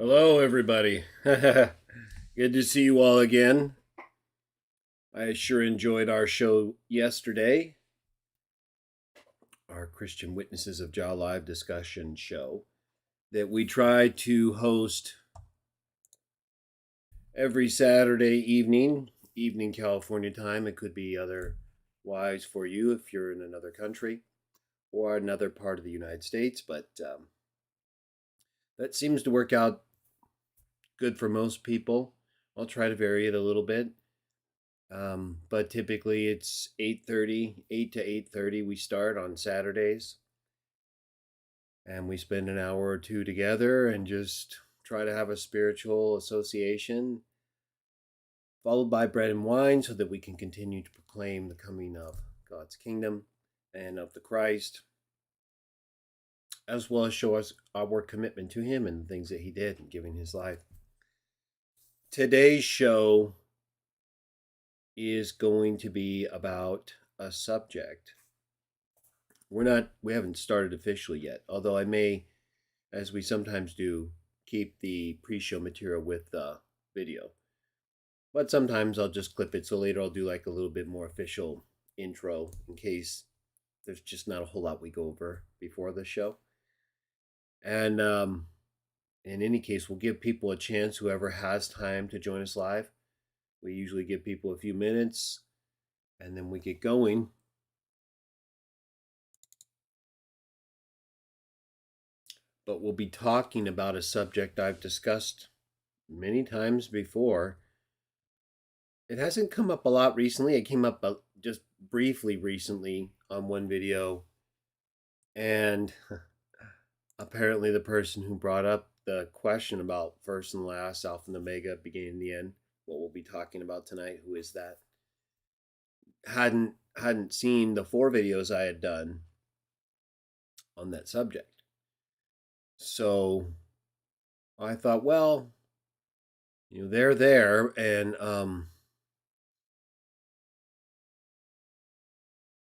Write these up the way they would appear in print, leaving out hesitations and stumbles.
Hello, everybody. Good to see you all again. I sure enjoyed our show yesterday, our Christian Witnesses of Jah live discussion show that we try to host every Saturday evening California time. It could be otherwise for you if you're in another country or another part of the United States, but that seems to work out good for most people. I'll try to vary it a little bit. But typically it's 8:30, 8 to 8:30 we start on Saturdays. And we spend an hour or two together and just try to have a spiritual association, followed by bread and wine so that we can continue to proclaim the coming of God's kingdom and of the Christ, as well as show us our commitment to him and the things that he did in giving his life. Today's show is going to be about a subject. We haven't started officially yet, although I may, as we sometimes do, keep the pre-show material with the video. But sometimes I'll just clip it, so later I'll do like a little bit more official intro in case there's just not a whole lot we go over before the show. And in any case, we'll give people a chance, whoever has time to join us live. We usually give people a few minutes and then we get going. But we'll be talking about a subject I've discussed many times before. It hasn't come up a lot recently. It came up just briefly recently on one video. And apparently the person who brought up the question about first and last, Alpha and Omega, beginning and the end, what we'll be talking about tonight, who is that, hadn't seen the 4 videos I had done on that subject. So I thought, well, they're there, and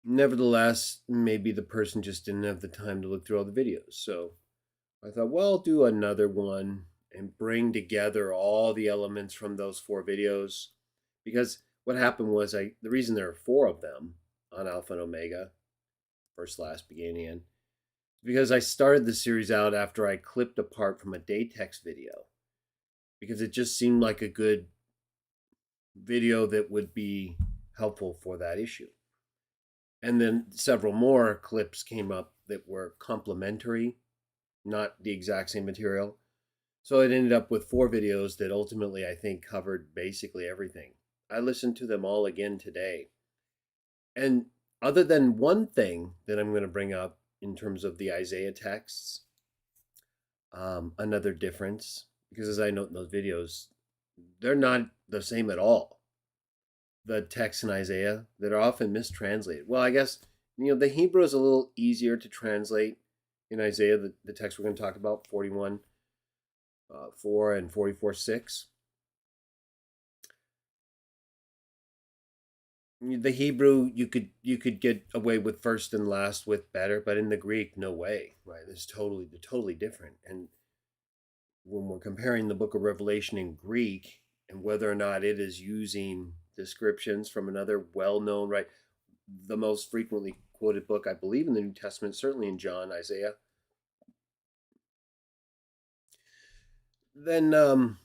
nevertheless, maybe the person just didn't have the time to look through all the videos. So I thought, well, I'll do another one and bring together all the elements from those 4 videos. Because what happened was, the reason there are 4 of them on Alpha and Omega, first, last, beginning, end, because I started the series out after I clipped a part from a day text video, because it just seemed like a good video that would be helpful for that issue. And then several more clips came up that were complementary, not the exact same material. So it ended up with 4 videos that ultimately I think covered basically everything. I listened to them all again today. And other than one thing that I'm going to bring up in terms of the Isaiah texts, another difference, because as I note in those videos, they're not the same at all. The texts in Isaiah that are often mistranslated. Well, I guess, the Hebrew is a little easier to translate in Isaiah, the text we're going to talk about, 41, 4 and 44, 6. The Hebrew, you could get away with first and last with better, but in the Greek, no way, right? It's totally different. And when we're comparing the book of Revelation in Greek and whether or not it is using descriptions from another well-known, right, the most frequently quoted book, I believe, in the New Testament, certainly in John, Isaiah, then that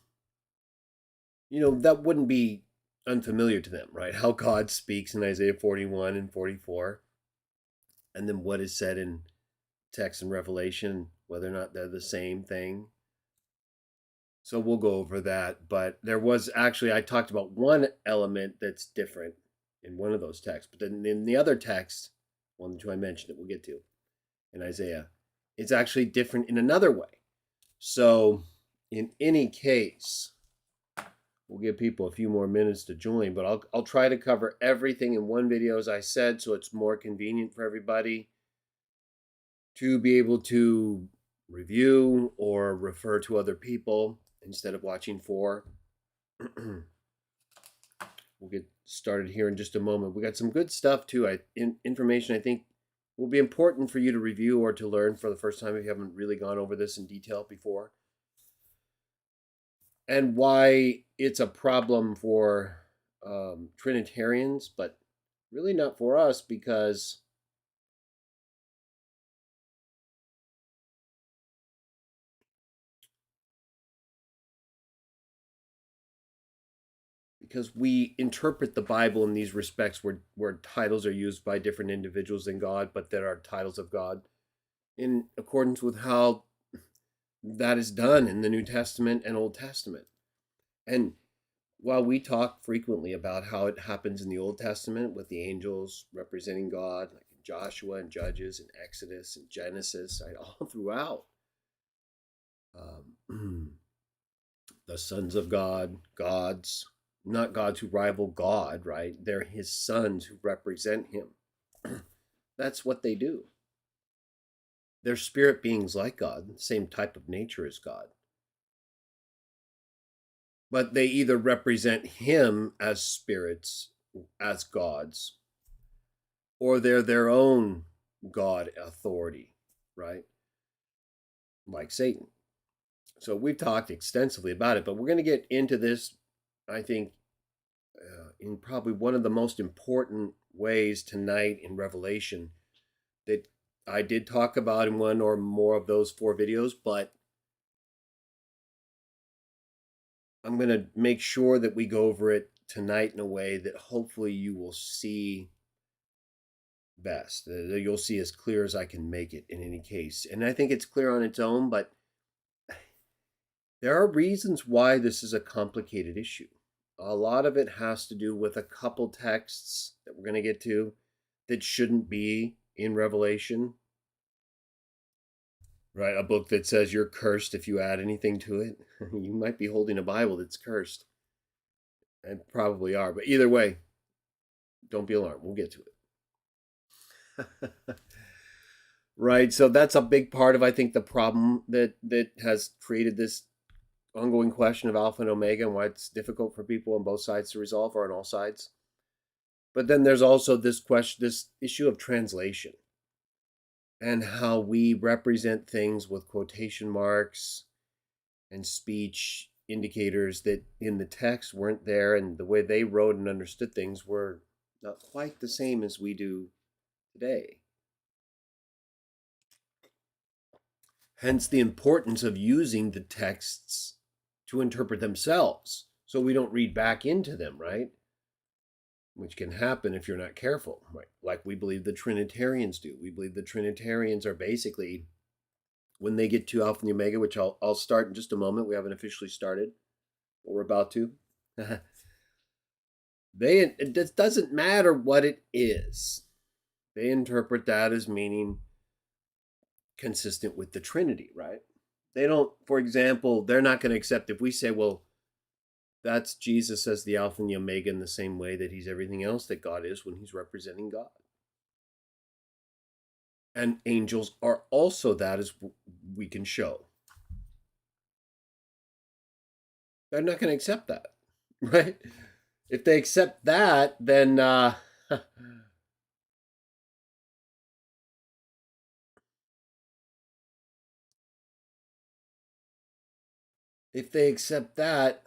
wouldn't be unfamiliar to them, right? How God speaks in Isaiah 41 and 44, and then what is said in text and Revelation, whether or not they're the same thing. So we'll go over that. But there was actually, I talked about one element that's different in one of those texts, but then in the other text, one that I mentioned that we'll get to in Isaiah, it's actually different in another way. So in any case, we'll give people a few more minutes to join, but I'll try to cover everything in one video, as I said, so it's more convenient for everybody to be able to review or refer to other people instead of watching 4. We'll get started here in just a moment. We got some good stuff too. Information I think will be important for you to review or to learn for the first time if you haven't really gone over this in detail before. and why it's a problem for Trinitarians, but really not for us because we interpret the Bible in these respects where titles are used by different individuals in God, but that are titles of God in accordance with how that is done in the New Testament and Old Testament. And while we talk frequently about how it happens in the Old Testament with the angels representing God, like in Joshua and Judges and Exodus and Genesis, right, all throughout, the sons of God, gods, not gods who rival God, right? They're his sons who represent him. That's what they do. They're spirit beings like God, same type of nature as God. But they either represent him as spirits, as gods, or they're their own God authority, right? Like Satan. So we've talked extensively about it, but we're going to get into this, I think, in probably one of the most important ways tonight in Revelation that I did talk about in one or more of those 4 videos, but I'm going to make sure that we go over it tonight in a way that hopefully you will see best. You'll see as clear as I can make it in any case. And I think it's clear on its own, but there are reasons why this is a complicated issue. A lot of it has to do with a couple texts that we're going to get to that shouldn't be in Revelation. Right? A book that says you're cursed if you add anything to it. You might be holding a Bible that's cursed. And probably are. But either way, don't be alarmed. We'll get to it. Right. So that's a big part of, I think, the problem that has created this ongoing question of Alpha and Omega and why it's difficult for people on both sides to resolve, or on all sides. But then there's also this question, this issue of translation and how we represent things with quotation marks and speech indicators that in the text weren't there, and the way they wrote and understood things were not quite the same as we do today. Hence the importance of using the texts to interpret themselves so we don't read back into them, right? Which can happen if you're not careful, right? Like we believe the Trinitarians do. We believe the Trinitarians are basically, when they get to Alpha and the Omega, which I'll start in just a moment. We haven't officially started, but we're about to. It doesn't matter what it is. They interpret that as meaning consistent with the Trinity, right? They don't, for example, they're not going to accept if we say, well, that's Jesus as the Alpha and the Omega in the same way that he's everything else that God is when he's representing God. And angels are also that, as we can show. They're not going to accept that, right? If they accept that, then if they accept that,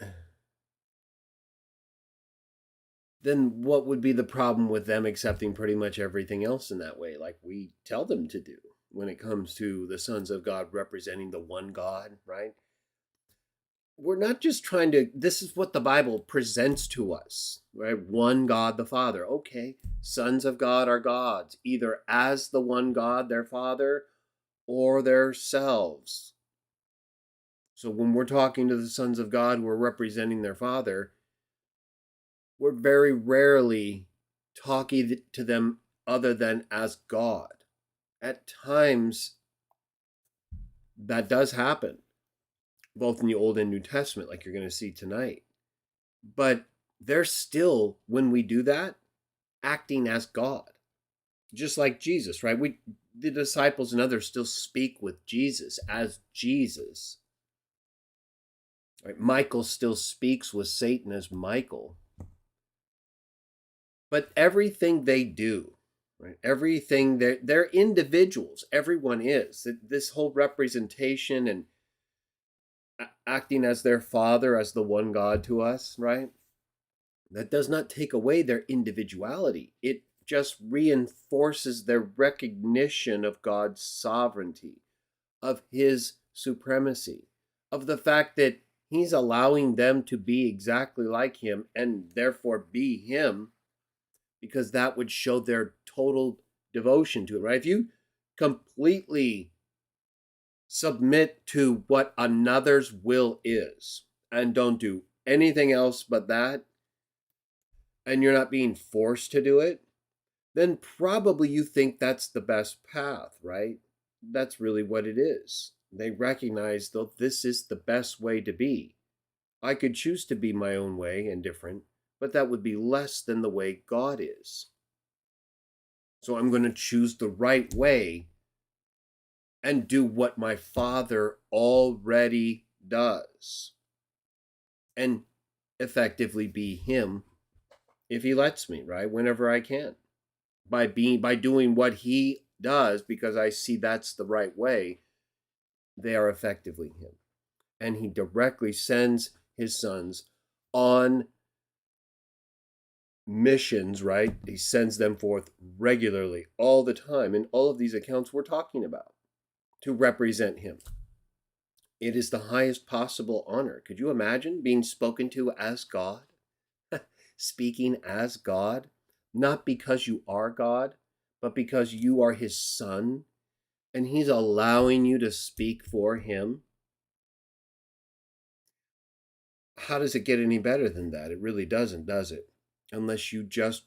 then what would be the problem with them accepting pretty much everything else in that way, like we tell them to do when it comes to the sons of God representing the one God, right? We're not just trying to, this is what the Bible presents to us, right? One God the Father. Okay, sons of God are gods, either as the one God, their Father, or themselves. So when we're talking to the sons of God, we're representing their Father. We're very rarely talking to them other than as God. At times, that does happen, both in the Old and New Testament, like you're going to see tonight. But they're still, when we do that, acting as God. Just like Jesus, right? The disciples and others still speak with Jesus as Jesus. Right? Michael still speaks with Satan as Michael. But everything they do, right? Everything, they're individuals. Everyone is. This whole representation and acting as their Father, as the one God to us, right? That does not take away their individuality. It just reinforces their recognition of God's sovereignty, of his supremacy, of the fact that he's allowing them to be exactly like him and therefore be him, because that would show their total devotion to it, right? If you completely submit to what another's will is and don't do anything else but that, and you're not being forced to do it, then probably you think that's the best path, right? That's really what it is. They recognize, though, this is the best way to be. I could choose to be my own way and different, but that would be less than the way God is. So I'm going to choose the right way and do what my Father already does, and effectively be him if he lets me, right? Whenever I can. By doing what he does, because I see that's the right way, they are effectively him. And he directly sends his sons on missions, right? He sends them forth regularly, all the time, in all of these accounts we're talking about, to represent him. It is the highest possible honor. Could you imagine being spoken to as God? Speaking as God? Not because you are God, but because you are his son, and he's allowing you to speak for him. How does it get any better than that? It really doesn't, does it? Unless you just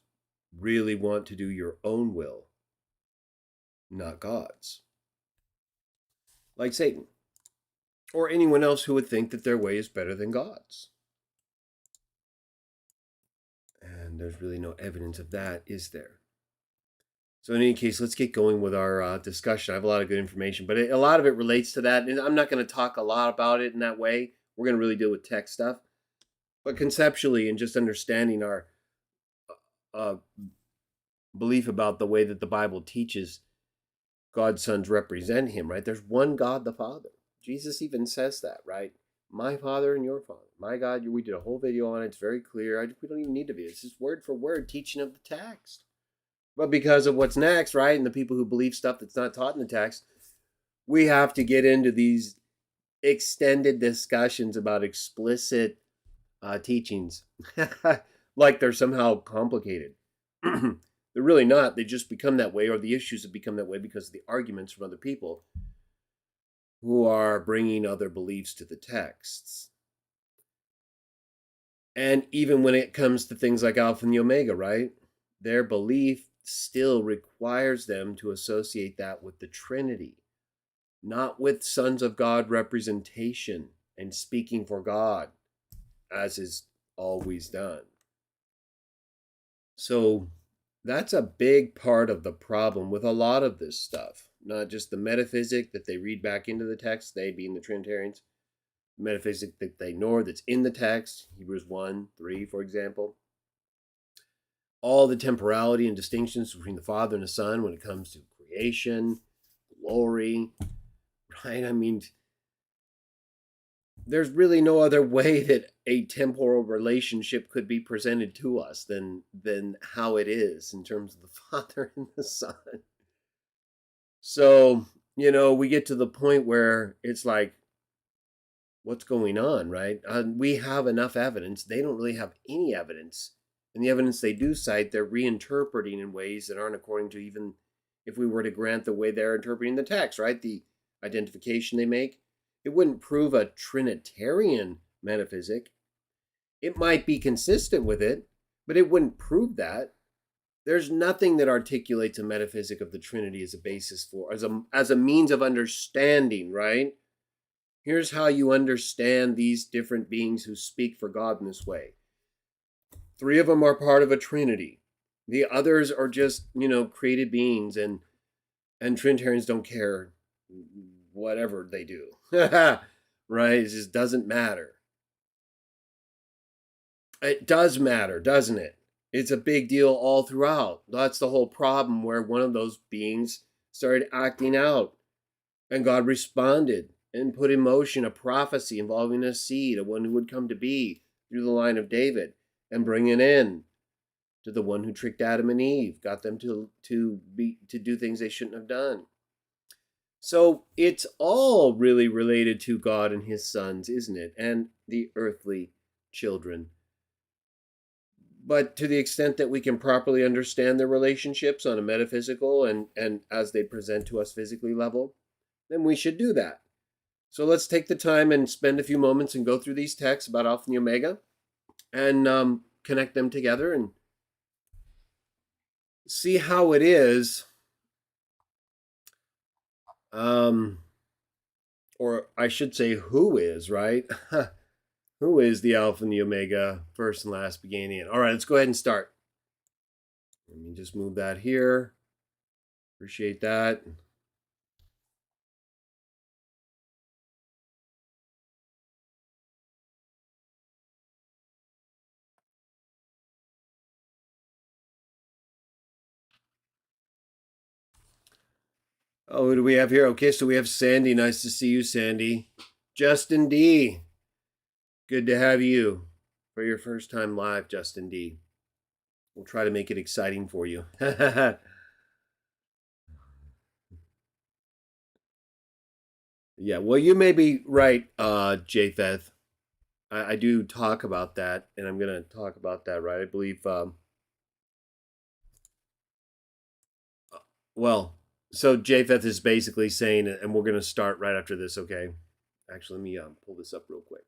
really want to do your own will, not God's. Like Satan, or anyone else who would think that their way is better than God's. And there's really no evidence of that, is there? So in any case, let's get going with our discussion. I have a lot of good information, but a lot of it relates to that. And I'm not going to talk a lot about it in that way. We're going to really deal with text stuff. But conceptually, and just understanding our belief about the way that the Bible teaches God's sons represent him, right? There's one God, the Father. Jesus even says that, right? My Father and your Father. My God, we did a whole video on it. It's very clear. We don't even need to be. It's just word for word teaching of the text. But because of what's next, right, and the people who believe stuff that's not taught in the text, we have to get into these extended discussions about explicit teachings like they're somehow complicated. They're really not. They just become that way, or the issues have become that way because of the arguments from other people who are bringing other beliefs to the texts. And even when it comes to things like Alpha and the Omega, right, their belief still requires them to associate that with the Trinity, not with sons of God representation and speaking for God, as is always done. So that's a big part of the problem with a lot of this stuff, not just the metaphysic that they read back into the text, they being the Trinitarians, metaphysic that they ignore that's in the text, Hebrews 1:3, for example. All the temporality and distinctions between the Father and the Son when it comes to creation, glory, right? I mean, there's really no other way that a temporal relationship could be presented to us than how it is in terms of the Father and the Son. So, we get to the point where it's like, what's going on, right? We have enough evidence. They don't really have any evidence. And the evidence they do cite, they're reinterpreting in ways that aren't according to, even if we were to grant the way they're interpreting the text, right? The identification they make. It wouldn't prove a Trinitarian metaphysic. It might be consistent with it, but it wouldn't prove that. There's nothing that articulates a metaphysic of the Trinity as a basis for, as a means of understanding, right? Here's how you understand these different beings who speak for God in this way. 3 of them are part of a Trinity. The others are just, created beings, and Trinitarians don't care whatever they do. Right? It just doesn't matter. It does matter, doesn't it? It's a big deal all throughout. That's the whole problem, where one of those beings started acting out, and God responded and put in motion a prophecy involving a seed, a one who would come to be through the line of David, and bring an end to the one who tricked Adam and Eve, got them to do things they shouldn't have done. So it's all really related to God and his sons, isn't it? And the earthly children. But to the extent that we can properly understand their relationships on a metaphysical and as they present to us physically level, then we should do that. So let's take the time and spend a few moments and go through these texts about Alpha and the Omega and connect them together and see how it is, or I should say who is, right? Who is the Alpha and the Omega, first and last, beginning and end? All right, let's go ahead and start. Let me just move that here. Appreciate that. Oh, who do we have here? Okay, so we have Sandy. Nice to see you, Sandy. Justin D. Good to have you for your first time live, Justin D. We'll try to make it exciting for you. Yeah, well, you may be right, Japheth. I do talk about that, and I'm going to talk about that, right? I believe, well, so Japheth is basically saying, and we're going to start right after this, okay? Actually, let me pull this up real quick.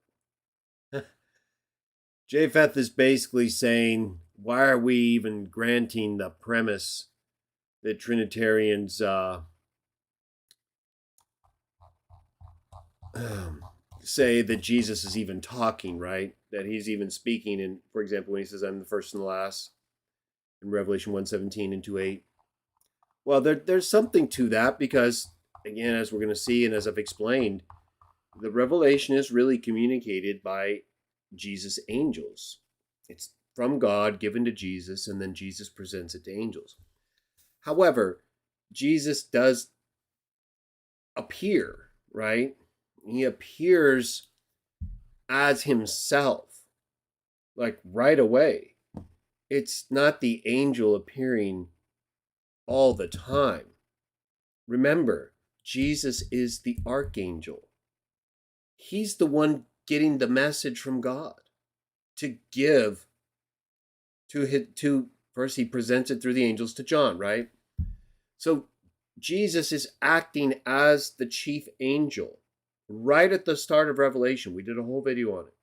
Japheth is basically saying, why are we even granting the premise that Trinitarians say that Jesus is even talking, right? That he's even speaking, in, for example, when he says, I'm the first and the last, in Revelation 1:17 and 2:8. Well, there's something to that because, again, as we're going to see and as I've explained, the revelation is really communicated by Jesus' angels. It's from God, given to Jesus, and then Jesus presents it to angels. However, Jesus does appear, right? He appears as himself, like right away. It's not the angel appearing all the time. Remember, Jesus is the archangel. He's the one getting the message from God to give to first he presents it through the angels to John, right? So Jesus is acting as the chief angel right at the start of Revelation. We did a whole video on it.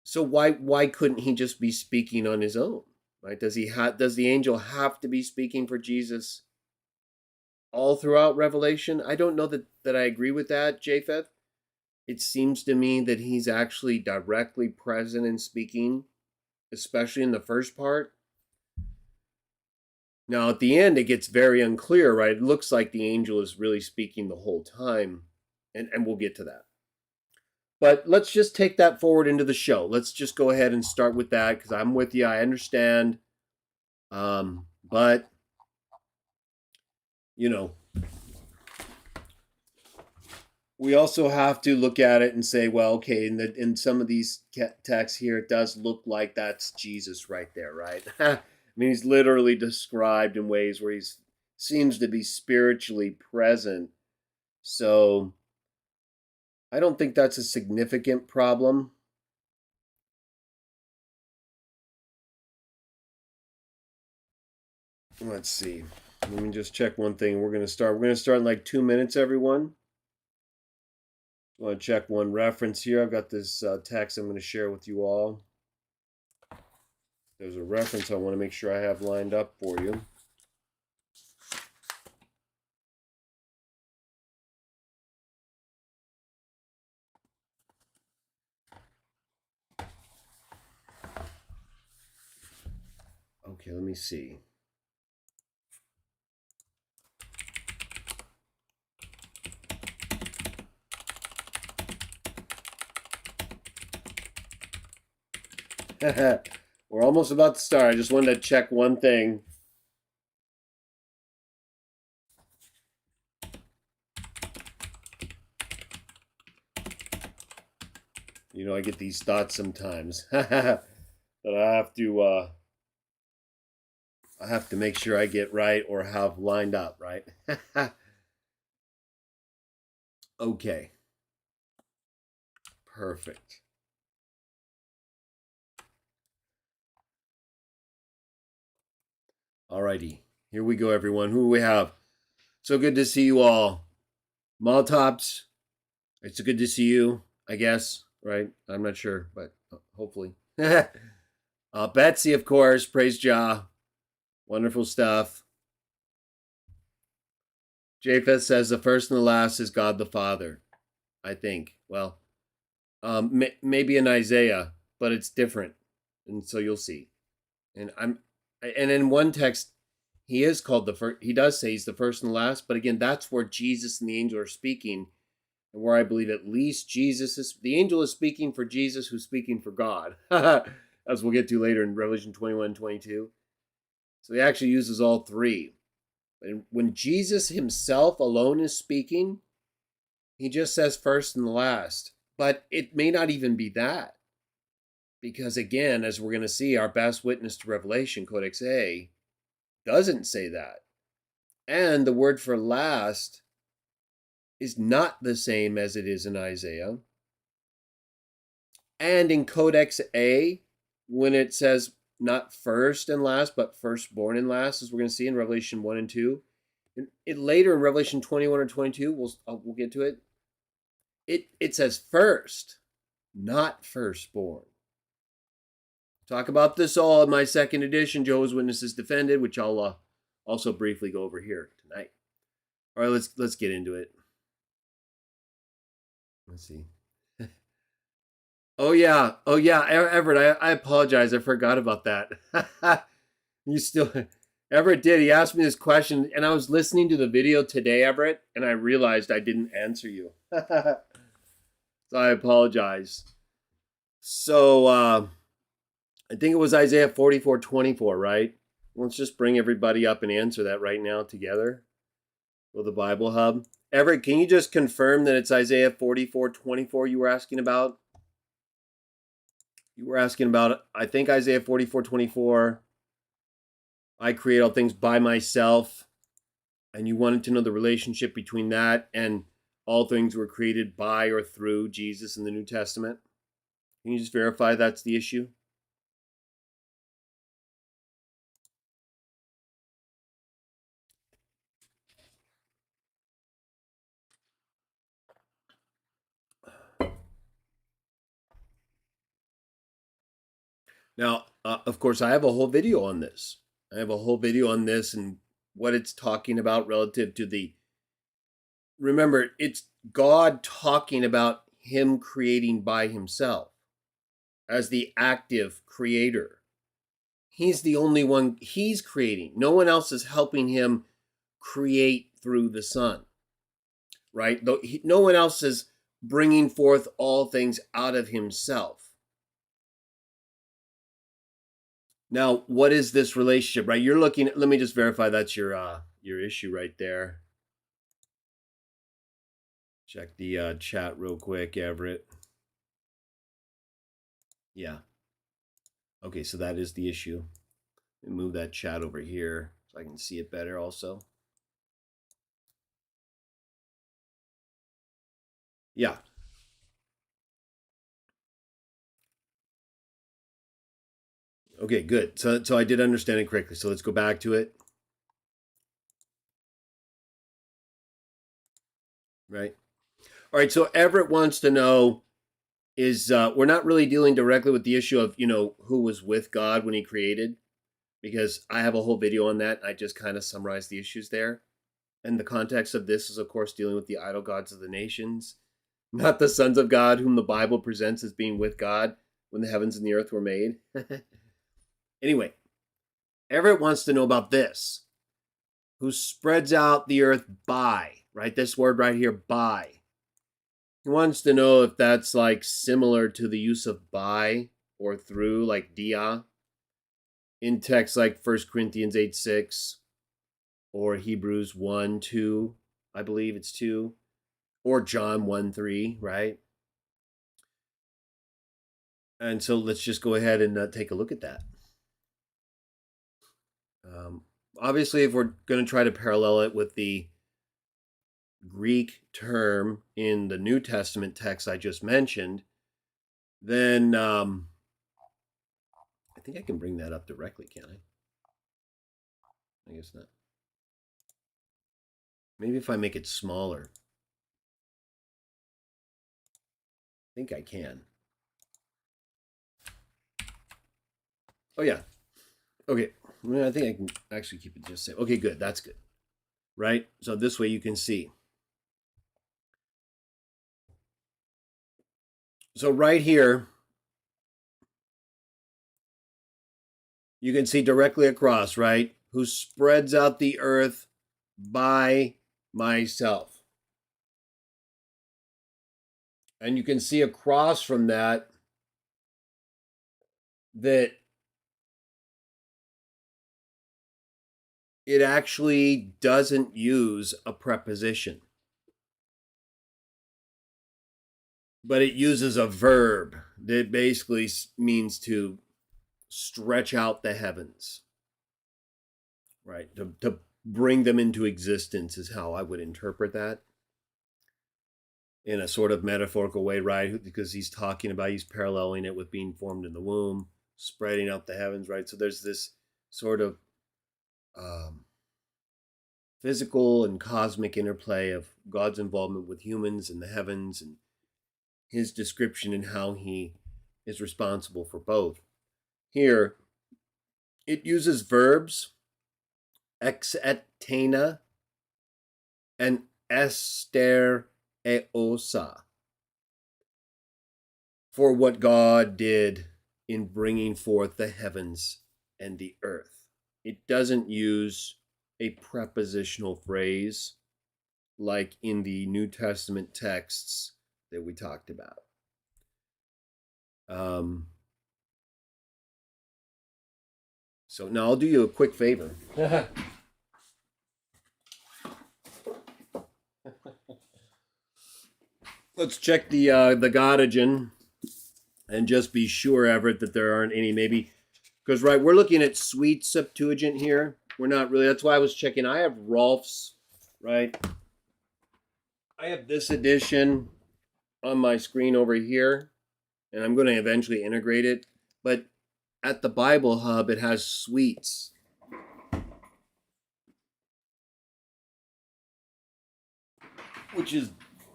So why couldn't he just be speaking on his own? Right? Does the angel have to be speaking for Jesus all throughout Revelation? I don't know that I agree with that, Japheth. It seems to me that he's actually directly present and speaking, especially in the first part. Now, at the end, it gets very unclear, right? It looks like the angel is really speaking the whole time, and we'll get to that. But let's just take that forward into the show. Let's just go ahead and start with that, because I'm with you. I understand. But, you know, we also have to look at it and say, well, okay, in some of these texts here, it does look like that's Jesus right there, right? I mean, he's literally described in ways where he seems to be spiritually present. So I don't think that's a significant problem. Let's see. Let me just check one thing. We're going to start in like 2 minutes, everyone. I want to check one reference here. I've got this text I'm going to share with you all. There's a reference I want to make sure I have lined up for you. Okay, let me see. We're almost about to start. I just wanted to check one thing. You know, I get these thoughts sometimes that I have to make sure I get right or have lined up, right? Okay. Perfect. Alrighty. Here we go, everyone. Who do we have? So good to see you all. Maltops, it's good to see you, I guess, right? I'm not sure, but hopefully. Betsy, of course. Praise Jah. Wonderful stuff. Japheth says the first and the last is God the Father, I think. Well, maybe in Isaiah, but it's different. And so you'll see. And in one text, he is called the first. He does say he's the first and the last, but again, that's where Jesus and the angel are speaking, and where I believe at least the angel is speaking for Jesus, who's speaking for God, as we'll get to later in Revelation 21-22. So he actually uses all three. And when Jesus himself alone is speaking, he just says first and the last. But it may not even be that. Because again, as we're going to see, our best witness to Revelation, Codex A, doesn't say that. And the word for last is not the same as it is in Isaiah. And in Codex A, when it says not first and last, but firstborn and last, as we're going to see in Revelation 1 and 2, later in Revelation 21 or 22, we'll get to it. It says first, not firstborn. Talk about this all in my second edition, Jehovah's Witnesses Defended, which I'll also briefly go over here tonight. All right, let's get into it. Let's see. Oh yeah, Everett. I apologize. I forgot about that. You still, Everett did. He asked me this question, and I was listening to the video today, Everett, and I realized I didn't answer you. So I apologize. So I think it was Isaiah 44:24, right? Let's just bring everybody up and answer that right now together. Well, the Bible Hub. Everett, can you just confirm that it's Isaiah 44:24 you were asking about? You were asking about, I think, Isaiah 44:24. I create all things by myself. And you wanted to know the relationship between that and all things were created by or through Jesus in the New Testament. Can you just verify that's the issue? Now, of course, I have a whole video on this. And what it's talking about relative to remember, it's God talking about him creating by himself as the active creator. He's the only one, he's creating. No one else is helping him create through the Son, right? No one else is bringing forth all things out of himself. Now, what is this relationship, right? You're looking at, let me just verify that's your issue right there. Check the chat real quick, Everett. Yeah. Okay, so that is the issue. Let me move that chat over here so I can see it better also. Yeah. Okay, good. So I did understand it correctly. So let's go back to it. Right. All right. So Everett wants to know is we're not really dealing directly with the issue of, who was with God when he created, because I have a whole video on that. I just kind of summarized the issues there. And the context of this is, of course, dealing with the idol gods of the nations, not the sons of God whom the Bible presents as being with God when the heavens and the earth were made. Anyway, Everett wants to know about this. Who spreads out the earth by, right? This word right here, by. He wants to know if that's like similar to the use of by or through, like dia, in texts like 1 Corinthians 8:6 or Hebrews 1:2, I believe it's 2, or John 1:3, right? And so let's just go ahead and take a look at that. Obviously, if we're going to try to parallel it with the Greek term in the New Testament text I just mentioned, then I think I can bring that up directly, can I? I guess not. Maybe if I make it smaller. I think I can. Oh, yeah. Okay. Well, I think I can actually keep it just the same. Okay, good. That's good. Right? So this way you can see. So right here, you can see directly across, right? Who spreads out the earth by myself. And you can see across from that it actually doesn't use a preposition, but it uses a verb that basically means to stretch out the heavens, right? To bring them into existence is how I would interpret that in a sort of metaphorical way, right? Because he's paralleling it with being formed in the womb, spreading out the heavens, right? So there's this sort of physical and cosmic interplay of God's involvement with humans and the heavens, and his description and how he is responsible for both. Here, it uses verbs ex et tena and ester eosa for what God did in bringing forth the heavens and the earth. It doesn't use a prepositional phrase like in the New Testament texts that we talked about. So now I'll do you a quick favor. Let's check the Godogen and just be sure, Everett, that there aren't any maybe, because right, we're looking at Sweet Septuagint here. We're not really. That's why I was checking. I have Rolf's, right? I have this edition on my screen over here, and I'm going to eventually integrate it. But at the Bible Hub, it has Sweets. Which is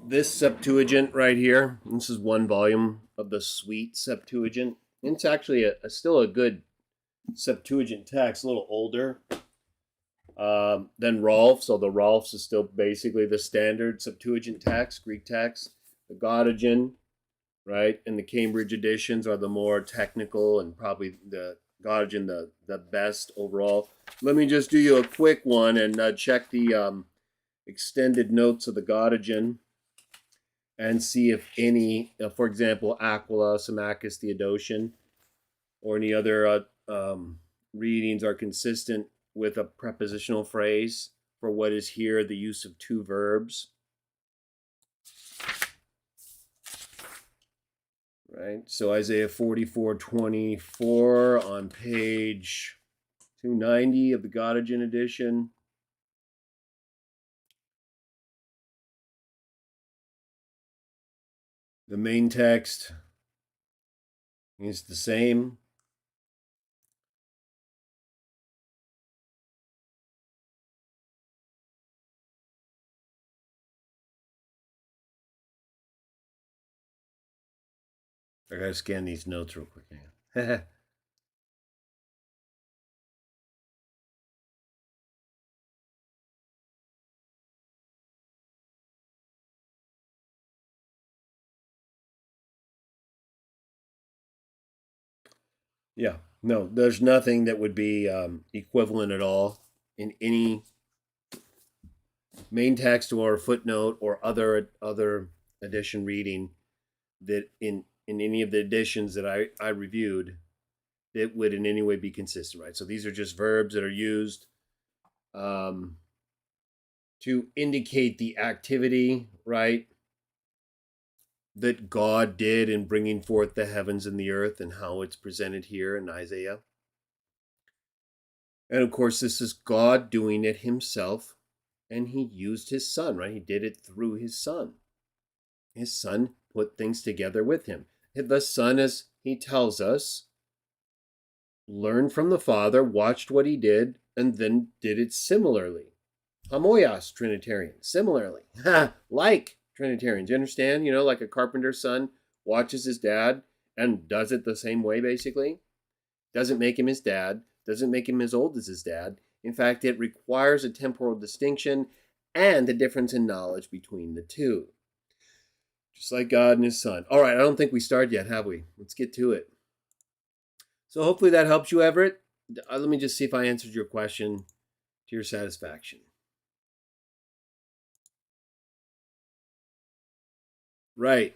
this Septuagint right here. This is one volume of the Sweet Septuagint. It's actually still a good Septuagint text, a little older than Rolf's. So the Rolf's is still basically the standard Septuagint text, Greek text. The Godogen, right, and the Cambridge editions are the more technical, and probably the Godogen the best overall. Let me just do you a quick one and check the extended notes of the Godogen and see if any, for example, Aquila, Symmachus, Theodotion, or any other readings are consistent with a prepositional phrase for what is here the use of two verbs. Right, so Isaiah 44:24 on page 290 of the Godogen edition. The main text is the same. I gotta scan these notes real quick. Yeah, no, there's nothing that would be equivalent at all in any main text or footnote or other edition reading that in any of the editions that I reviewed that would in any way be consistent, right? So these are just verbs that are used to indicate the activity, right? that God did in bringing forth the heavens and the earth and how it's presented here in Isaiah. And of course, this is God doing it himself, and he used his son, right? He did it through his son. His son put things together with him. The son, as he tells us, learned from the Father, watched what he did, and then did it similarly. Homoios Trinitarian, similarly. Like Trinitarians. You understand? You know, like a carpenter's son watches his dad and does it the same way, basically. Doesn't make him his dad, doesn't make him as old as his dad. In fact, it requires a temporal distinction and a difference in knowledge between the two. Just like God and his son. All right, I don't think we started yet, have we? Let's get to it. So hopefully that helps you, Everett. Let me just see if I answered your question to your satisfaction. Right.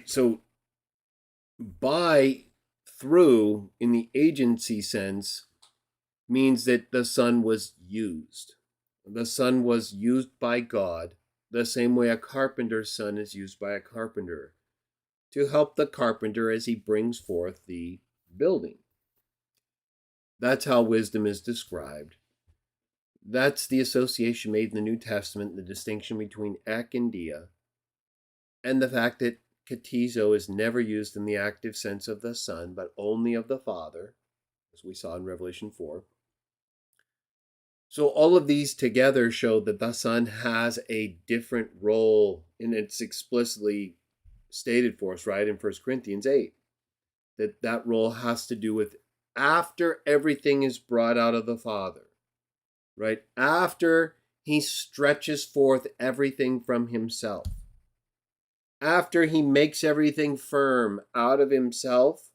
So by, through, in the agency sense, means that the Son was used. The Son was used by God the same way a carpenter's son is used by a carpenter to help the carpenter as he brings forth the building. That's how wisdom is described. That's the association made in the New Testament, the distinction between ek and dia, and the fact that katizo is never used in the active sense of the Son, but only of the Father, as we saw in Revelation 4. So all of these together show that the Son has a different role, and it's explicitly stated for us, right, in 1 Corinthians 8, that role has to do with after everything is brought out of the Father, right? After he stretches forth everything from himself. After he makes everything firm out of himself,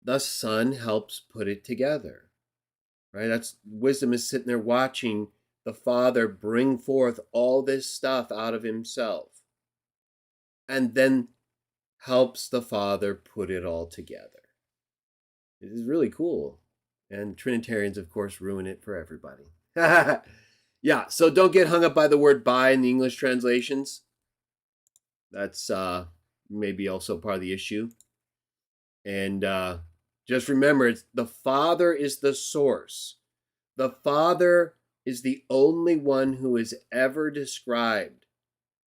the Son helps put it together. Right? That's wisdom is sitting there watching the Father bring forth all this stuff out of himself, and then helps the Father put it all together. It is really cool. And Trinitarians, of course, ruin it for everybody. Yeah, so don't get hung up by the word by in the English translations. That's maybe also part of the issue. And just remember, it's the Father is the source. The Father is the only one who is ever described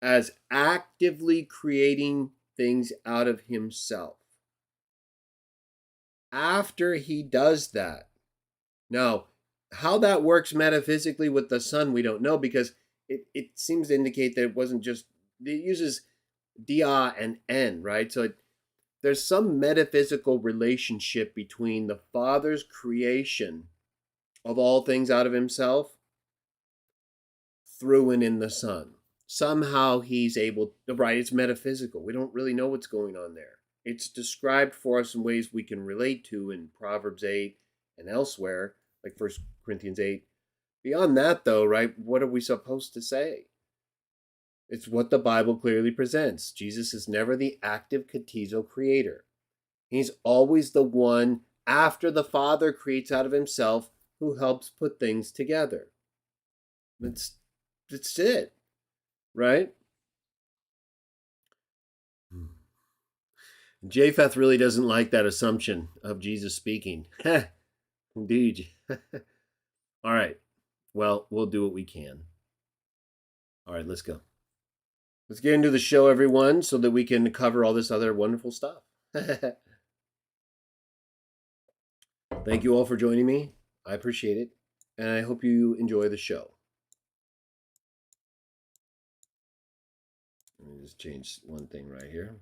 as actively creating things out of himself. After he does that, now, how that works metaphysically with the Son, we don't know, because it seems to indicate that it wasn't just, it uses dia and en, right? So there's some metaphysical relationship between the Father's creation of all things out of himself through and in the Son. Somehow he's able, right, it's metaphysical. We don't really know what's going on there. It's described for us in ways we can relate to in Proverbs 8 and elsewhere, like 1 Corinthians 8. Beyond that, though, right, what are we supposed to say? It's what the Bible clearly presents. Jesus is never the active katizo creator. He's always the one, after the Father creates out of himself, who helps put things together. That's it, right? Japheth really doesn't like that assumption of Jesus speaking. Indeed. All right. Well, we'll do what we can. All right, let's go. Let's get into the show, everyone, so that we can cover all this other wonderful stuff. Thank you all for joining me. I appreciate it. And I hope you enjoy the show. Let me just change one thing right here.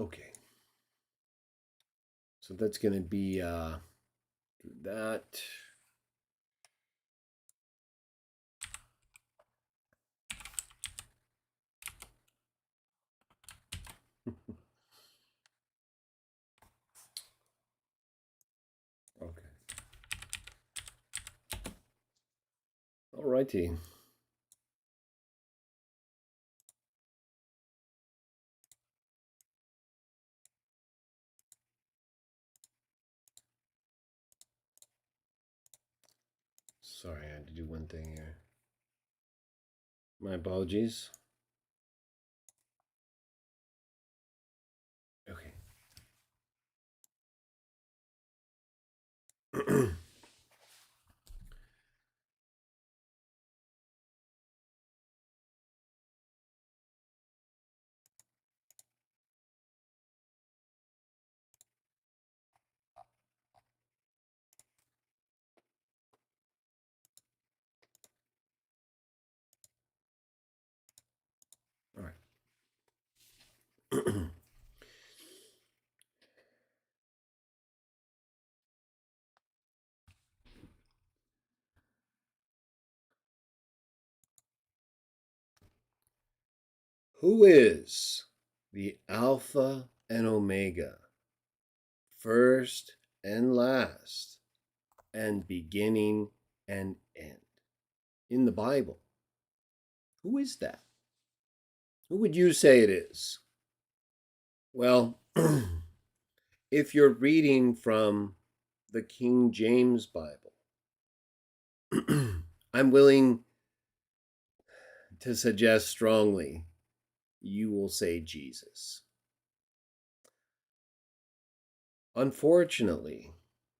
Okay. So that's going to be that. Okay. All righty. Sorry, I had to do one thing here. My apologies. Okay. All right. Who is the Alpha and Omega, first and last, and beginning and end in the Bible? Who is that? Who would you say it is? Well, if you're reading from the King James Bible, I'm willing to suggest strongly you will say Jesus. Unfortunately,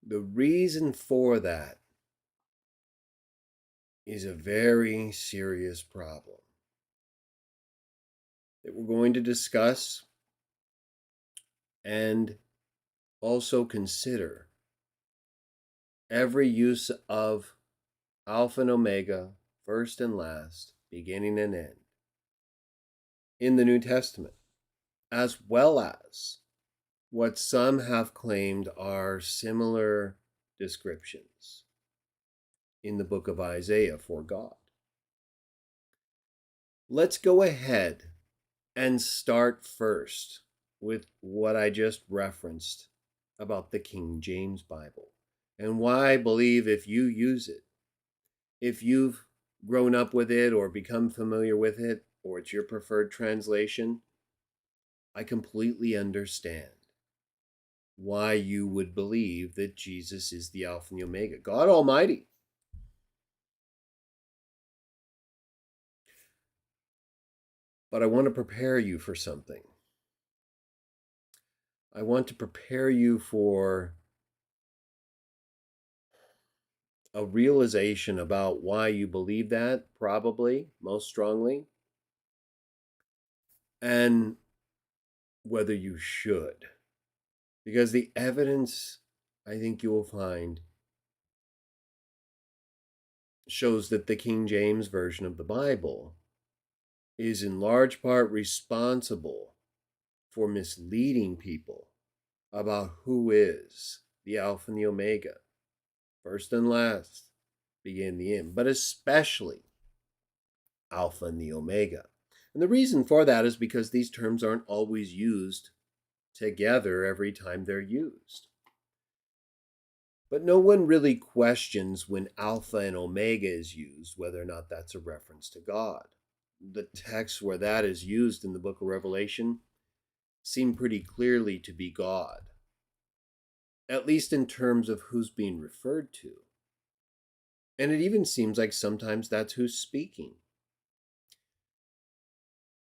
the reason for that is a very serious problem that we're going to discuss and also consider every use of Alpha and Omega, first and last, beginning and end, in the New Testament, as well as what some have claimed are similar descriptions in the book of Isaiah for God. Let's go ahead and start first with what I just referenced about the King James Bible and why I believe if you use it, if you've grown up with it or become familiar with it, or it's your preferred translation, I completely understand why you would believe that Jesus is the Alpha and the Omega, God Almighty. But I want to prepare you for something. I want to prepare you for a realization about why you believe that, probably, most strongly, and whether you should. Because the evidence, I think you will find, shows that the King James Version of the Bible is in large part responsible for misleading people about who is the Alpha and the Omega, first and last, begin the end, but especially Alpha and the Omega. And the reason for that is because these terms aren't always used together every time they're used. But no one really questions when Alpha and Omega is used, whether or not that's a reference to God. The texts where that is used in the book of Revelation seem pretty clearly to be God, at least in terms of who's being referred to. And it even seems like sometimes that's who's speaking.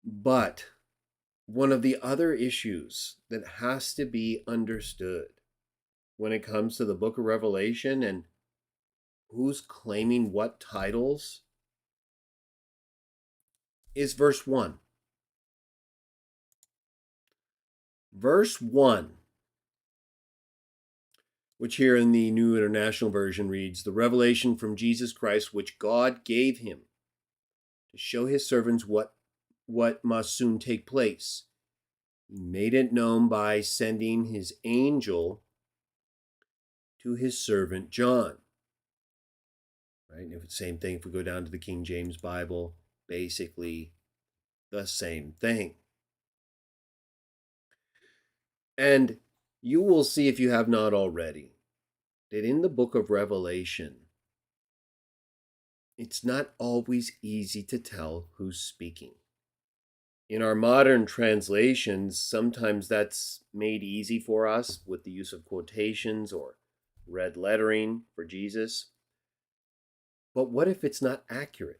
But one of the other issues that has to be understood when it comes to the book of Revelation and who's claiming what titles is verse 1. Verse 1, which here in the New International Version reads, "The revelation from Jesus Christ, which God gave him to show his servants what must soon take place. He made it known by sending his angel to his servant John." Right? And if it's the same thing, if we go down to the King James Bible, basically the same thing. And you will see, if you have not already, that in the book of Revelation, it's not always easy to tell who's speaking. In our modern translations, sometimes that's made easy for us with the use of quotations or red lettering for Jesus. But what if it's not accurate?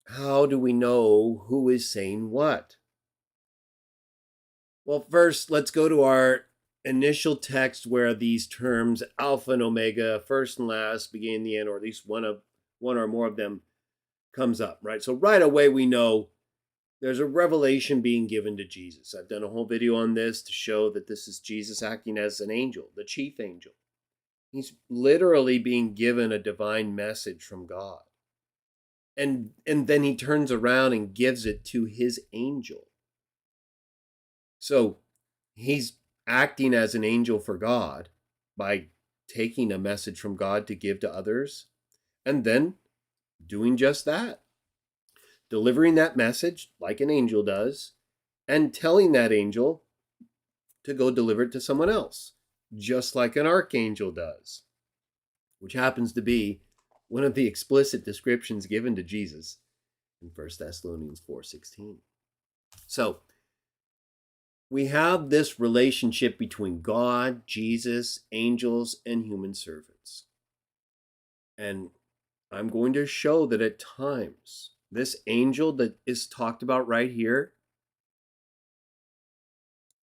How do we know who is saying what? Well, first, let's go to our initial text where these terms Alpha and Omega, first and last, beginning and the end, or at least one or more of them comes up, right? So right away we know there's a revelation being given to Jesus. I've done a whole video on this to show that this is Jesus acting as an angel, the chief angel. He's literally being given a divine message from God. And then he turns around and gives it to his angel. So he's acting as an angel for God by taking a message from God to give to others and then doing just that. Delivering that message like an angel does and telling that angel to go deliver it to someone else, just like an archangel does, which happens to be one of the explicit descriptions given to Jesus in 1 Thessalonians 4:16. So we have this relationship between God, Jesus, angels, and human servants. And I'm going to show that at times, this angel that is talked about right here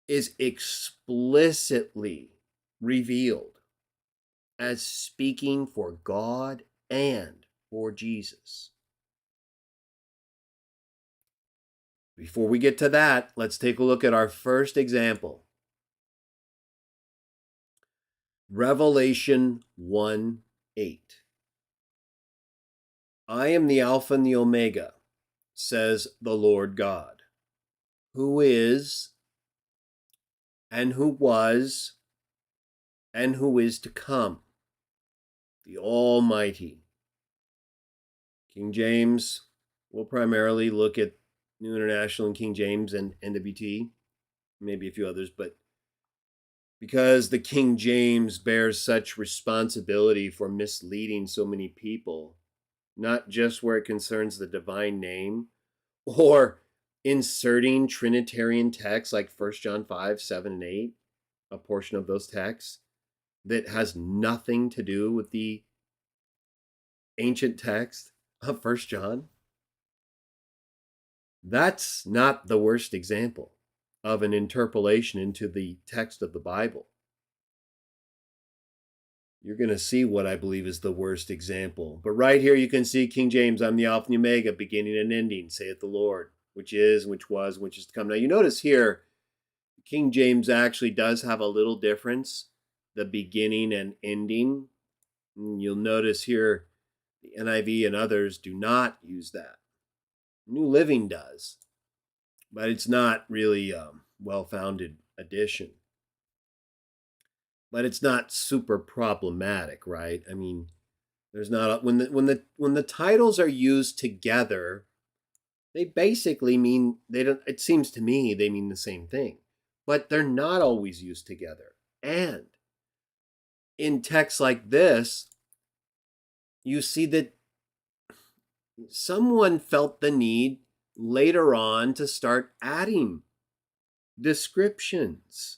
is explicitly revealed as speaking for God and for Jesus. Before we get to that, let's take a look at our first example. Revelation 1:8. I am the Alpha and the Omega, says the Lord God, who is, and who was, and who is to come, the Almighty. King James, we'll primarily look at New International and King James and NWT, maybe a few others, but because the King James bears such responsibility for misleading so many people, not just where it concerns the divine name or inserting Trinitarian texts like 1 John 5, 7, and 8, a portion of those texts that has nothing to do with the ancient text of 1 John. That's not the worst example of an interpolation into the text of the Bible. You're going to see what I believe is the worst example. But right here you can see King James, I'm the Alpha and the Omega, beginning and ending, saith the Lord, which is, which was, which is to come. Now you notice here, King James actually does have a little difference, the beginning and ending. And you'll notice here, the NIV and others do not use that. New Living does, but it's not really a well-founded addition. But it's not super problematic, right? I mean, there's not when the titles are used together, they basically mean they don't. It seems to me they mean the same thing, but they're not always used together. And in texts like this, you see that someone felt the need later on to start adding descriptions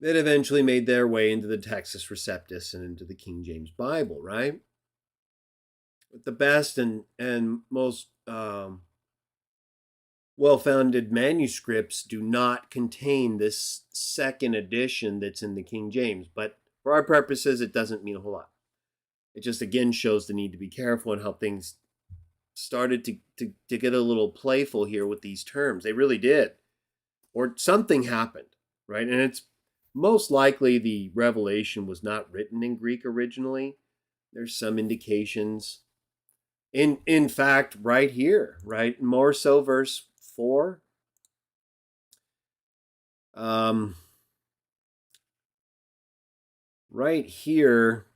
that eventually made their way into the Textus Receptus and into the King James Bible, right? But the best and most well-founded manuscripts do not contain this second edition that's in the King James. But for our purposes, it doesn't mean a whole lot. It just, again, shows the need to be careful and how things started to get a little playful here with these terms. They really did. Or something happened, right? And it's most likely the revelation was not written in Greek originally. There's some indications. In fact, right here, right? More so verse 4. Right here.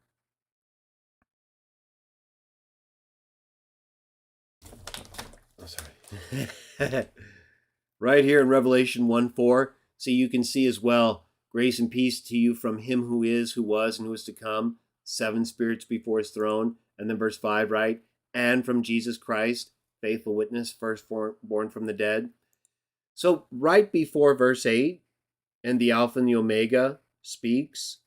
Oh, sorry. Right here in Revelation 1:4. See, you can see as well, grace and peace to you from him who is, who was, and who is to come. 7 spirits before his throne. And then verse 5, right? And from Jesus Christ, faithful witness, firstborn from the dead. So right before verse 8, and the Alpha and the Omega speaks,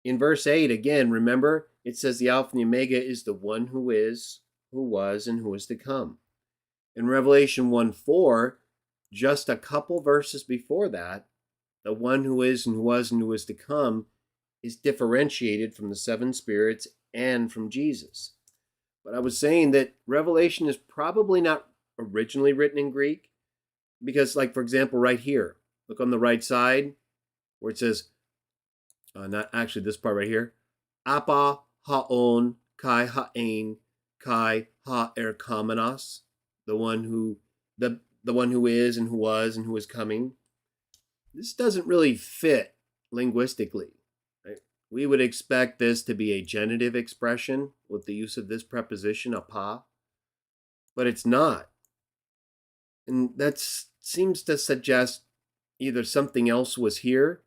in verse 8, again, remember, it says the Alpha and the Omega is the one who is, who was, and who is to come. In Revelation 1:4, just a couple verses before that, the one who is and who was and who is to come is differentiated from the seven spirits and from Jesus. But I was saying that Revelation is probably not originally written in Greek because, like, for example, right here, look on the right side where it says, not actually this part right here, Appa haon kai hain kai ha erkamenos, the one who is and who was and who is coming. This doesn't really fit linguistically. Right? We would expect this to be a genitive expression with the use of this preposition, apa, but it's not. And that seems to suggest either something else was here,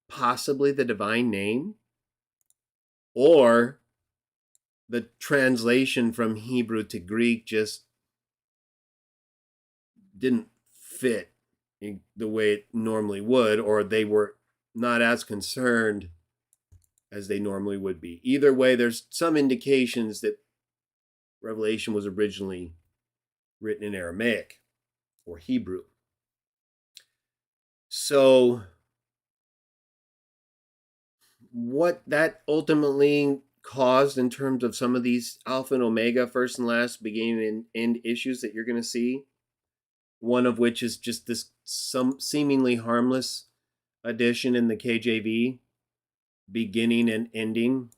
possibly the divine name, or the translation from Hebrew to Greek just didn't fit in the way it normally would, or they were not as concerned as they normally would be. Either way, there's some indications that Revelation was originally written in Aramaic or Hebrew. So what that ultimately caused in terms of some of these Alpha and Omega, first and last, beginning and end issues that you're going to see, one of which is just this some seemingly harmless addition in the KJV, beginning and ending,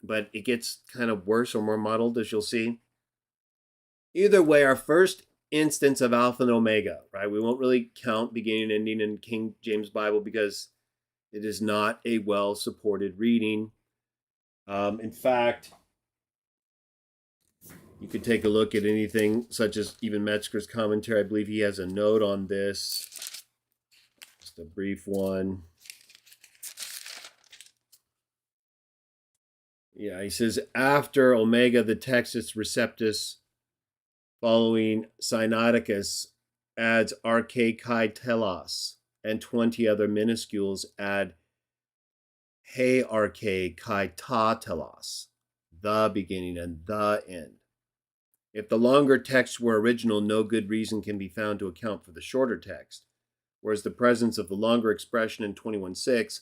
but it gets kind of worse or more muddled, as you'll see. Either way, our first instance of Alpha and Omega, right? We won't really count beginning and ending in King James Bible because it is not a well-supported reading. In fact, you could take a look at anything such as even Metzger's commentary. I believe he has a note on this. Just a brief one. Yeah, he says, after Omega, the Textus Receptus, following Sinaiticus, adds arche kai telos, and 20 other minuscules add he arche kai ta telos, the beginning and the end. If the longer texts were original, no good reason can be found to account for the shorter text, whereas the presence of the longer expression in 21:6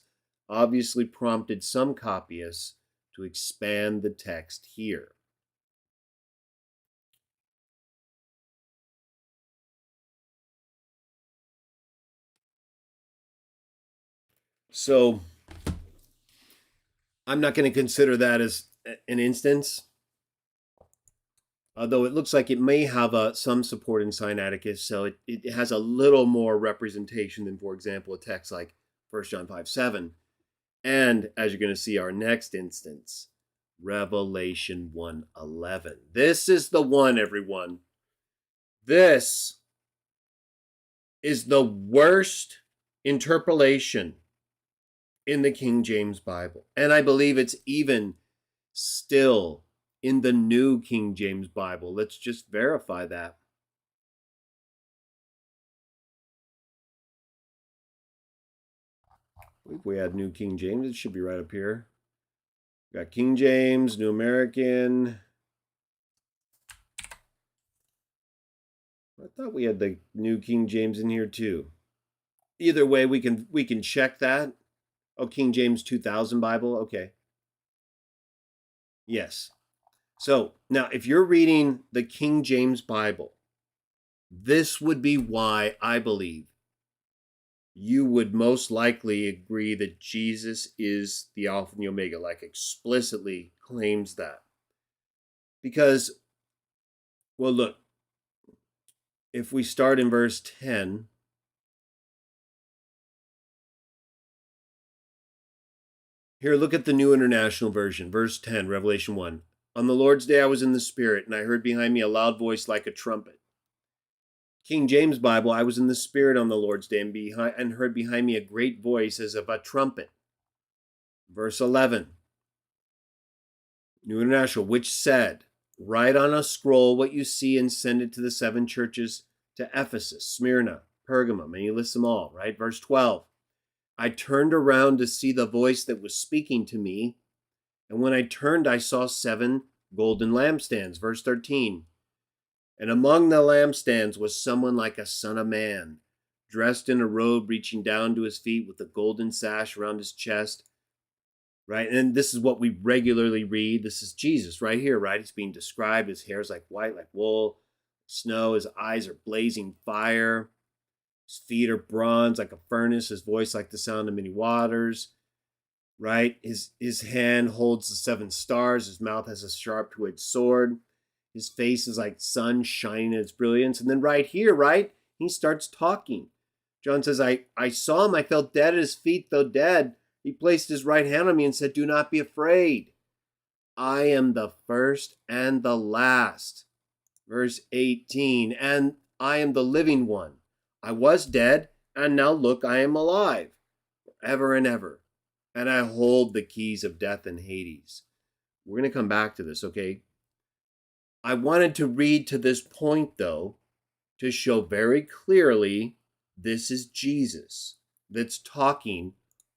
obviously prompted some copyists to expand the text here. So I'm not going to consider that as an instance, although it looks like it may have some support in Sinaiticus, so it has a little more representation than, for example, a text like 1 John 5:7. And as you're going to see, our next instance, Revelation 1:11. This is the one, everyone. This is the worst interpolation in the King James Bible. And I believe it's even still in the New King James Bible. Let's just verify that. If we had New King James, it should be right up here. We got King James, New American. I thought we had the New King James in here too. Either way, we can check that. Oh, King James 2000 Bible. Okay. Yes. So now, if you're reading the King James Bible, this would be why I believe you would most likely agree that Jesus is the Alpha and the Omega, like explicitly claims that. Because, well, look, if we start in verse 10, here, look at the New International Version, verse 10, Revelation 1. On the Lord's day I was in the Spirit, and I heard behind me a loud voice like a trumpet. King James Bible, I was in the Spirit on the Lord's day and heard behind me a great voice as of a trumpet. Verse 11, New International, which said, write on a scroll what you see and send it to the seven churches, to Ephesus, Smyrna, Pergamum, and he lists them all, right? Verse 12, I turned around to see the voice that was speaking to me, And when I turned, I saw 7 golden lampstands. Verse 13. And among the lampstands was someone like a son of man, dressed in a robe reaching down to his feet with a golden sash around his chest. Right? And this is what we regularly read. This is Jesus right here, right? He's being described. His hair is like white, like wool, snow. His eyes are blazing fire. His feet are bronze like a furnace. His voice like the sound of many waters. Right? His hand holds the 7 stars. His mouth has a sharp two-edged sword. His face is like sun shining in its brilliance. And then right here, right, he starts talking. John says, I saw him. I fell dead at his feet, though dead. He placed his right hand on me and said, do not be afraid. I am the first and the last. Verse 18, and I am the living one. I was dead, and now look, I am alive, forever and ever. And I hold the keys of death and Hades. We're going to come back to this, okay? I wanted to read to this point, though, to show very clearly this is Jesus that's talking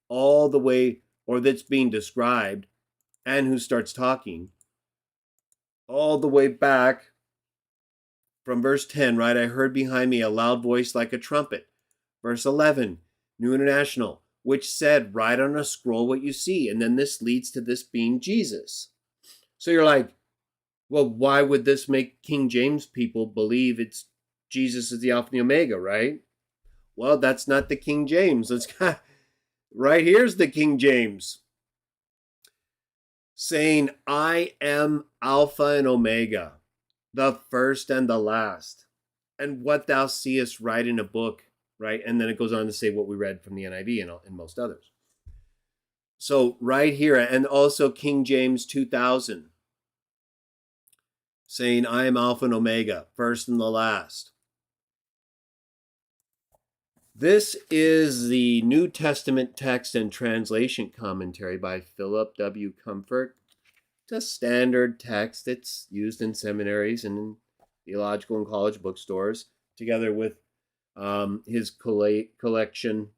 all the way, or that's being described, and who starts talking all the way back from verse 10, right? I heard behind me a loud voice like a trumpet. Verse 11, New International, which said, write on a scroll what you see. And then this leads to this being Jesus. So you're like, well, why would this make King James people believe it's Jesus is the Alpha and the Omega, right? Well, that's not the King James. Right here's the King James saying, I am Alpha and Omega, the first and the last, and what thou seest write in a book, right? And then it goes on to say what we read from the NIV and most others. So right here, and also King James 2000, saying, I am Alpha and Omega, first and the last. This is the New Testament text and translation commentary by Philip W. Comfort. It's a standard text. It's used in seminaries and in theological and college bookstores, together with his collation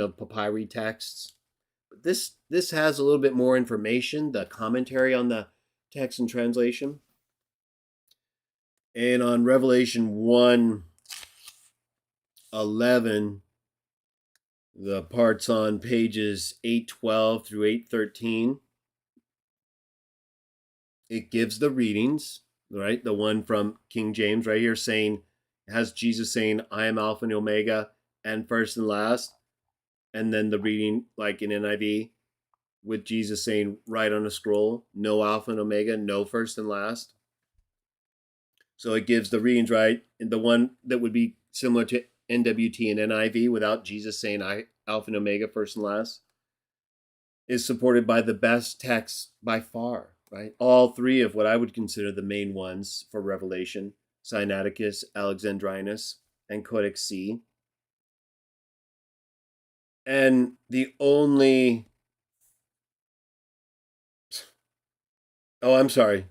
of papyri texts. But this has a little bit more information, the commentary on the text and translation. And on Revelation 1:11, the parts on pages 812 through 813, it gives the readings, right? The one from King James right here saying, has Jesus saying, I am Alpha and Omega and first and last. And then the reading like in NIV with Jesus saying, write on a scroll, no Alpha and Omega, no first and last. So it gives the readings, right? And the one that would be similar to NWT and NIV without Jesus saying Alpha and Omega, first and last, is supported by the best texts by far, right? All 3 of what I would consider the main ones for Revelation, Sinaiticus, Alexandrinus, and Codex C. And the only... Oh, I'm sorry.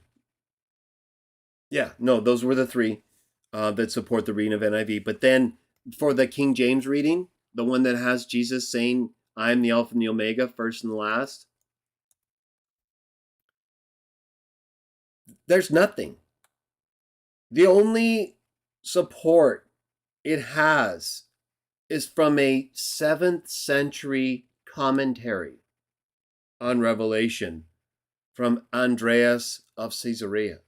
Yeah, no, those were the 3 that support the reading of NIV. But then for the King James reading, the one that has Jesus saying, I am the Alpha and the Omega, first and the last, there's nothing. The only support it has is from a 7th century commentary on Revelation from Andreas of Caesarea.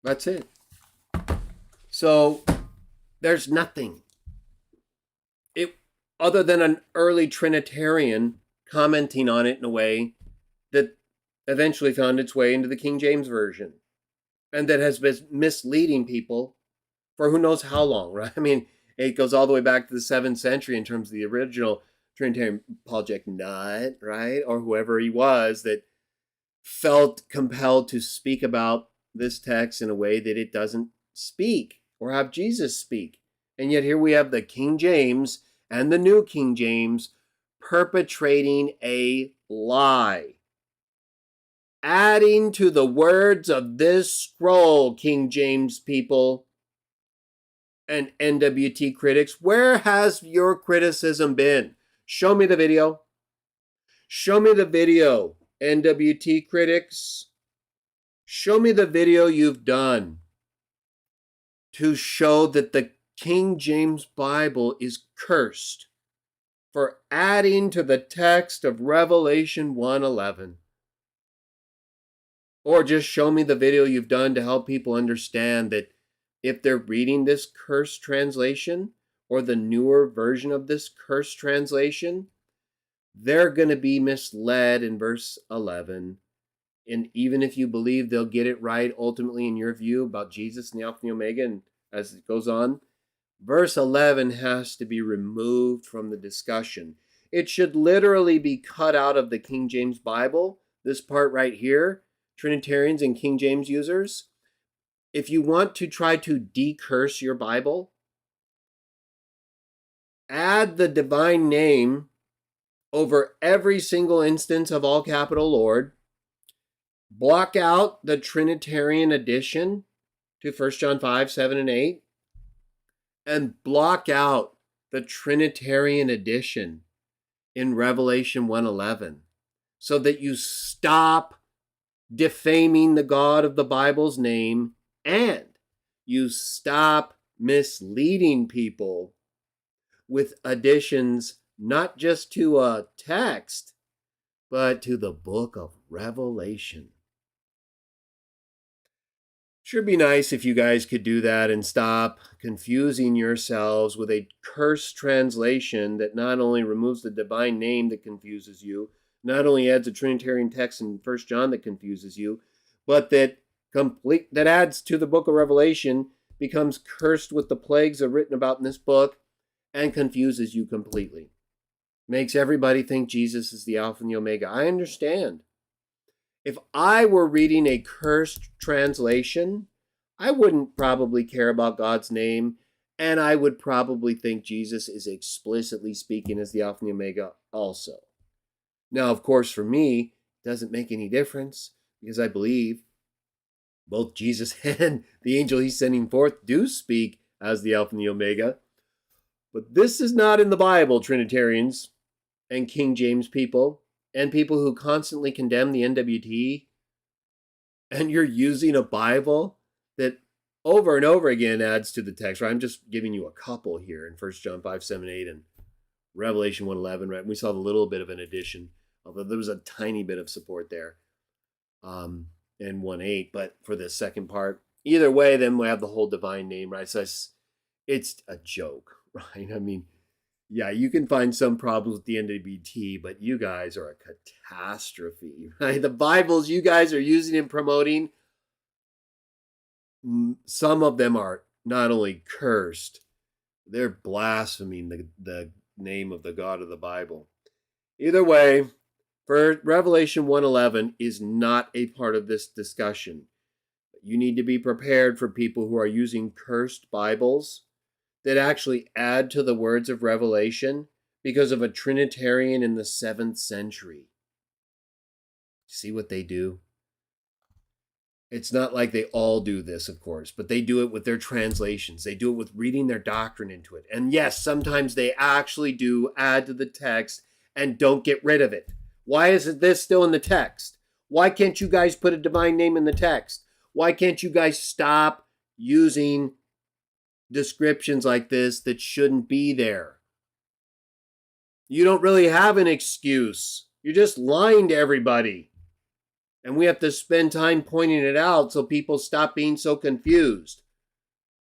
That's it. So there's nothing. Other than an early Trinitarian commenting on it in a way that eventually found its way into the King James Version, and that has been misleading people for who knows how long, right? I mean, it goes all the way back to the 7th century in terms of the original Trinitarian Paul Jack Nutt, right? Or whoever he was that felt compelled to speak about this text in a way that it doesn't speak or have Jesus speak. And yet here we have the King James and the New King James perpetrating a lie. Adding to the words of this scroll, King James people and NWT critics, where has your criticism been? Show me the video. Show me the video, NWT critics. Show me the video you've done to show that the King James Bible is cursed for adding to the text of Revelation 1:11. Or just show me the video you've done to help people understand that if they're reading this cursed translation or the newer version of this cursed translation, they're going to be misled in verse 11. And even if you believe they'll get it right ultimately in your view about Jesus and the Alpha and the Omega, and as it goes on, verse 11 has to be removed from the discussion. It should literally be cut out of the King James Bible, this part right here, Trinitarians and King James users. If you want to try to decurse your Bible, add the divine name over every single instance of all capital Lord. Block out the Trinitarian addition to 1 John 5, 7, and 8. And block out the Trinitarian addition in Revelation 1:11 so that you stop defaming the God of the Bible's name and you stop misleading people with additions not just to a text, but to the book of Revelation. Sure be nice if you guys could do that and stop confusing yourselves with a cursed translation that not only removes the divine name that confuses you, not only adds a Trinitarian text in 1 John that confuses you, but that adds to the book of Revelation, becomes cursed with the plagues that are written about in this book, and confuses you completely. Makes everybody think Jesus is the Alpha and the Omega. I understand. If I were reading a cursed translation, I wouldn't probably care about God's name, and I would probably think Jesus is explicitly speaking as the Alpha and the Omega also. Now, of course, for me, it doesn't make any difference because I believe both Jesus and the angel he's sending forth do speak as the Alpha and the Omega. But this is not in the Bible, Trinitarians and King James people, and people who constantly condemn the NWT, and you're using a Bible that over and over again adds to the text, right? I'm just giving you a couple here in 1 John 5, 7, 8, and Revelation 1:11, right? We saw a little bit of an addition, although there was a tiny bit of support there, in 1:8, but for the second part, either way, then we have the whole divine name, right? So it's a joke, right? I mean, yeah, you can find some problems with the NWT, but you guys are a catastrophe, right? The Bibles you guys are using and promoting, some of them are not only cursed, they're blaspheming the name of the God of the Bible. Either way, for Revelation 1:11 is not a part of this discussion. You need to be prepared for people who are using cursed Bibles that actually add to the words of Revelation because of a Trinitarian in the 7th century. See what they do? It's not like they all do this, of course, but they do it with their translations. They do it with reading their doctrine into it. And yes, sometimes they actually do add to the text and don't get rid of it. Why is this still in the text? Why can't you guys put a divine name in the text? Why can't you guys stop using descriptions like this that shouldn't be there? You don't really have an excuse. You're just lying to everybody. And we have to spend time pointing it out so people stop being so confused.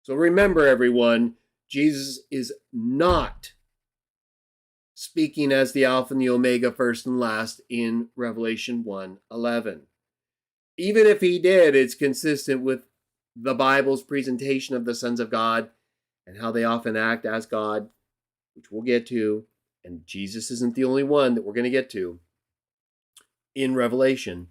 So remember, everyone, Jesus is not speaking as the Alpha and the Omega, first and last, in Revelation 1:11. Even if he did, it's consistent with the Bible's presentation of the sons of God and how they often act as God, which we'll get to. And Jesus isn't the only one that we're going to get to in Revelation.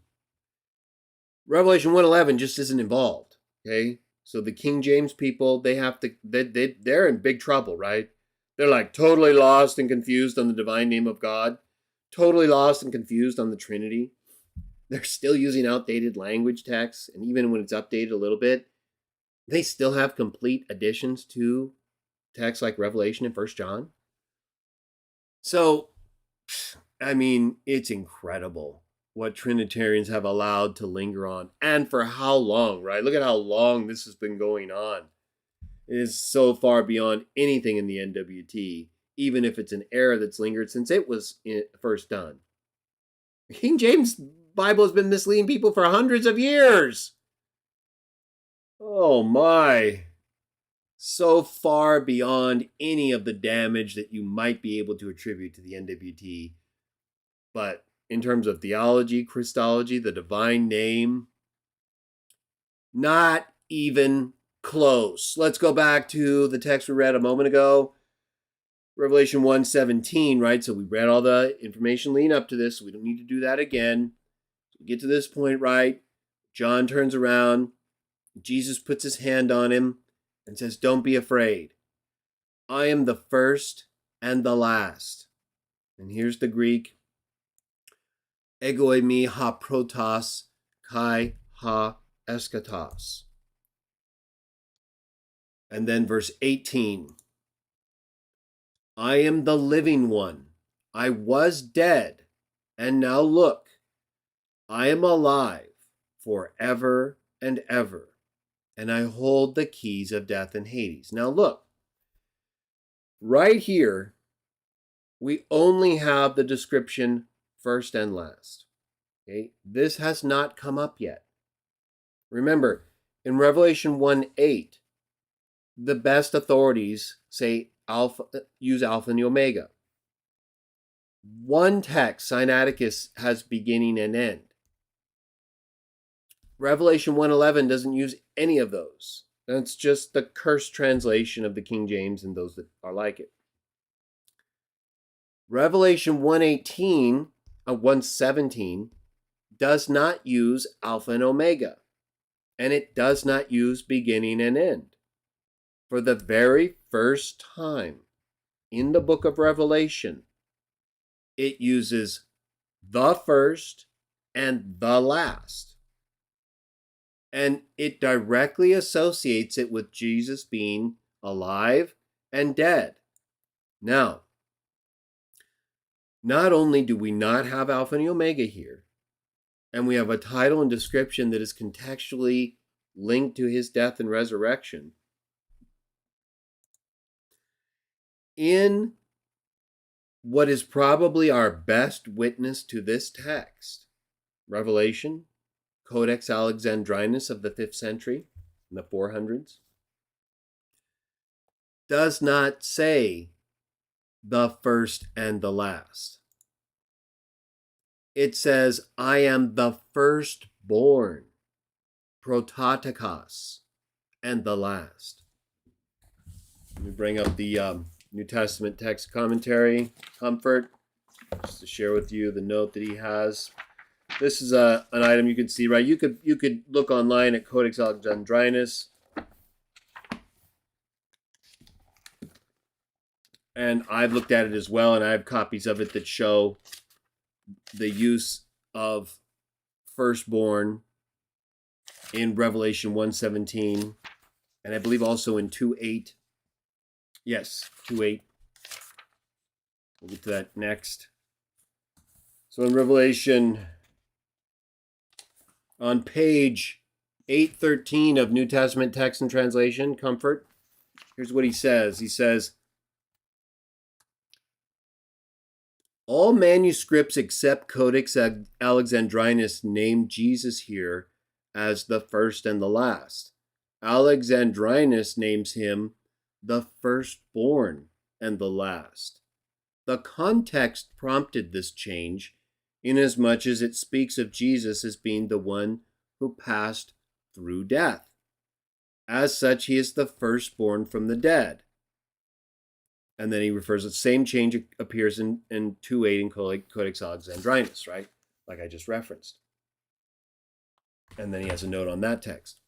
Revelation 1:11 just isn't involved, okay? So the King James people, they're in big trouble, right? They're like totally lost and confused on the divine name of God, totally lost and confused on the Trinity. They're still using outdated language texts, and even when it's updated a little bit, they still have complete additions to texts like Revelation and 1 John. So I mean, it's incredible what Trinitarians have allowed to linger on, and for how long, right? Look at how long this has been going on. It is so far beyond anything in the NWT, even if it's an error that's lingered since it was first done. King James Bible has been misleading people for hundreds of years. Oh my. So far beyond any of the damage that you might be able to attribute to the NWT. But in terms of theology, Christology, the divine name, not even close. Let's go back to the text we read a moment ago, Revelation 1:17, right? So we read all the information leading up to this. So we don't need to do that again. So we get to this point, right? John turns around. Jesus puts his hand on him and says, "Don't be afraid. I am the first and the last." And here's the Greek. Egoi mi ha protos kai ha eschatos. And then verse 18. I am the living one. I was dead, and now look, I am alive forever and ever, and I hold the keys of death and Hades. Now look, right here, we only have the description first and last. Okay? This has not come up yet. Remember, in Revelation 1:8, the best authorities say use Alpha and the Omega. One text, Sinaiticus, has beginning and end. Revelation 1:11 doesn't use any of those. That's just the cursed translation of the King James and those that are like it. Revelation 1:17 does not use Alpha and Omega, and it does not use beginning and end. For the very first time in the book of Revelation, it uses the first and the last. And it directly associates it with Jesus being alive and dead. Now, not only do we not have Alpha and Omega here, and we have a title and description that is contextually linked to his death and resurrection, in what is probably our best witness to this text, Revelation, Codex Alexandrinus of the 5th century, in the 400s, does not say the first and the last. It says, I am the firstborn, prototokos, and the last. Let me bring up the New Testament text commentary, Comfort, just to share with you the note that he has. This is an item you can see, right? You could look online at Codex Alexandrinus, and I've looked at it as well, and I have copies of it that show the use of firstborn in Revelation 1:17, and I believe also in 2:8. Yes, 2:8. We'll get to that next. So in Revelation, on page 813 of New Testament Text and Translation, Comfort, here's what he says. He says, all manuscripts except Codex Alexandrinus name Jesus here as the first and the last. Alexandrinus names him the firstborn and the last. The context prompted this change, inasmuch as it speaks of Jesus as being the one who passed through death. As such, he is the firstborn from the dead. And then he refers to the same change appears in 2:8 in Codex Alexandrinus, right? Like I just referenced. And then he has a note on that text.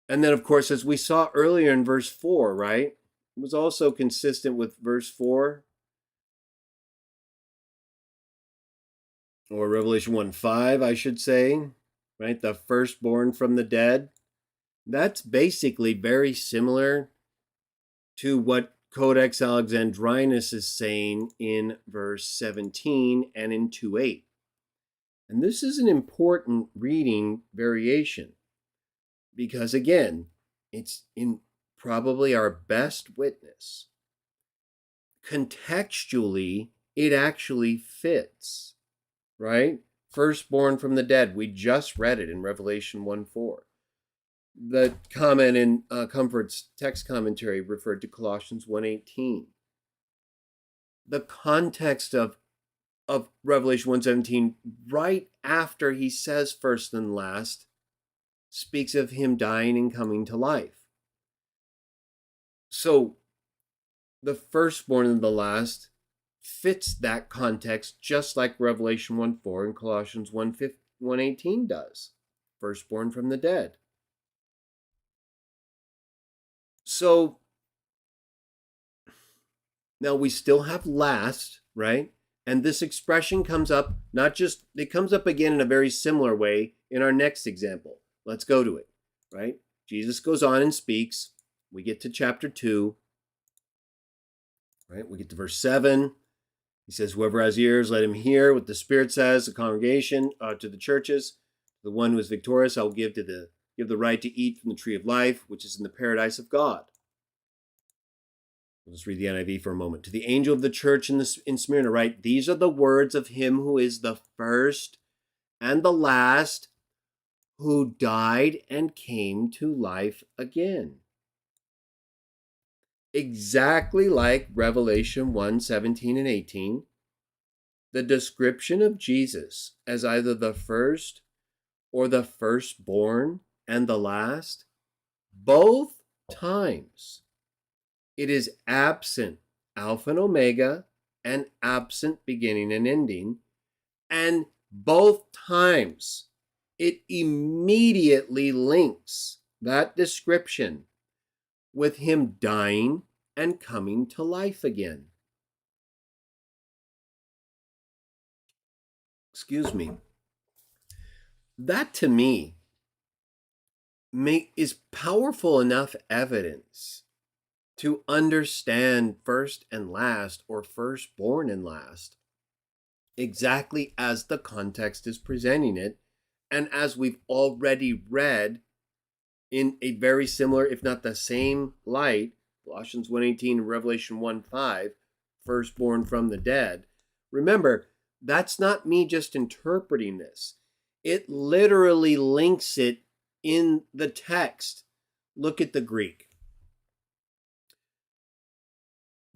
And then, of course, as we saw earlier in verse 4, right? It was also consistent with verse 4. Or Revelation 1:5, I should say. Right? The firstborn from the dead. That's basically very similar to what Codex Alexandrinus is saying in verse 17 and in 2:8. And this is an important reading variation because, again, it's in probably our best witness. Contextually, it actually fits, right? Firstborn from the dead. We just read it in Revelation 1:4. The comment in Comfort's text commentary referred to Colossians 1:18. The context of Revelation 1:17, right after he says first and last, speaks of him dying and coming to life. So the firstborn and the last fits that context just like Revelation 1:4 and Colossians 1:18 does. Firstborn from the dead. So now we still have last, right? And this expression comes up, it comes up again in a very similar way in our next example. Let's go to it, right? Jesus goes on and speaks. We get to chapter 2, right? We get to verse 7. He says, whoever has ears, let him hear what the Spirit says, the congregation, to the churches. The one who is victorious, I will give the right to eat from the tree of life, which is in the paradise of God. Let's read the NIV for a moment. To the angel of the church in Smyrna write, these are the words of him who is the first and the last, who died and came to life again. Exactly like Revelation 1:17 and 18, the description of Jesus as either the first or the firstborn and the last, both times it is absent Alpha and Omega and absent beginning and ending, and both times it immediately links that description with him dying and coming to life again. Excuse me. That to me is powerful enough evidence to understand first and last, or firstborn and last, exactly as the context is presenting it, and as we've already read in a very similar, if not the same light, Colossians 1:18 and Revelation 1:5, firstborn from the dead. Remember, that's not me just interpreting this. It literally links it in the text. Look at the Greek.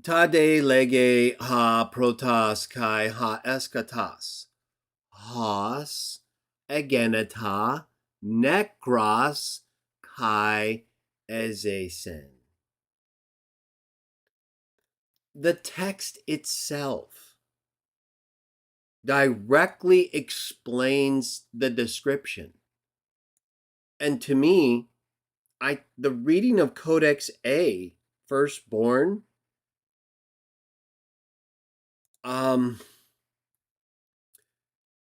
Ta de lege ha protas kai ha eskatas. Hos egeneta nekros kai ezesen. The text itself directly explains the description. And to me, the reading of Codex A, firstborn,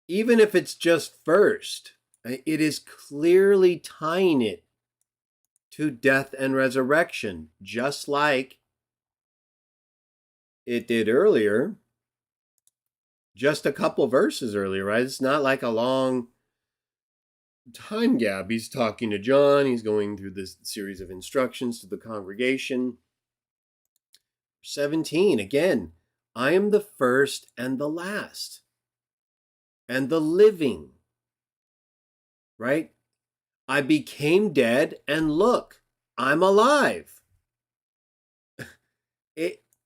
even if it's just first, it is clearly tying it to death and resurrection, just like it did earlier, just a couple verses earlier, right? It's not like a long time gap. He's talking to John. He's going through this series of instructions to the congregation. 17, again, I am the first and the last, and the living, right? I became dead, and look, I'm alive.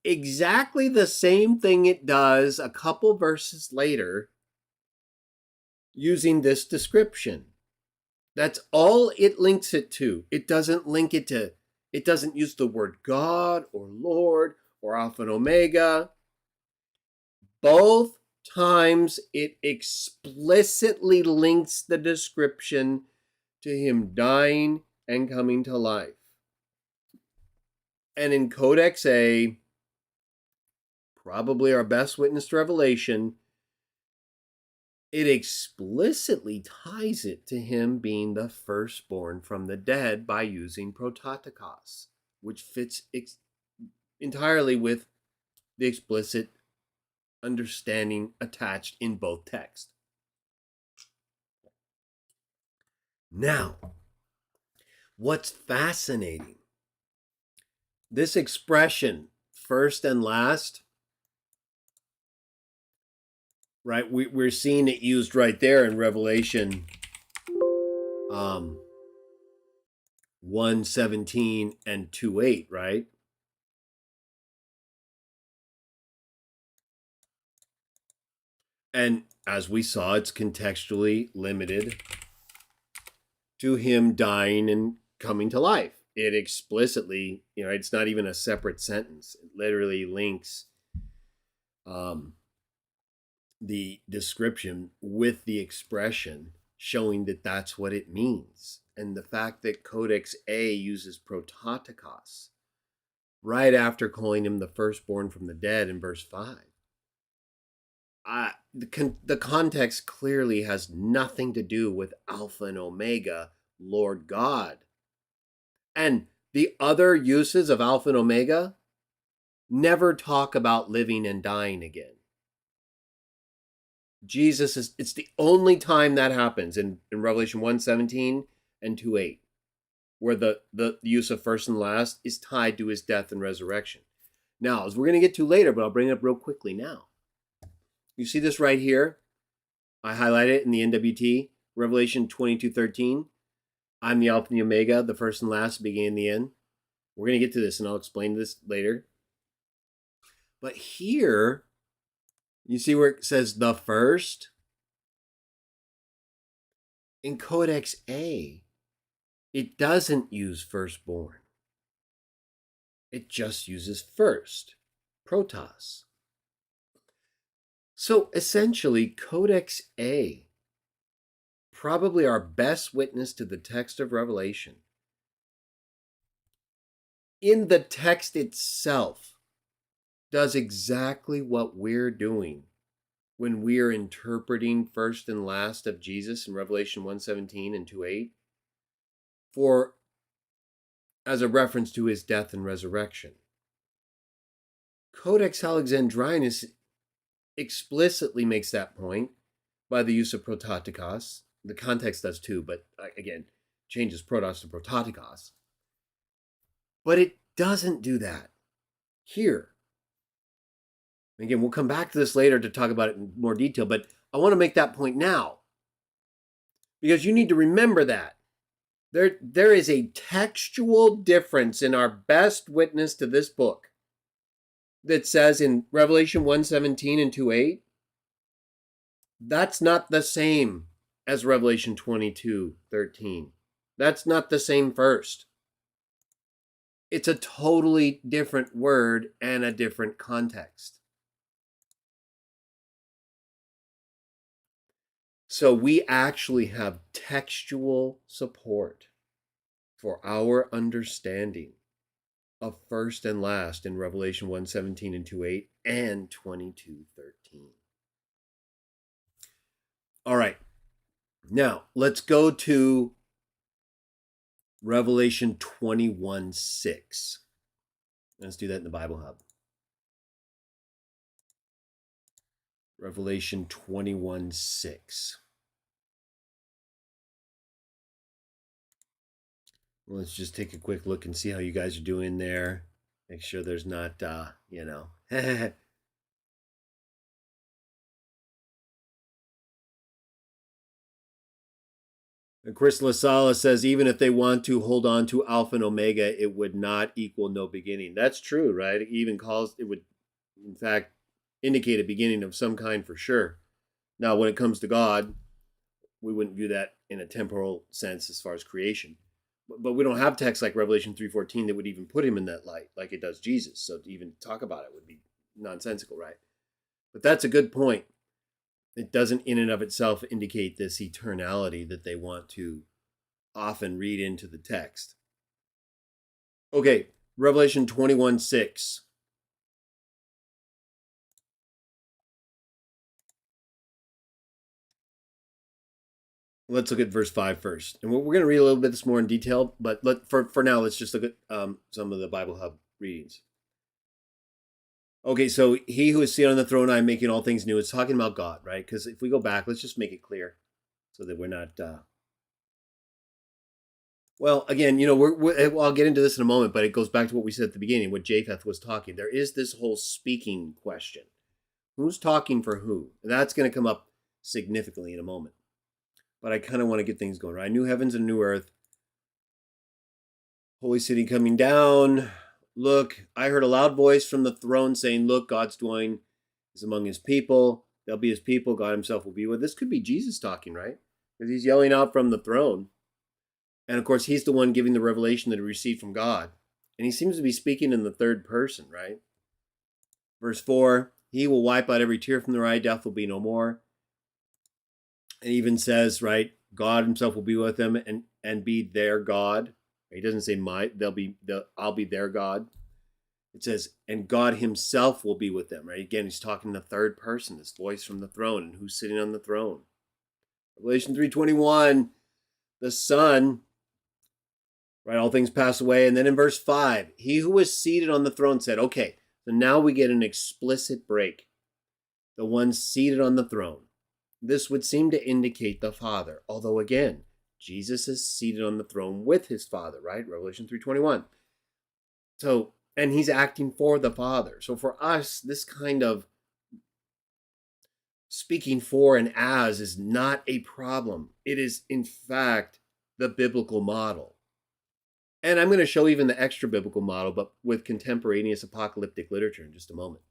Exactly the same thing it does a couple verses later using this description. That's all it links it to. It doesn't link it to, it doesn't use the word God or Lord or Alpha and Omega. Both times it explicitly links the description to him dying and coming to life. And in Codex A, probably our best witness to Revelation, it explicitly ties it to him being the firstborn from the dead by using prototokos, which fits entirely with the explicit understanding attached in both texts. Now, what's fascinating, this expression, first and last, right? We're seeing it used right there in Revelation 1:17 and 2:8, right? And as we saw, it's contextually limited to him dying and coming to life. It explicitly, it's not even a separate sentence. It literally links the description with the expression, showing that that's what it means. And the fact that Codex A uses prototokos right after calling him the firstborn from the dead in verse 5. The context clearly has nothing to do with Alpha and Omega, Lord God. And the other uses of Alpha and Omega never talk about living and dying again. It's the only time that happens in Revelation 1:17 and 2:8, where the use of first and last is tied to his death and resurrection. Now, as we're going to get to later, but I'll bring it up real quickly now. You see this right here? I highlighted it in the NWT, Revelation 22:13. I'm the Alpha and the Omega, the first and last, the beginning and the end. We're going to get to this, and I'll explain this later. But here, you see where it says the first? In Codex A, it doesn't use firstborn. It just uses first, protos. So essentially, Codex A, probably our best witness to the text of Revelation, in the text itself, does exactly what we're doing when we are interpreting first and last of Jesus in Revelation 1:17 and 2:8 as a reference to his death and resurrection. Codex Alexandrinus explicitly makes that point by the use of prototokos. The context does too, but again, changes protos to prototokos. But it doesn't do that here. Again, we'll come back to this later to talk about it in more detail, but I want to make that point now, because you need to remember that there is a textual difference in our best witness to this book that says in Revelation 1:17 and 2:8, that's not the same as Revelation 22:13. That's not the same first. It's a totally different word and a different context. So we actually have textual support for our understanding of first and last in Revelation 1:17 and 2:8 and 22:13. All right. Now, let's go to Revelation 21:6. Let's do that in the Bible Hub. Revelation 21:6. Let's just take a quick look and see how you guys are doing there. Make sure there's not, Chris LaSala says, even if they want to hold on to Alpha and Omega, it would not equal no beginning. That's true, right? It even it would, in fact, indicate a beginning of some kind for sure. Now, when it comes to God, we wouldn't view that in a temporal sense as far as creation. But we don't have texts like Revelation 3:14 that would even put him in that light like it does Jesus. So to even talk about it would be nonsensical, right? But that's a good point. It doesn't in and of itself indicate this eternality that they want to often read into the text. Okay, Revelation 21:6. Let's look at verse 5 first. And we're going to read a little bit this more in detail, but for now, let's just look at some of the Bible Hub readings. Okay, so he who is seated on the throne, I am making all things new. It's talking about God, right? Because if we go back, let's just make it clear so that we're not. Well, again, I'll get into this in a moment, but it goes back to what we said at the beginning, what Japheth was talking. There is this whole speaking question. Who's talking for who? And that's going to come up significantly in a moment. But I kind of want to get things going, right? New heavens and new earth. Holy city coming down. Look, I heard a loud voice from the throne saying, look, God's dwelling is among his people. They'll be his people. God himself will be with. This could be Jesus talking, right? Because he's yelling out from the throne. And of course, he's the one giving the revelation that he received from God. And he seems to be speaking in the third person, right? Verse 4, he will wipe out every tear from their eye. Death will be no more. It even says, right, God himself will be with them and be their God. He doesn't say I'll be their God. It says, and God himself will be with them, right? Again, he's talking in the third person, this voice from the throne, and who's sitting on the throne. Revelation 3:21, the Son, right, all things pass away. And then in verse 5, he who was seated on the throne said, okay, so now we get an explicit break. The one seated on the throne. This would seem to indicate the Father, although again, Jesus is seated on the throne with his Father, right? Revelation 3:21. So, and he's acting for the Father. So for us, this kind of speaking for and as is not a problem. It is, in fact, the biblical model. And I'm going to show even the extra biblical model, but with contemporaneous apocalyptic literature in just a moment.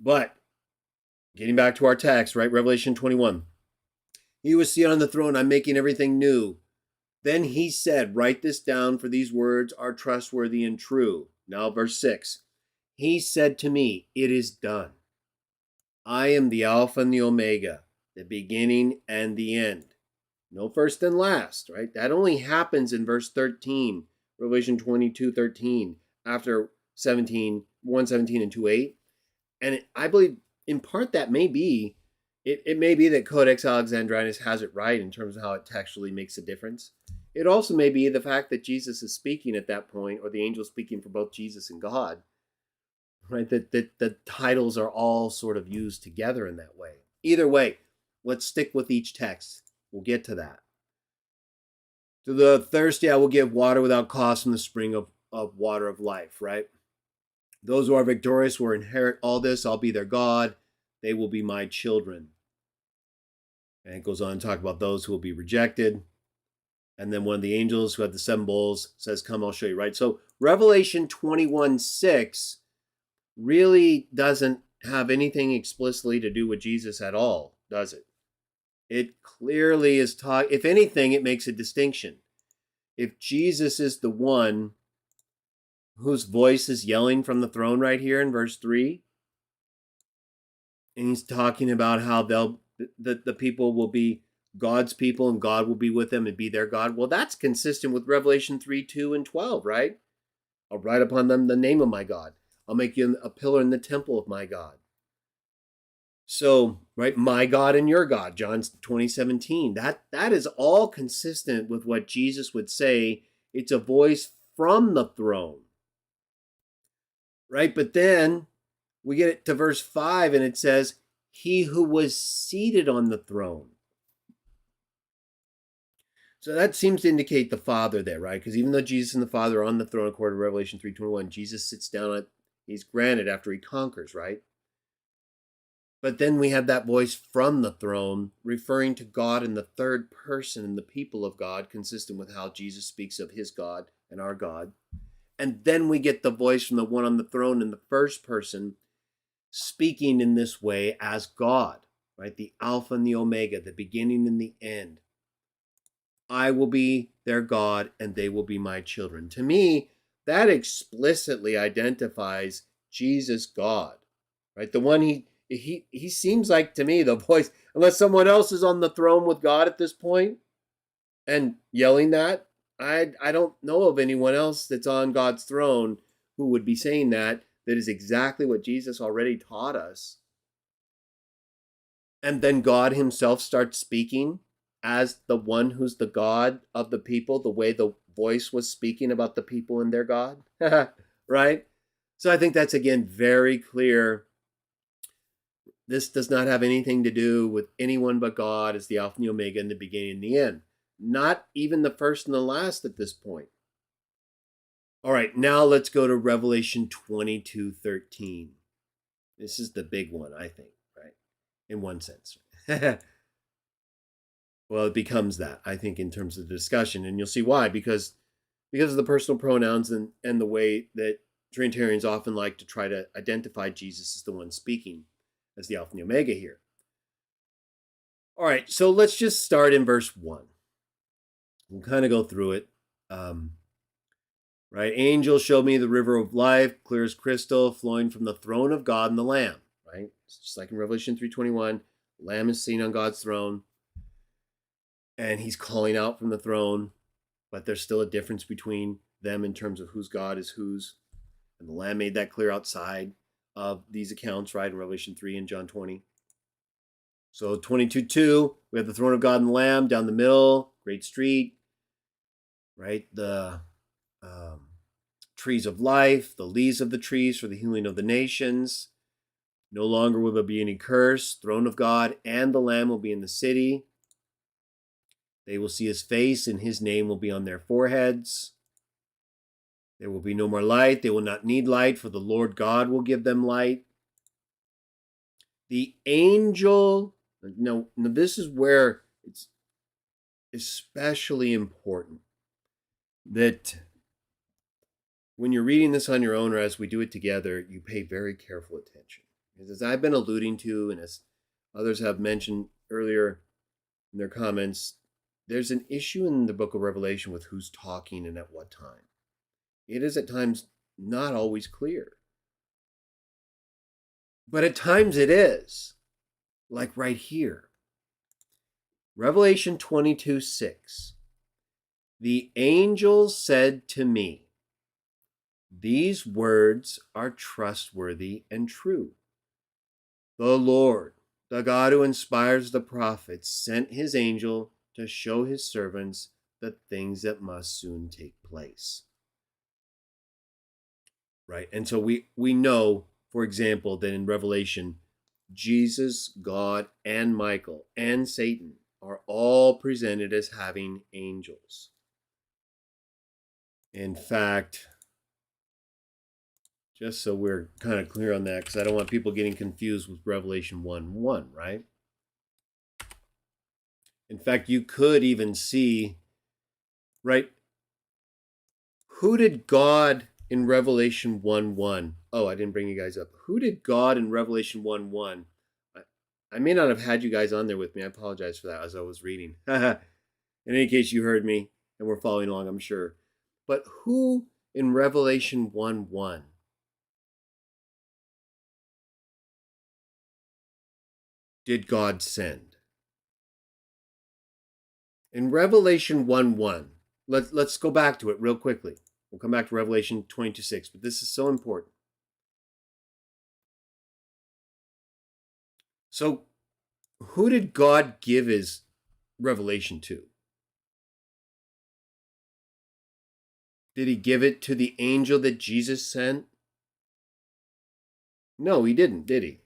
But getting back to our text, right? Revelation 21. He was seated on the throne. I'm making everything new. Then he said, write this down, for these words are trustworthy and true. Now, verse 6. He said to me, it is done. I am the Alpha and the Omega, the beginning and the end. No first and last, right? That only happens in verse 13, Revelation 22:13, after 1:17 and 2:8. And I believe in part that may be, it may be that Codex Alexandrinus has it right in terms of how it textually makes a difference. It also may be the fact that Jesus is speaking at that point, or the angel speaking for both Jesus and God, right? That the titles are all sort of used together in that way. Either way, let's stick with each text. We'll get to that. To the thirsty, I will give water without cost from the spring of water of life, right? Those who are victorious will inherit all this. I'll be their God. They will be my children. And it goes on to talk about those who will be rejected. And then one of the angels who had the 7 bowls says, come, I'll show you, right? So Revelation 21:6 really doesn't have anything explicitly to do with Jesus at all, does it? It clearly is if anything, it makes a distinction. If Jesus is the one whose voice is yelling from the throne right here in verse 3, and he's talking about how the people will be God's people and God will be with them and be their God. Well, that's consistent with Revelation 3:2 and 12, right? I'll write upon them the name of my God. I'll make you a pillar in the temple of my God. So, right, my God and your God, John 20:17. That is all consistent with what Jesus would say. It's a voice from the throne. Right? But then we get it to verse 5 and it says, he who was seated on the throne. So that seems to indicate the Father there, right? Because even though Jesus and the Father are on the throne according to Revelation 3:21, Jesus sits down on it. He's granted after he conquers, right? But then we have that voice from the throne referring to God in the third person and the people of God, consistent with how Jesus speaks of his God and our God. And then we get the voice from the one on the throne in the first person speaking in this way as God, right? The Alpha and the Omega, the beginning and the end. I will be their God and they will be my children. To me, that explicitly identifies Jesus God, right? The one he seems like to me the voice, unless someone else is on the throne with God at this point and yelling that, I don't know of anyone else that's on God's throne who would be saying that is exactly what Jesus already taught us. And then God himself starts speaking as the one who's the God of the people, the way the voice was speaking about the people and their God, right? So I think that's, again, very clear. This does not have anything to do with anyone but God as the Alpha and the Omega in the beginning and the end. Not even the first and the last at this point. All right, now let's go to Revelation 22:13. This is the big one, I think, right? In one sense. Well, it becomes that, I think, in terms of the discussion. And you'll see why, because of the personal pronouns and the way that Trinitarians often like to try to identify Jesus as the one speaking, as the Alpha and the Omega here. All right, so let's just start in verse 1. We'll kind of go through it. Right, angel showed me the river of life, clear as crystal, flowing from the throne of God and the Lamb. Right, it's just like in Revelation 3:21, Lamb is seen on God's throne, and he's calling out from the throne, but there's still a difference between them in terms of whose God is whose. And the Lamb made that clear outside of these accounts, right, in Revelation 3 and John 20. So 22:2, we have the throne of God and the Lamb down the middle, great street, right? The trees of life, the leaves of the trees for the healing of the nations. No longer will there be any curse. Throne of God and the Lamb will be in the city. They will see his face, and his name will be on their foreheads. There will be no more light. They will not need light, for the Lord God will give them light. The angel, now this is where it's especially important that when you're reading this on your own, or as we do it together, you pay very careful attention. Because as I've been alluding to, and as others have mentioned earlier in their comments, there's an issue in the book of Revelation with who's talking and at what time. It is at times not always clear. But at times it is. Like right here. Revelation 22:6. The angel said to me, these words are trustworthy and true. The Lord, the God who inspires the prophets, sent his angel to show his servants the things that must soon take place. Right? And so we know, for example, that in Revelation, Jesus, God, and Michael, and Satan are all presented as having angels. In fact, just so we're kind of clear on that, because I don't want people getting confused with Revelation 1:1, right? In fact, you could even see, right, who did God in Revelation 1:1? Oh, I didn't bring you guys up. Who did God in Revelation 1:1? I may not have had you guys on there with me. I apologize for that as I was reading. In any case, you heard me and we're following along, I'm sure. But who in Revelation 1:1 did God send? In Revelation 1:1, let's go back to it real quickly. We'll come back to Revelation 22:6, but this is so important. So, who did God give his revelation to? Did he give it to the angel that Jesus sent? No, he didn't, did he?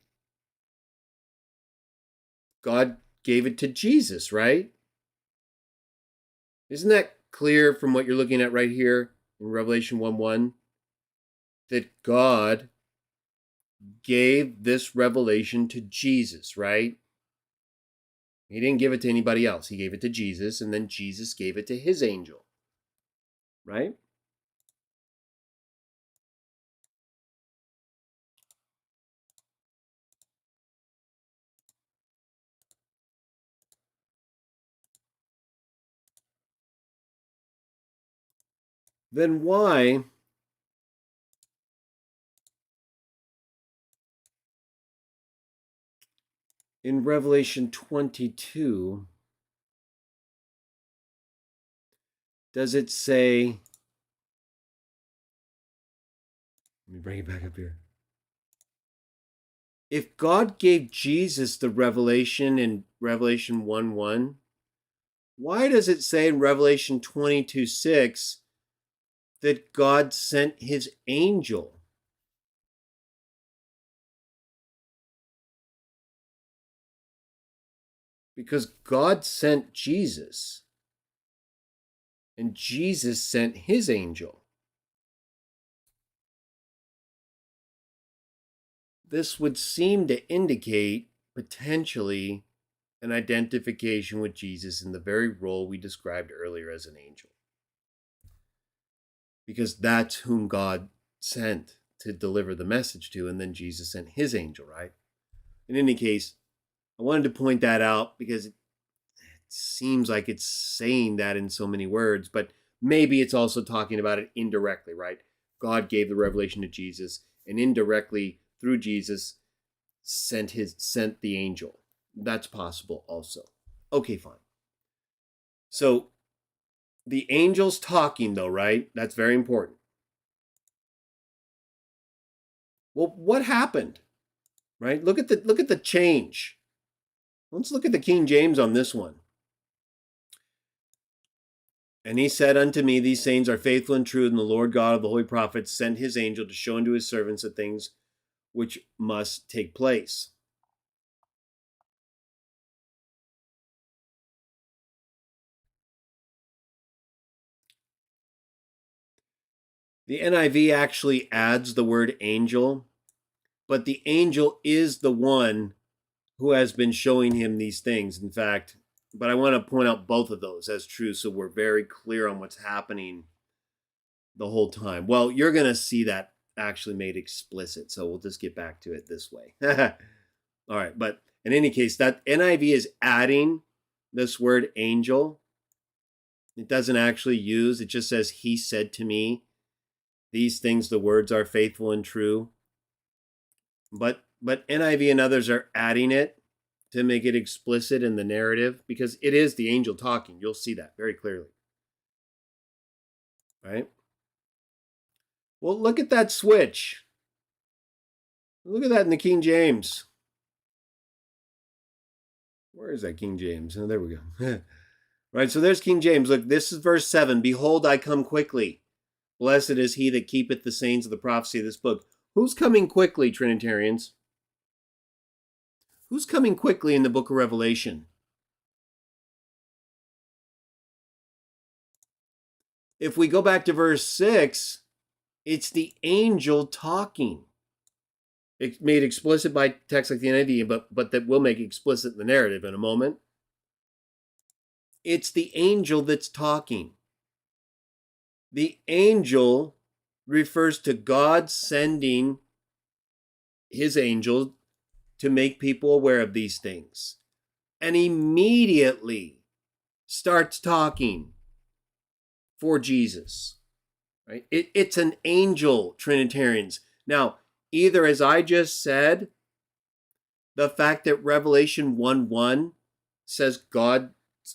God gave it to Jesus, right? Isn't that clear from what you're looking at right here in Revelation 1:1? That God gave this revelation to Jesus, right? He didn't give it to anybody else. He gave it to Jesus, and then Jesus gave it to his angel, right? Then why in Revelation 22 does it say, let me bring it back up here. If God gave Jesus the revelation in Revelation 1:1, why does it say in Revelation 22:6 that God sent his angel Because God sent Jesus, and Jesus sent his angel. This would seem to indicate potentially an identification with Jesus in the very role we described earlier as an angel. Because that's whom God sent to deliver the message to, and then Jesus sent his angel, right? In any case, I wanted to point that out because it seems like it's saying that in so many words, but maybe it's also talking about it indirectly, right? God gave the revelation to Jesus, and indirectly through Jesus sent the angel. That's possible also. Okay, fine. So the angel's talking though, right? That's very important. Well, what happened? Right? Look at the change. Let's look at the King James on this one. And he said unto me, these sayings are faithful and true, and the Lord God of the holy prophets sent his angel to show unto his servants the things which must take place. The NIV actually adds the word angel, but the angel is the one who has been showing him these things. In fact, but I want to point out both of those as true so we're very clear on what's happening the whole time. Well, you're going to see that actually made explicit, so we'll just get back to it this way. All right, but in any case, that NIV is adding this word angel. It doesn't actually use, it just says, he said to me, these things, the words are faithful and true. But NIV and others are adding it to make it explicit in the narrative because it is the angel talking. You'll see that very clearly. Right? Well, look at that switch. Look at that in the King James. Where is that King James? Oh, there we go. Right, so there's King James. Look, this is verse 7. Behold, I come quickly. Blessed is he that keepeth the sayings of the prophecy of this book. Who's coming quickly, Trinitarians? Who's coming quickly in the book of Revelation? If we go back to verse 6, it's the angel talking. It's made explicit by text like the NIV, but that will make explicit in the narrative in a moment. It's the angel that's talking. The angel refers to God sending his angel to make people aware of these things, and immediately starts talking for Jesus. Right? It's an angel, Trinitarians. Now, either as I just said, the fact that Revelation 1:1 says God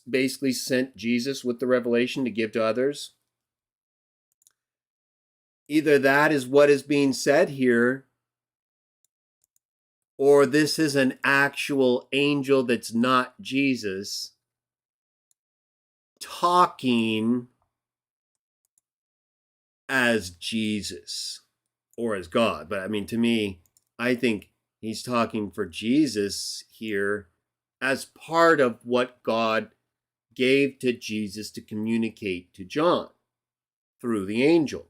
basically sent Jesus with the revelation to give to others, either that is what is being said here, or this is an actual angel that's not Jesus talking as Jesus or as God. But I mean, to me, I think he's talking for Jesus here as part of what God gave to Jesus to communicate to John through the angel.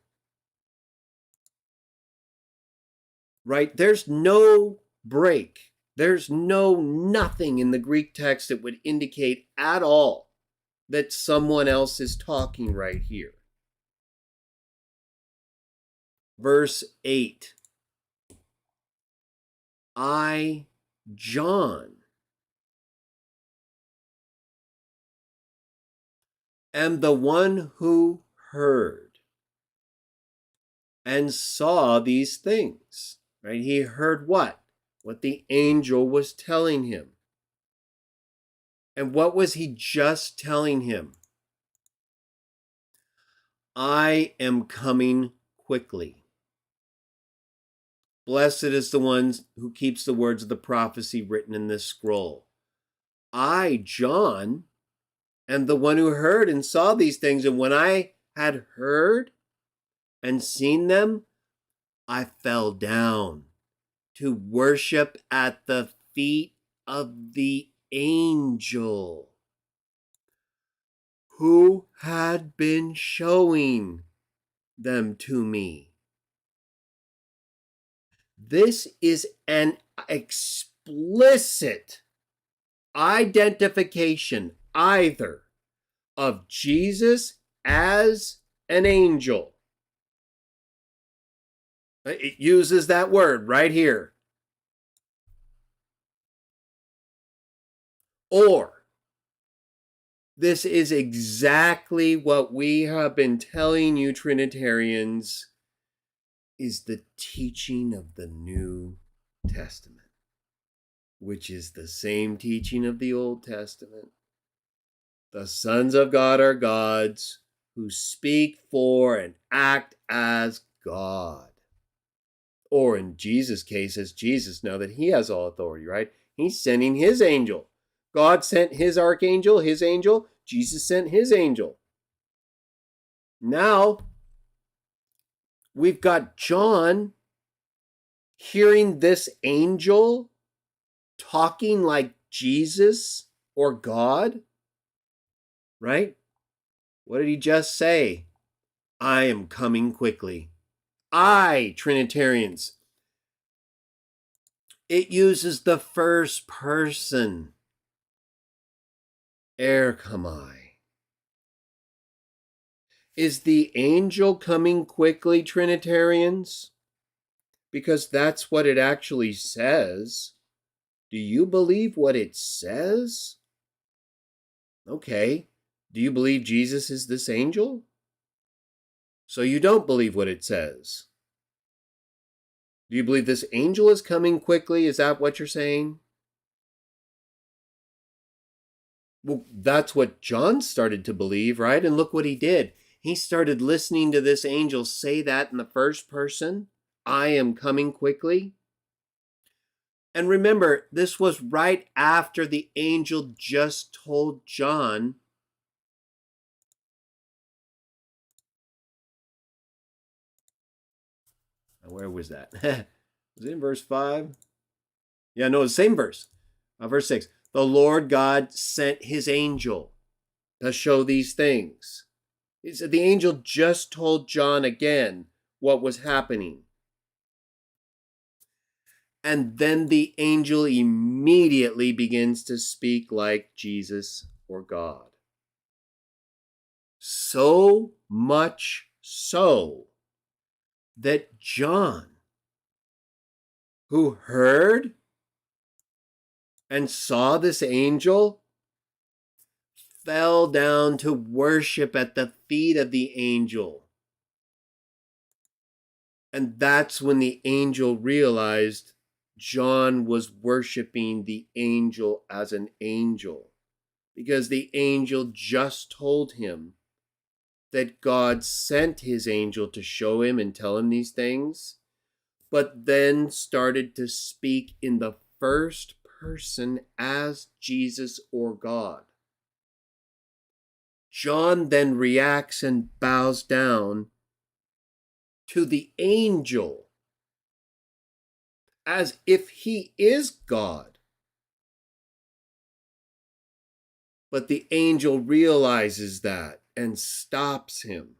Right? There's no break. There's nothing in the Greek text that would indicate at all that someone else is talking right here. Verse 8. I, John, am the one who heard and saw these things. Right? He heard what? What the angel was telling him. And what was he just telling him? I am coming quickly. Blessed is the one who keeps the words of the prophecy written in this scroll. I, John, am the one who heard and saw these things. And when I had heard and seen them, I fell down to worship at the feet of the angel who had been showing them to me. This is an explicit identification either of Jesus as an angel. It uses that word right here. Or this is exactly what we have been telling you Trinitarians is the teaching of the New Testament, which is the same teaching of the Old Testament. The sons of God are gods who speak for and act as God. Or in Jesus' case, as Jesus, now that he has all authority, right? He's sending his angel. God sent his archangel, his angel. Jesus sent his angel. Now, we've got John hearing this angel talking like Jesus or God, right? What did he just say? I am coming quickly. Trinitarians. It uses the first person. Erkamai. Is the angel coming quickly, Trinitarians? Because that's what it actually says. Do you believe what it says? Okay. Do you believe Jesus is this angel? So you don't believe what it says. Do you believe this angel is coming quickly? Is that what you're saying? Well, that's what John started to believe, right? And look what he did. He started listening to this angel say that in the first person. I am coming quickly. And remember, this was right after the angel just told John where was that? Was it in verse 5? Yeah, no, it's the same verse. Verse 6. The Lord God sent his angel to show these things. He said the angel just told John again what was happening. And then the angel immediately begins to speak like Jesus or God. So much so that John, who heard and saw this angel, fell down to worship at the feet of the angel. And that's when the angel realized John was worshiping the angel as an angel, because the angel just told him that God sent his angel to show him and tell him these things, but then started to speak in the first person as Jesus or God. John then reacts and bows down to the angel as if he is God. But the angel realizes that and stops him.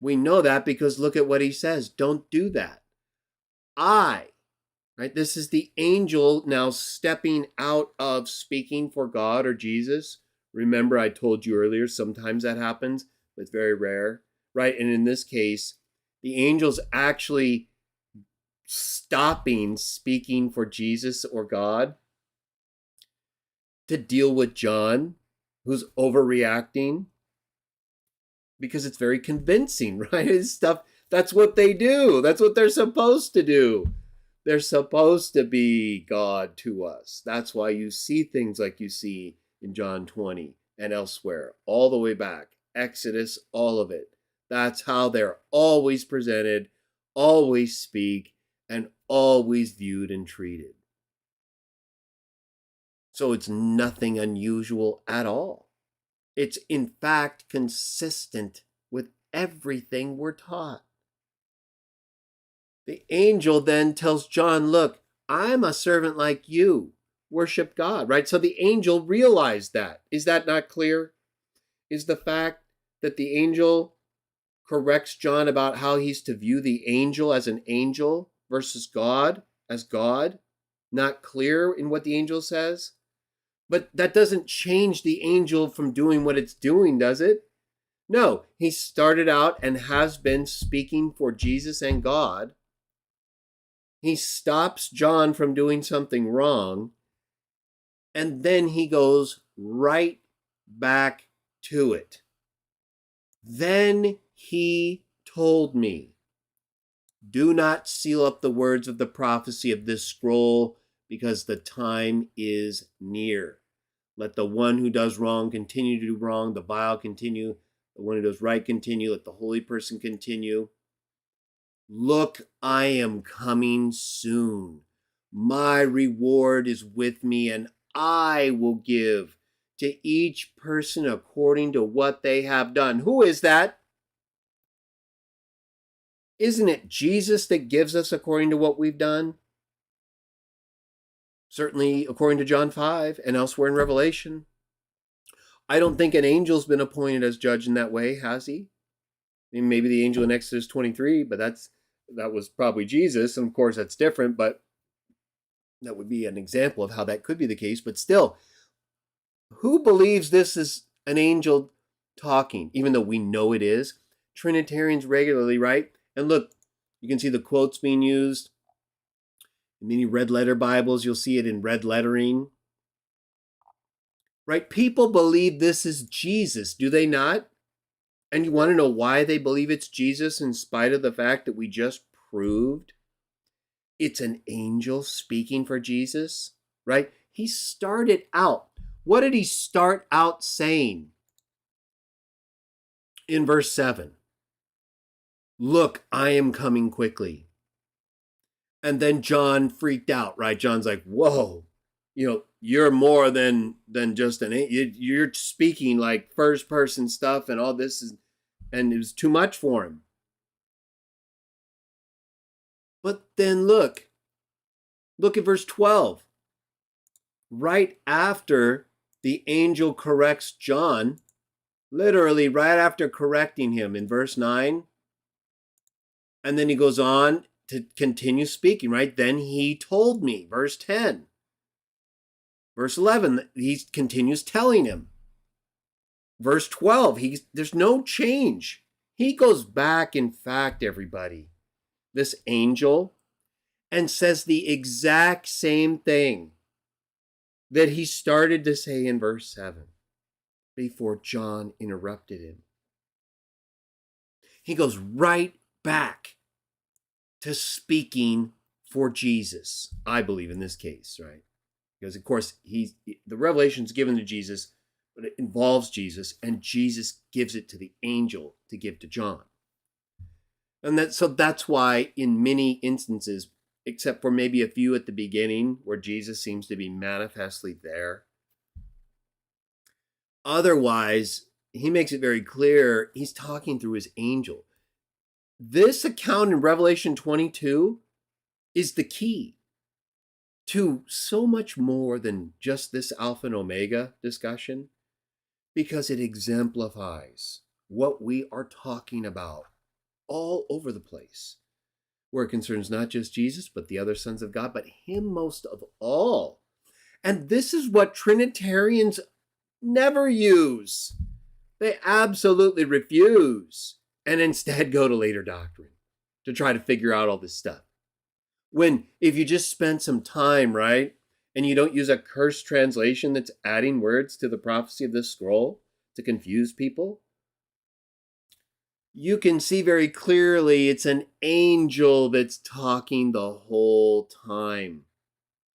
We know that because look at what he says. Don't do that. Right? This is the angel now stepping out of speaking for God or Jesus. Remember, I told you earlier, sometimes that happens, but it's very rare, right? And in this case, the angel's actually stopping speaking for Jesus or God to deal with John, who's overreacting, because it's very convincing, right? It's stuff, that's what they do. That's what they're supposed to do. They're supposed to be God to us. That's why you see things like you see in John 20 and elsewhere, all the way back, Exodus, all of it. That's how they're always presented, always speak, and always viewed and treated. So it's nothing unusual at all. It's in fact consistent with everything we're taught. The angel then tells John, look, I'm a servant like you. worship God, right? So the angel realized that. Is that not clear? Is the fact that the angel corrects John about how he's to view the angel as an angel versus God as God not clear in what the angel says? But that doesn't change the angel from doing what it's doing, does it? No, he started out and has been speaking for Jesus and God. He stops John from doing something wrong, and then he goes right back to it. Then he told me, do not seal up the words of the prophecy of this scroll, because the time is near. Let the one who does wrong continue to do wrong, the vile continue, the one who does right continue, let the holy person continue. Look, I am coming soon. My reward is with me, and I will give to each person according to what they have done. Who is that? Isn't it Jesus that gives us according to what we've done? Certainly according to John 5 and elsewhere in Revelation. I don't think an angel's been appointed as judge in that way, has he? I mean, maybe the angel in Exodus 23, but that was probably Jesus, and of course that's different, but that would be an example of how that could be the case. But still, who believes this is an angel talking, even though we know it is? Trinitarians regularly, right? And look, you can see the quotes being used. In many red letter Bibles, you'll see it in red lettering. Right? People believe this is Jesus, do they not? And you want to know why they believe it's Jesus in spite of the fact that we just proved it's an angel speaking for Jesus, right? He started out. What did he start out saying? In verse 7. Look, I am coming quickly. And then John freaked out, right? John's like, whoa, you're more than just you're speaking like first person stuff and all this, and it was too much for him. But then look at verse 12. Right after the angel corrects John, literally right after correcting him in verse 9, and then he goes on to continue speaking, right? Then he told me, verse 10. Verse 11, he continues telling him. Verse 12, there's no change. He goes back, in fact, everybody, this angel, and says the exact same thing that he started to say in verse 7 before John interrupted him. He goes right back to speaking for Jesus, I believe in this case, right? Because, of course, the revelation's given to Jesus, but it involves Jesus, and Jesus gives it to the angel to give to John. And that's why in many instances, except for maybe a few at the beginning where Jesus seems to be manifestly there, otherwise, he makes it very clear he's talking through his angel. This account in Revelation 22 is the key to so much more than just this Alpha and Omega discussion, because it exemplifies what we are talking about all over the place, where it concerns not just Jesus, but the other sons of God, but him most of all. And this is what Trinitarians never use. They absolutely refuse, and instead go to later doctrine to try to figure out all this stuff. When if you just spend some time, right, and you don't use a cursed translation that's adding words to the prophecy of this scroll to confuse people, you can see very clearly it's an angel that's talking the whole time.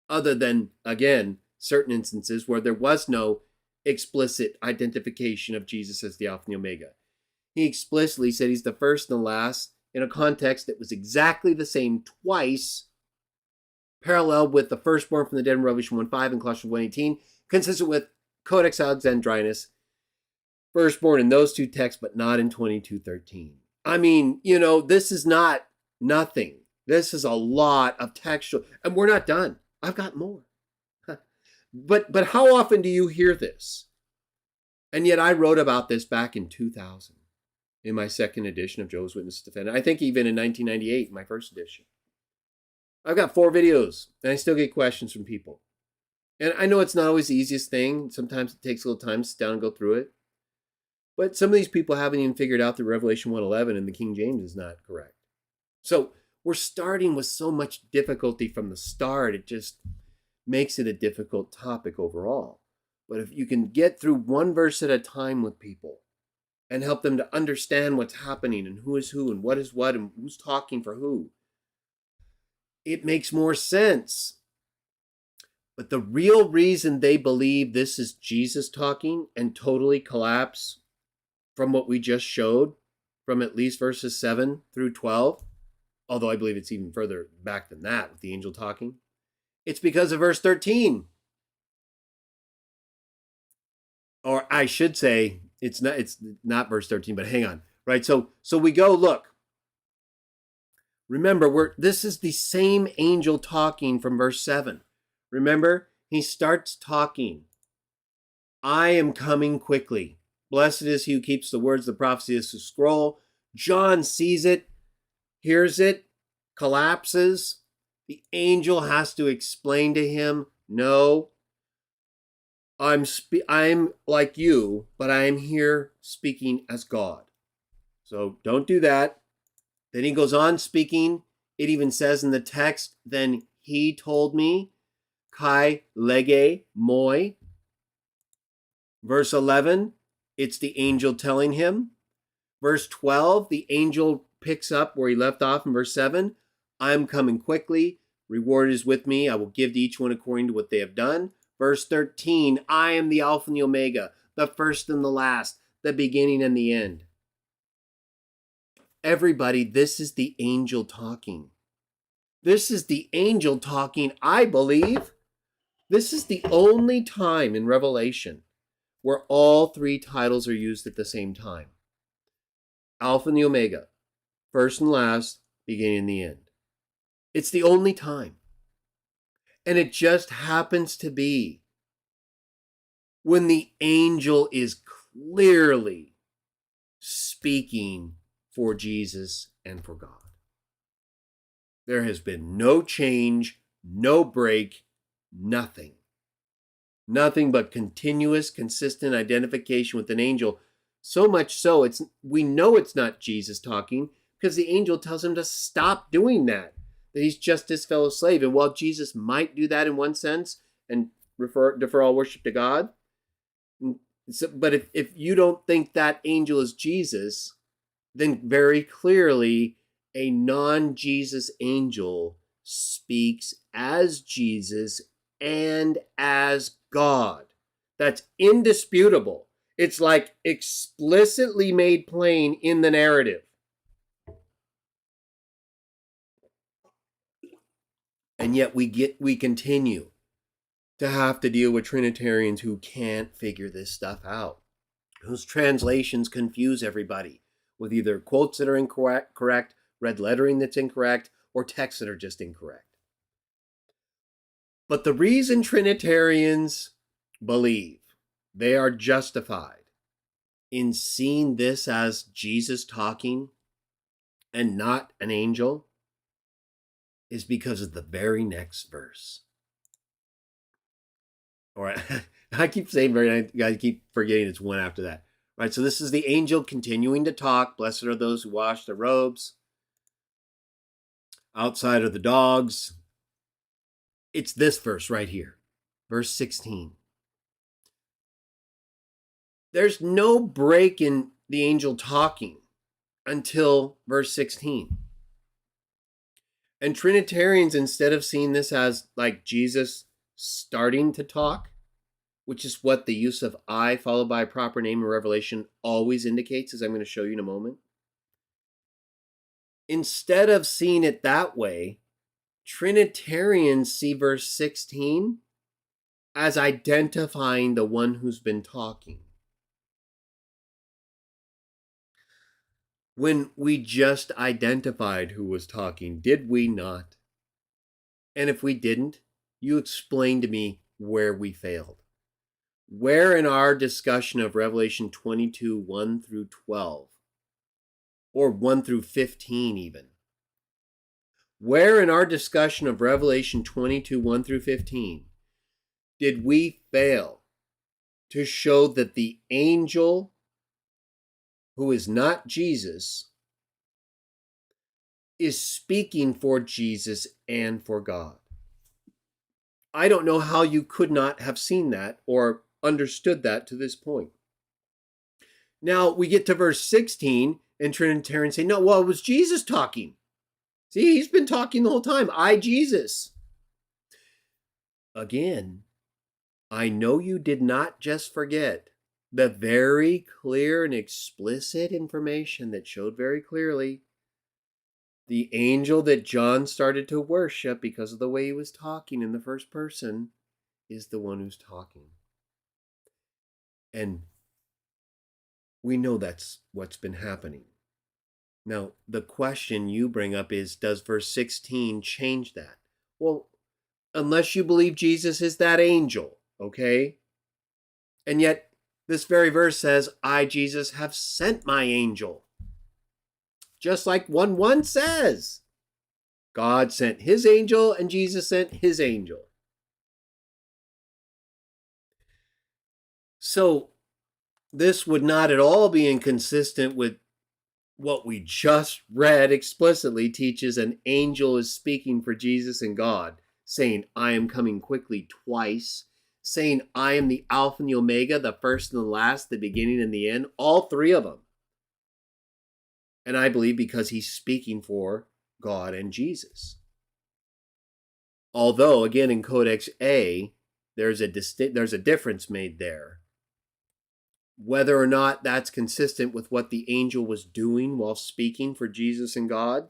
Other than, again, certain instances where there was no explicit identification of Jesus as the Alpha and the Omega. He explicitly said he's the first and the last in a context that was exactly the same twice, parallel with the firstborn from the dead in Revelation 1:5 and Colossians 1:18, consistent with Codex Alexandrinus, firstborn in those two texts, but not in 22:13. I mean, this is not nothing. This is a lot of textual, and we're not done. I've got more. But how often do you hear this? And yet I wrote about this back in 2000 in my second edition of Jehovah's Witness Defender. I think even in 1998, my first edition. I've got 4 videos, and I still get questions from people. And I know it's not always the easiest thing. Sometimes it takes a little time to sit down and go through it. But some of these people haven't even figured out that Revelation 1:11 in the King James is not correct. So we're starting with so much difficulty from the start. It just makes it a difficult topic overall. But if you can get through one verse at a time with people and help them to understand what's happening and who is who and what is what and who's talking for who, it makes more sense. But the real reason they believe this is Jesus talking and totally collapse from what we just showed, from at least verses 7 through 12, although I believe it's even further back than that with the angel talking, it's because of verse 13. Or I should say, it's not verse 13, but hang on. Right? So we go, look. Remember, this is the same angel talking from verse 7. Remember, he starts talking. I am coming quickly. Blessed is he who keeps the words of the prophecy of the scroll. John sees it, hears it, collapses. The angel has to explain to him, no, I'm like you, but I am here speaking as God. So don't do that. Then he goes on speaking. It even says in the text, then he told me, kai lege moi. Verse 11, it's the angel telling him. Verse 12, the angel picks up where he left off in verse 7. I'm coming quickly. Reward is with me. I will give to each one according to what they have done. Verse 13, I am the Alpha and the Omega, the first and the last, the beginning and the end. Everybody, this is the angel talking. This is the angel talking, I believe. This is the only time in Revelation where all 3 titles are used at the same time. Alpha and the Omega, first and last, beginning and the end. It's the only time. And it just happens to be when the angel is clearly speaking for Jesus and for God. There has been no change, no break, nothing. Nothing but continuous, consistent identification with an angel. So much so, we know it's not Jesus talking because the angel tells him to stop doing that he's just his fellow slave. And while Jesus might do that in one sense and defer all worship to God, but if you don't think that angel is Jesus, then very clearly a non-Jesus angel speaks as Jesus and as God. That's indisputable. It's like explicitly made plain in the narrative. And yet we continue to have to deal with Trinitarians who can't figure this stuff out, whose translations confuse everybody with either quotes that are incorrect, red lettering that's incorrect, or texts that are just incorrect. But the reason Trinitarians believe they are justified in seeing this as Jesus talking and not an angel is because of the very next verse. All right, I keep saying I keep forgetting it's one after that. All right, so this is the angel continuing to talk. Blessed are those who wash their robes. Outside are the dogs. It's this verse right here, verse 16. There's no break in the angel talking until verse 16. And Trinitarians, instead of seeing this as like Jesus starting to talk, which is what the use of I followed by a proper name in Revelation always indicates, as I'm going to show you in a moment. Instead of seeing it that way, Trinitarians see verse 16 as identifying the one who's been talking. When we just identified who was talking, did we not? And if we didn't, you explain to me where we failed. Where in our discussion of Revelation 22, 1 through 12, or 1 through 15 even, where in our discussion of Revelation 22, 1 through 15, did we fail to show that the angel who is not Jesus is speaking for Jesus and for God? I don't know how you could not have seen that or understood that to this point. Now we get to verse 16, and Trinitarians say, no, well, it was Jesus talking. See, he's been talking the whole time. I, Jesus. Again, I know you did not just forget the very clear and explicit information that showed very clearly the angel that John started to worship because of the way he was talking in the first person is the one who's talking. And we know that's what's been happening. Now, the question you bring up is, does verse 16 change that? Well, unless you believe Jesus is that angel, okay? And yet, this very verse says, I, Jesus, have sent my angel. Just like 1:1 says. God sent his angel and Jesus sent his angel. So this would not at all be inconsistent with what we just read explicitly teaches an angel is speaking for Jesus and God, saying, I am coming quickly twice, saying, I am the Alpha and the Omega, the first and the last, the beginning and the end, all three of them. And I believe because he's speaking for God and Jesus. Although, again, in Codex A, there's a difference made there. Whether or not that's consistent with what the angel was doing while speaking for Jesus and God,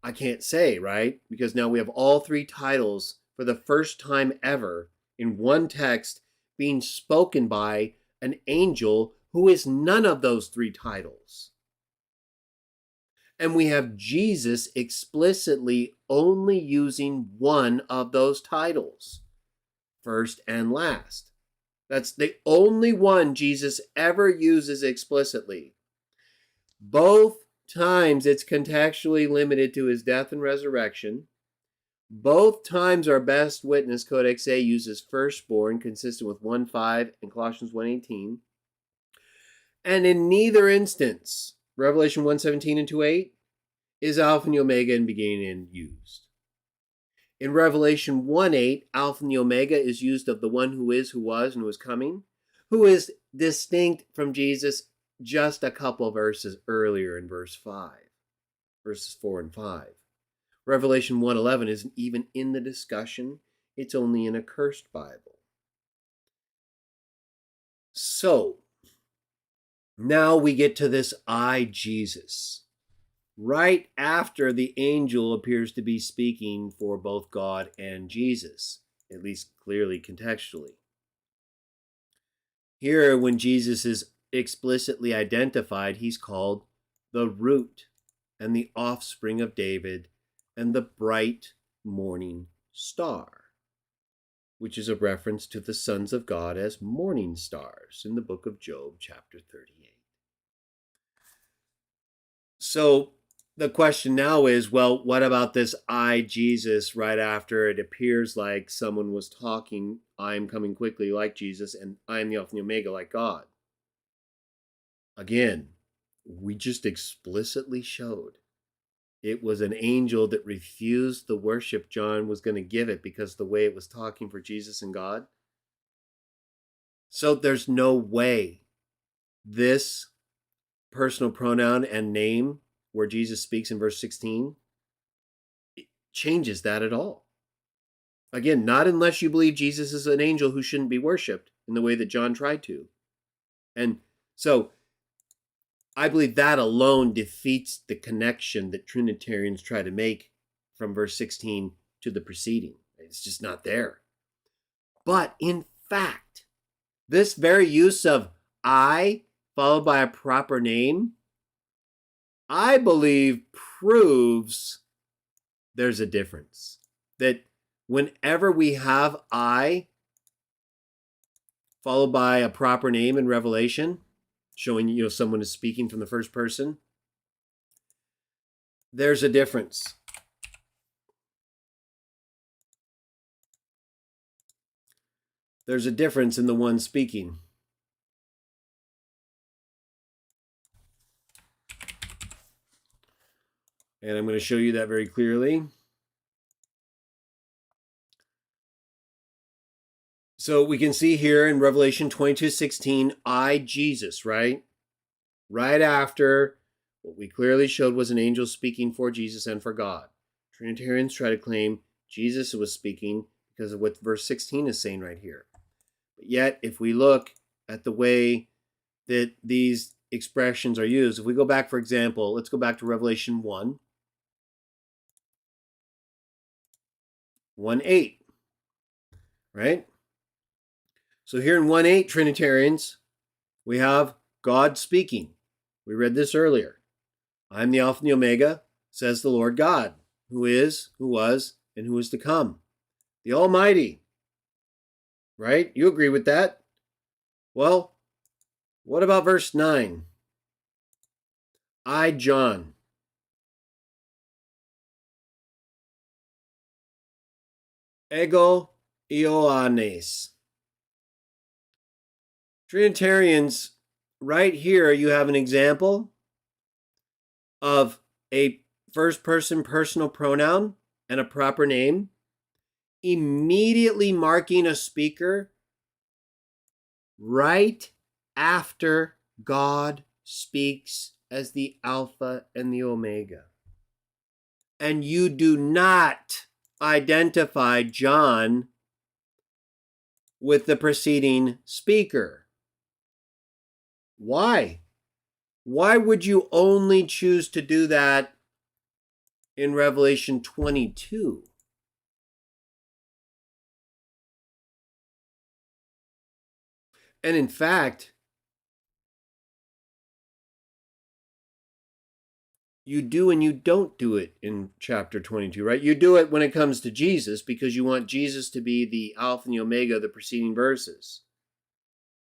I can't say, right? Because now we have all three titles for the first time ever in one text being spoken by an angel who is none of those three titles. And we have Jesus explicitly only using one of those titles, first and last. That's the only one Jesus ever uses explicitly. Both times it's contextually limited to his death and resurrection. Both times our best witness, Codex A, uses firstborn, consistent with 1:5 and Colossians 1:18. And in neither instance, Revelation 1:17 and 2:8, is Alpha and the Omega and beginning and end used. In Revelation 1:8, Alpha and the Omega is used of the one who is, who was, and who is coming, who is distinct from Jesus just a couple verses earlier in verses 4 and 5. Revelation 1:11 isn't even in the discussion. It's only in a cursed Bible. So, now we get to this I, Jesus. Right after the angel appears to be speaking for both God and Jesus, at least clearly contextually. Here, when Jesus is explicitly identified, he's called the root and the offspring of David and the bright morning star, which is a reference to the sons of God as morning stars in the book of Job, chapter 38. So the question now is, well, what about this I, Jesus, right after it appears like someone was talking, I am coming quickly like Jesus, and I am the Alpha and the Omega like God? Again, we just explicitly showed it was an angel that refused the worship John was going to give it because of the way it was talking for Jesus and God. So there's no way this personal pronoun and name where Jesus speaks in verse 16 it changes that at all. Again, not unless you believe Jesus is an angel who shouldn't be worshipped in the way that John tried to. And so I believe that alone defeats the connection that Trinitarians try to make from verse 16 to the preceding. It's just not there. But in fact, this very use of I followed by a proper name, I believe proves there's a difference. That whenever we have I followed by a proper name in Revelation, showing someone is speaking from the first person, there's a difference. There's a difference in the one speaking. And I'm going to show you that very clearly. So we can see here in Revelation 22:16, I, Jesus, right? Right after what we clearly showed was an angel speaking for Jesus and for God. Trinitarians try to claim Jesus was speaking because of what verse 16 is saying right here. But yet, if we look at the way that these expressions are used, if we go back, for example, let's go back to Revelation 1:8, right? So here in 1:8, Trinitarians, we have God speaking. We read this earlier. I am the Alpha and the Omega, says the Lord God, who is, who was, and who is to come. The Almighty. Right? You agree with that? Well, what about verse 9? I, John. Ego Ioannes. Trinitarians, right here you have an example of a first person personal pronoun and a proper name immediately marking a speaker right after God speaks as the Alpha and the Omega. And you do not identify John with the preceding speaker. Why? Why would you only choose to do that in Revelation 22? And in fact, you do and you don't do it in chapter 22, right? You do it when it comes to Jesus because you want Jesus to be the Alpha and the Omega of the preceding verses,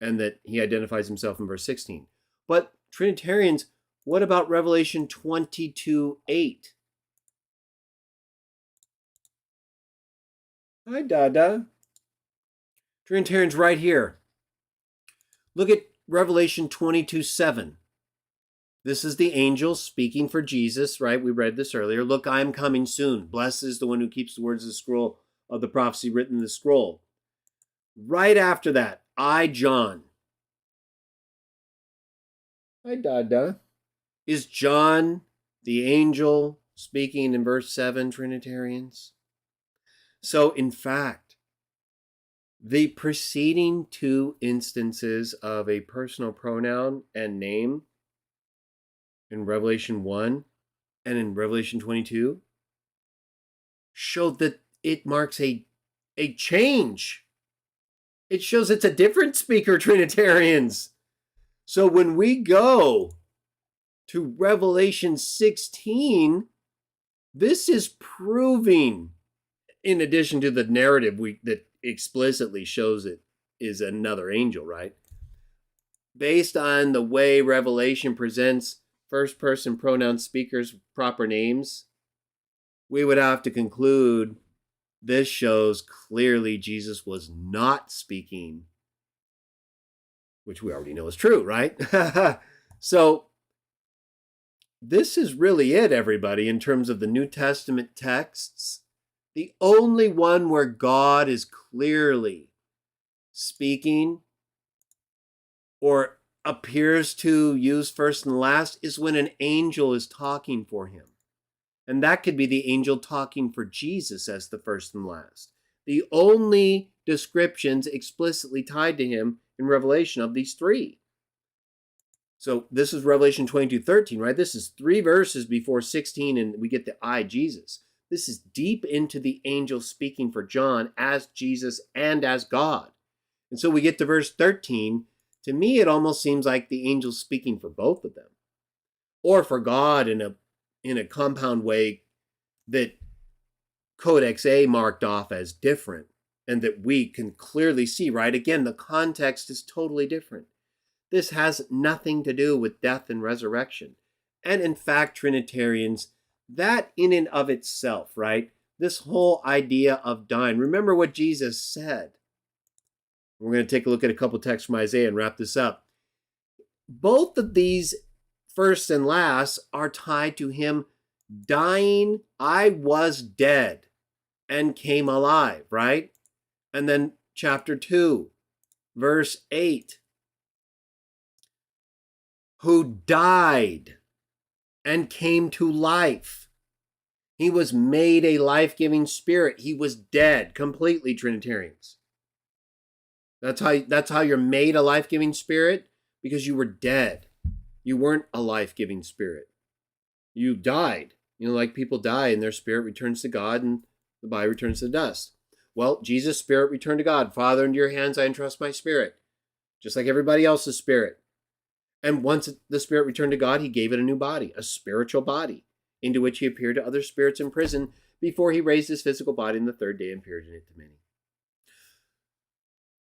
and that he identifies himself in verse 16. But Trinitarians, what about Revelation 22:8? Hi, Dada. Trinitarians right here. Look at Revelation 22:7. This is the angel speaking for Jesus, right? We read this earlier. Look, I am coming soon. Blessed is the one who keeps the words of the scroll of the prophecy written in the scroll. Right after that, I, John. Hi, Dada. Is John the angel speaking in verse 7, Trinitarians? So, in fact, the preceding two instances of a personal pronoun and name in Revelation 1 and in Revelation 22 show that it marks a change. It shows it's a different speaker, Trinitarians. So when we go to Revelation 16, this is proving, in addition to the narrative that explicitly shows it is another angel, right? Based on the way Revelation presents first-person pronoun speakers' proper names, we would have to conclude this shows clearly Jesus was not speaking, which we already know is true, right? So this is really it, everybody, in terms of the New Testament texts. The only one where God is clearly speaking or appears to use first and last is when an angel is talking for him. And that could be the angel talking for Jesus as the first and last. The only descriptions explicitly tied to him in Revelation of these three. So this is Revelation 22:13, right? This is 3 verses before 16, and we get the I, Jesus. This is deep into the angel speaking for John as Jesus and as God. And so we get to verse 13. To me, it almost seems like the angel's speaking for both of them, or for God in a compound way that Codex A marked off as different, and that we can clearly see, right? Again, the context is totally different. This has nothing to do with death and resurrection. And in fact, Trinitarians, that in and of itself, right? This whole idea of dying. Remember what Jesus said. We're going to take a look at a couple texts from Isaiah and wrap this up. Both of these, first and last, are tied to him dying. I was dead and came alive, right? And then chapter 2, verse 8. Who died and came to life. He was made a life-giving spirit. He was dead completely, Trinitarians. That's how you're made a life-giving spirit, because you were dead. You weren't a life-giving spirit. You died. You know, like people die and their spirit returns to God and the body returns to dust. Well, Jesus' spirit returned to God. Father, into your hands I entrust my spirit, just like everybody else's spirit. And once the spirit returned to God, he gave it a new body, a spiritual body, into which he appeared to other spirits in prison before he raised his physical body on the third day and appeared in it to many.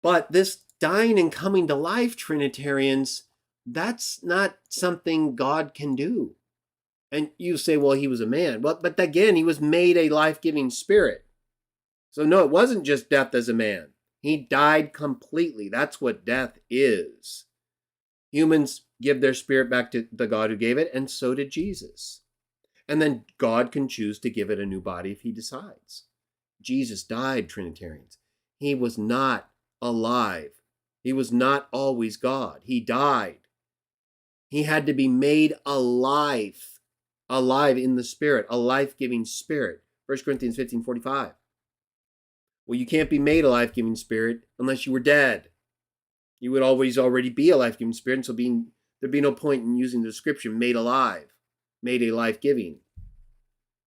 But this dying and coming to life, Trinitarians, that's not something God can do. And you say, well, he was a man. But again, he was made a life-giving spirit. So no, it wasn't just death as a man. He died completely. That's what death is. Humans give their spirit back to the God who gave it, and so did Jesus. And then God can choose to give it a new body if he decides. Jesus died, Trinitarians. He was not alive. He was not always God. He died. He had to be made alive in the spirit, a life-giving spirit. 1 Corinthians 15:45. Well, you can't be made a life-giving spirit unless you were dead. You would always already be a life-giving spirit, and so there'd be no point in using the description made alive, made a life-giving.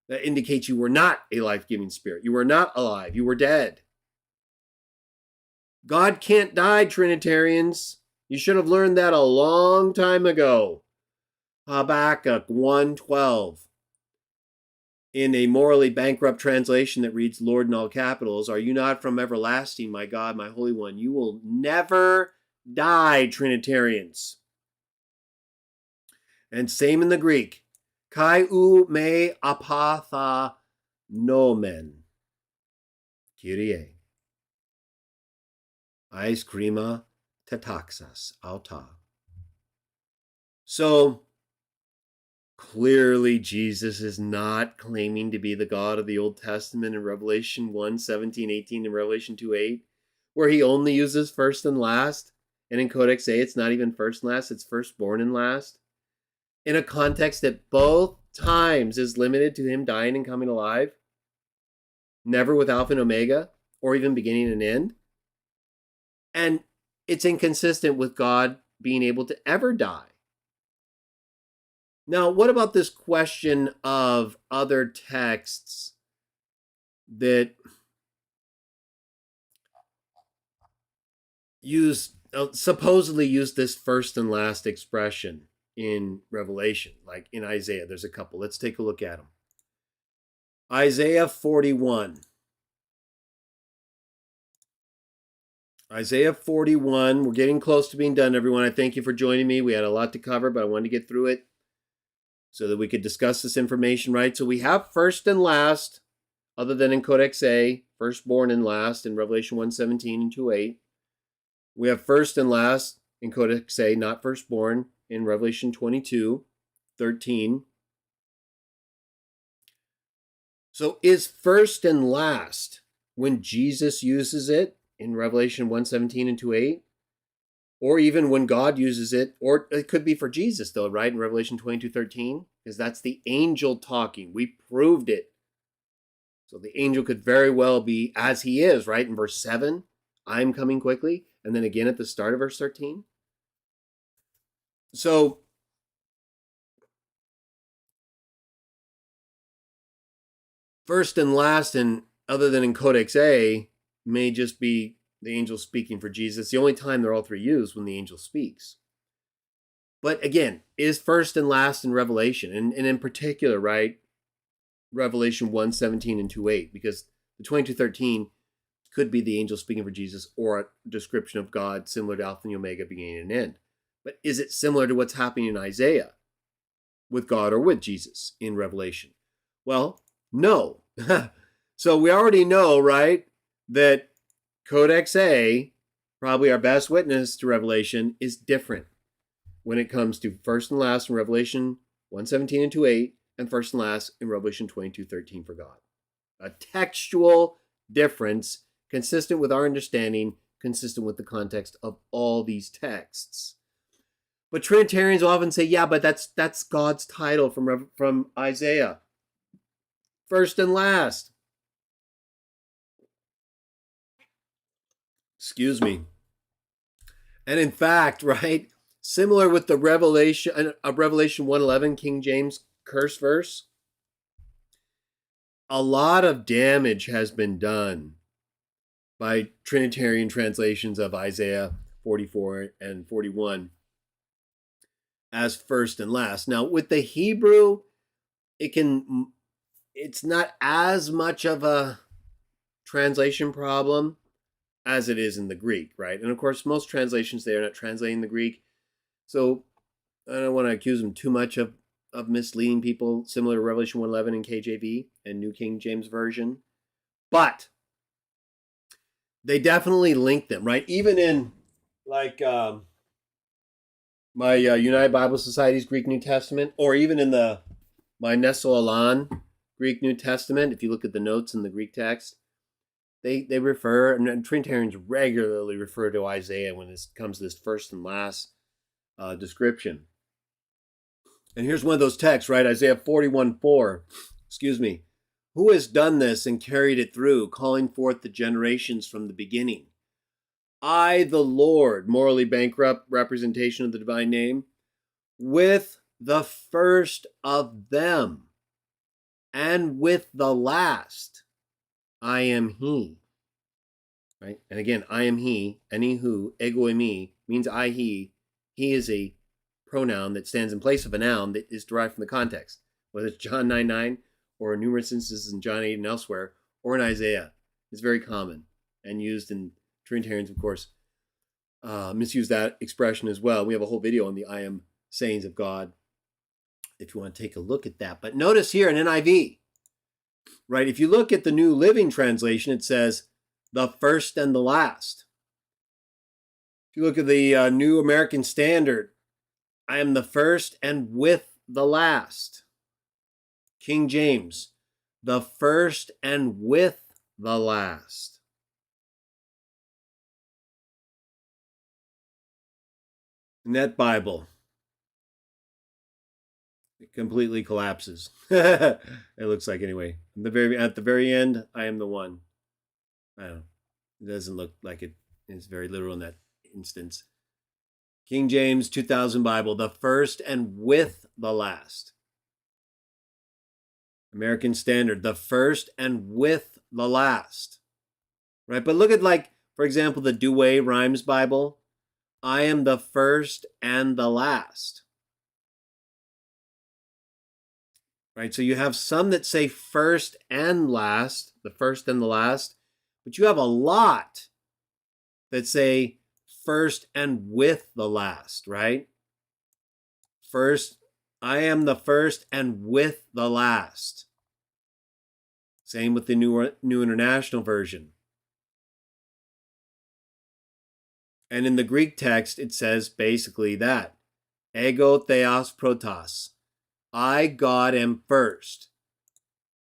That indicates you were not a life-giving spirit. You were not alive. You were dead. God can't die, Trinitarians. You should have learned that a long time ago. Habakkuk 1:12. In a morally bankrupt translation that reads, Lord in all capitals, are you not from everlasting, my God, my Holy One? You will never die, Trinitarians. And same in the Greek. Kai ou me apatha nomen. Kyrie. Ais krima tetaxas auta. So, clearly, Jesus is not claiming to be the God of the Old Testament in Revelation 1:17-18 and Revelation 2:8, where he only uses first and last. And in Codex A, it's not even first and last, it's firstborn and last. In a context that both times is limited to him dying and coming alive, never with Alpha and Omega, or even beginning and end. And it's inconsistent with God being able to ever die. Now, what about this question of other texts that supposedly use this first and last expression in Revelation, like in Isaiah? There's a couple. Let's take a look at them. Isaiah 41. Isaiah 41. We're getting close to being done, everyone. I thank you for joining me. We had a lot to cover, but I wanted to get through it so that we could discuss this information, right? So we have first and last, other than in Codex A, firstborn and last in Revelation 1:17 and 2:8. We have first and last in Codex A, not firstborn, in Revelation 22:13. So is first and last when Jesus uses it in Revelation 1:17 and 2:8? Or even when God uses it, or it could be for Jesus though, right? In Revelation 22:13, because that's the angel talking. We proved it. So the angel could very well be as he is, right? In verse 7, I'm coming quickly. And then again at the start of verse 13. So first and last, and other than in Codex A, may just be the angel speaking for Jesus. The only time they're all three used when the angel speaks. But again, is first and last in Revelation, and in particular, right? Revelation 1:17 and 2:8, because the 22:13 could be the angel speaking for Jesus or a description of God similar to Alpha and Omega, beginning and end. But is it similar to what's happening in Isaiah with God or with Jesus in Revelation? Well, no. So we already know, right, that Codex A, probably our best witness to Revelation, is different when it comes to first and last in Revelation 1:17 and 2:8, and first and last in Revelation 22:13 for God. A textual difference consistent with our understanding, consistent with the context of all these texts. But Trinitarians often say, yeah, but that's God's title from Isaiah. First and last. Excuse me. And in fact, right, similar with the Revelation 1:11 King James curse verse, a lot of damage has been done by Trinitarian translations of Isaiah 44 and 41 as first and last. Now, with the Hebrew, it's not as much of a translation problem as it is in the Greek, right? And of course, most translations, they are not translating the Greek. So I don't want to accuse them too much of misleading people, similar to Revelation 1:11 in KJV and New King James Version. But they definitely link them, right? Even in like my United Bible Society's Greek New Testament, or even in my Neso Alan Greek New Testament, if you look at the notes in the Greek text, they refer, and Trinitarians regularly refer to Isaiah when it comes to this first and last description. And here's one of those texts, right? Isaiah 41:4. Excuse me. Who has done this and carried it through, calling forth the generations from the beginning? I, the Lord, morally bankrupt representation of the divine name, with the first of them, and with the last, I am he. Right? And again, I am he, any who, ego eimi, means I, he. He is a pronoun that stands in place of a noun that is derived from the context, whether it's John 9:9 or numerous instances in John 8 and elsewhere, or in Isaiah. It's very common and used in Trinitarians, of course, misuse that expression as well. We have a whole video on the I am sayings of God if you want to take a look at that. But notice here in NIV, right, if you look at the New Living Translation, it says the first and the last. If you look at the New American Standard, I am the first and with the last. King James, the first and with the last. Net Bible, it completely collapses. It looks like, anyway. At the very end, I am the one. I don't know. It doesn't look like it is very literal in that instance. King James 2000 Bible, the first and with the last. American Standard, the first and with the last. Right? But look at, like, for example, the Douay Rhymes Bible. I am the first and the last. Right? So you have some that say first and last, the first and the last, but you have a lot that say first and with the last, right? First, I am the first and with the last. Same with the New International Version. And in the Greek text, it says basically that. Ego theos protos. I, God, am first.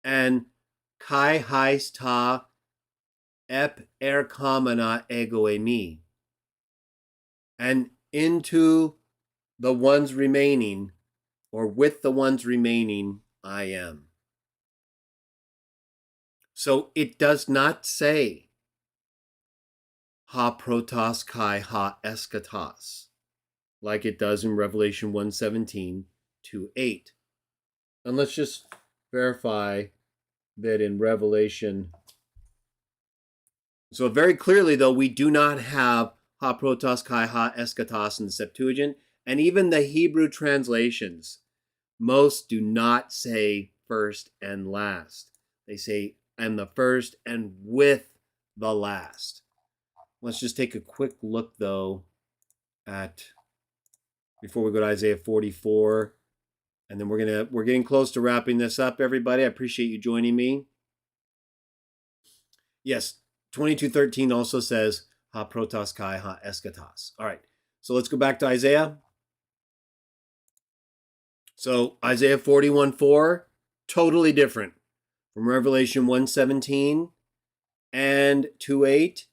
And kai heis ta ep erkamana ego eimi. And into the ones remaining, or with the ones remaining, I am. So it does not say ha protos kai ha eskatos, like it does in Revelation 1:17 to 8. And let's just verify that in Revelation. So very clearly, though, we do not have ha protos kai ha eskatos in the Septuagint, and even the Hebrew translations, most do not say first and last. They say, I am the first and with the last. Let's just take a quick look, though, at, before we go to Isaiah 44, and then we're getting close to wrapping this up, everybody. I appreciate you joining me. Yes, 22:13 also says, ha protos kai ha eschatos. All right, so let's go back to Isaiah. So Isaiah 41:4, totally different from Revelation 1:17 and 2:8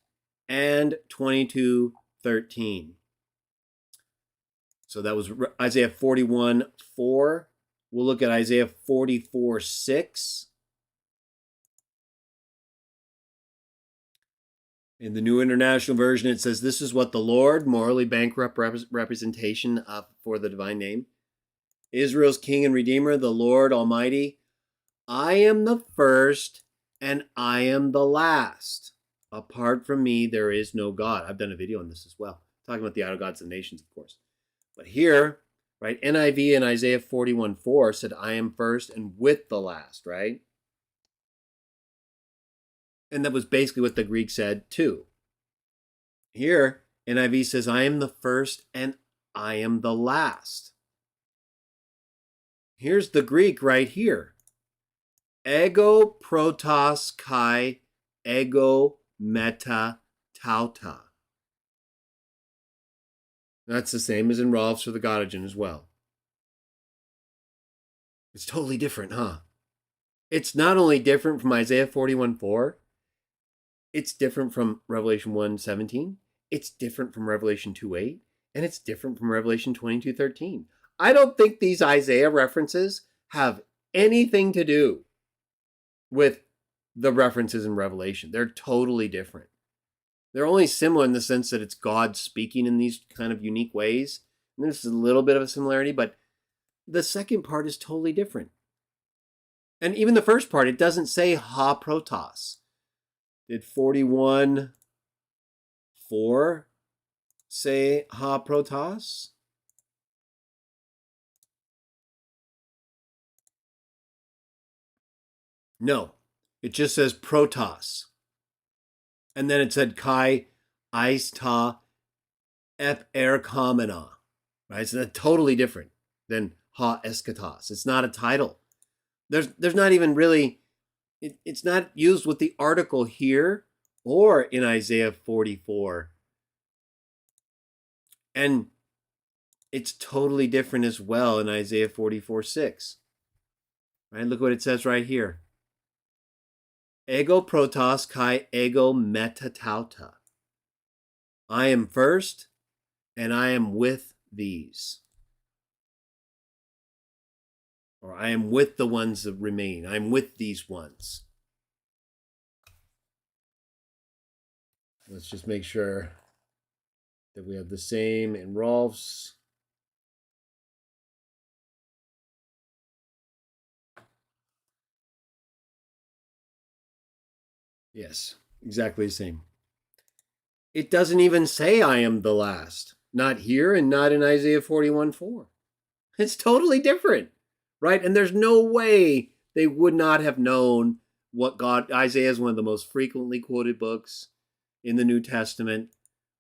and 22:13. So that was Isaiah 41:4. We'll look at Isaiah 44:6. In the New International Version, it says, this is what the Lord, morally bankrupt representation for the divine name, Israel's King and Redeemer, the Lord Almighty, I am the first and I am the last. Apart from me, there is no God. I've done a video on this as well, talking about the idol gods of the nations, of course. But here, right, NIV in Isaiah 41:4 said, I am first and with the last, right? And that was basically what the Greek said too. Here, NIV says, I am the first and I am the last. Here's the Greek right here. Ego protos kai ego meta tauta. That's the same as in Rolf's for the Gottingen as well. It's totally different, huh? It's not only different from Isaiah 41:4, it's different from Revelation 1:17, it's different from Revelation 2:8, and it's different from Revelation 22:13. I don't think these Isaiah references have anything to do with the references in Revelation. They're totally different. They're only similar in the sense that it's God speaking in these kind of unique ways. And there's a little bit of a similarity, but the second part is totally different. And even the first part, it doesn't say ha protos. Did 41:4 say ha protos? No, it just says protos. And then it said kai eis ta ep kamena. Right? So that's totally different than ha eschatos. It's not a title. There's not even really, it's not used with the article here or in Isaiah 44. And it's totally different as well in Isaiah 44:6. Right? Look what it says right here. Ego protos kai ego meta tauta. I am first and I am with these. Or I am with the ones that remain. I'm with these ones. Let's just make sure that we have the same in Rolf's. Yes, exactly the same. It doesn't even say I am the last. Not here and not in Isaiah 41:4. It's totally different, right? And there's no way they would not have known what God, Isaiah is one of the most frequently quoted books in the New Testament,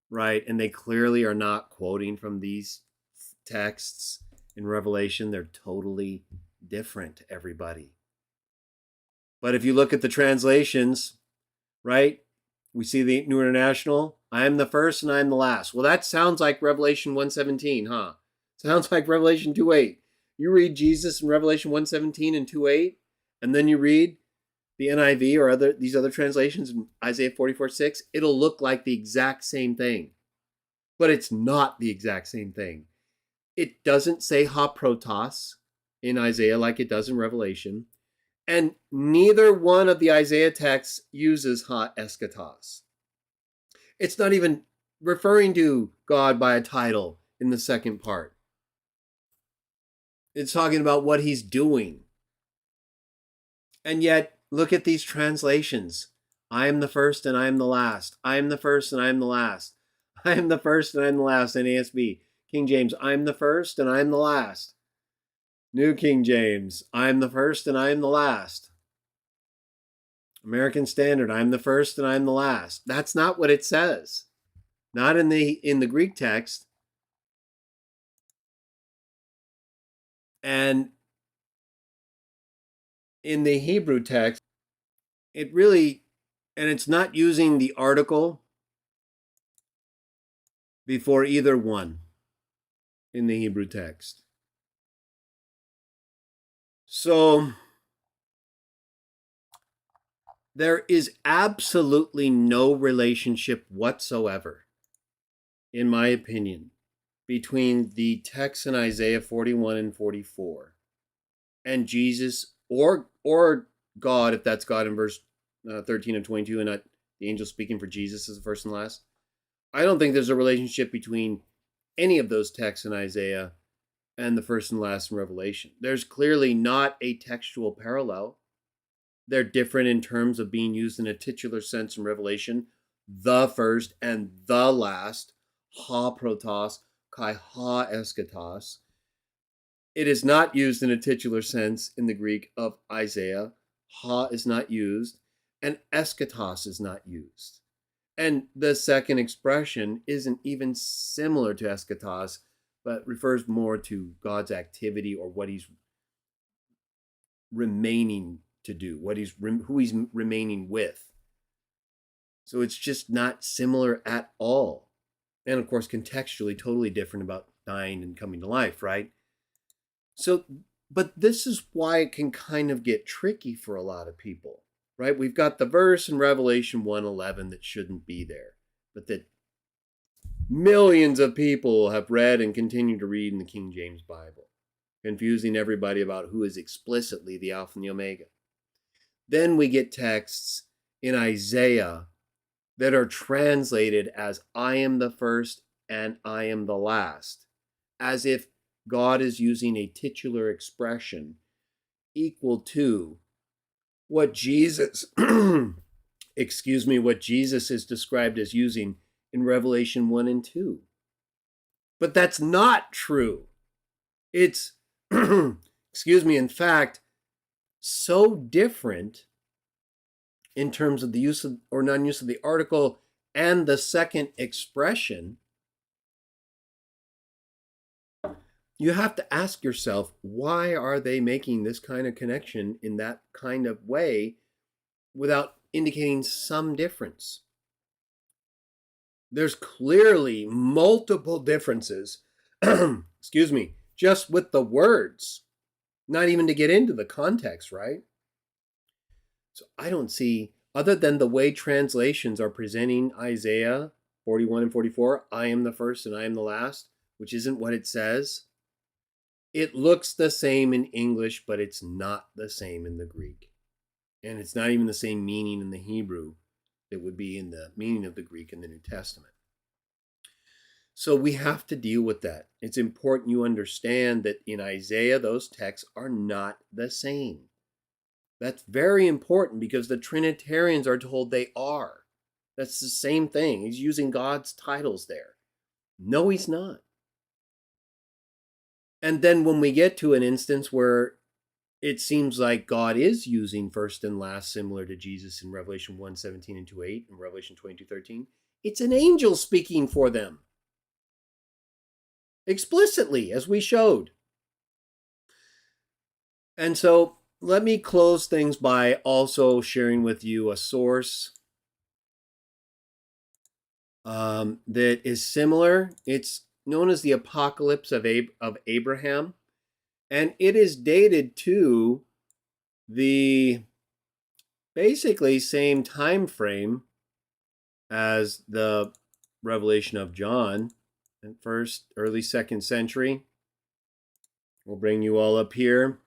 right? And they clearly are not quoting from these texts in Revelation. They're totally different, everybody. But if you look at the translations, right? We see the New International, I am the first and I am the last. Well, that sounds like Revelation 1:17, huh? Sounds like Revelation 2:8. You read Jesus in Revelation 1:17 and 2:8, and then you read the NIV or these other translations in Isaiah 44:6, it'll look like the exact same thing. But it's not the exact same thing. It doesn't say ha protos in Isaiah like it does in Revelation. And neither one of the Isaiah texts uses ha eschatos. It's not even referring to God by a title in the second part. It's talking about what he's doing. And yet, look at these translations. I am the first and I am the last. I am the first and I am the last. I am the first and I am the last. NASB. King James, I am the first and I am the last. New King James, I'm the first and I am the last. American Standard, I'm the first and I'm the last. That's not what it says. Not in the Greek text. And in the Hebrew text, it really, and it's not using the article before either one in the Hebrew text. So there is absolutely no relationship whatsoever, in my opinion, between the text in Isaiah 41 and 44 and Jesus or God, if that's God in verse 13 and 22 and not the angel speaking for Jesus as the first and last. I don't think there's a relationship between any of those texts in Isaiah and the first and last in Revelation. There's clearly not a textual parallel. They're different in terms of being used in a titular sense in Revelation, the first and the last, ha protos, kai ha eschatos. It is not used in a titular sense in the Greek of Isaiah. Ha is not used, and eschatos is not used. And the second expression isn't even similar to eschatos, but refers more to God's activity or what he's remaining to do, who he's remaining with. So it's just not similar at all. And of course, contextually, totally different about dying and coming to life, right? So, but this is why it can kind of get tricky for a lot of people, right? We've got the verse in Revelation 1:11 that shouldn't be there, but that millions of people have read and continue to read in the King James Bible, confusing everybody about who is explicitly the Alpha and the Omega. Then we get texts in Isaiah that are translated as I am the first and I am the last, as if God is using a titular expression equal to what Jesus, what Jesus is described as using in Revelation 1 and 2. But that's not true. It's, in fact, so different in terms of the use of, or non-use of the article and the second expression. You have to ask yourself, why are they making this kind of connection in that kind of way without indicating some difference? There's clearly multiple differences, just with the words, not even to get into the context, right? So I don't see, other than the way translations are presenting Isaiah 41 and 44, I am the first and I am the last, which isn't what it says. It looks the same in English, but it's not the same in the Greek. And it's not even the same meaning in the Hebrew that would be in the meaning of the Greek in the New Testament. So we have to deal with that. It's important you understand that in Isaiah, those texts are not the same. That's very important because the Trinitarians are told they are. That's the same thing. He's using God's titles there. No, he's not. And then when we get to an instance where it seems like God is using first and last, similar to Jesus in Revelation 1:17 and 2:8 and Revelation 22:13, it's an angel speaking for them. Explicitly, as we showed. And so let me close things by also sharing with you a source that is similar. It's known as the Apocalypse of Abraham, and it is dated to the basically same time frame as the Revelation of John, in early 2nd century. We'll bring you all up here.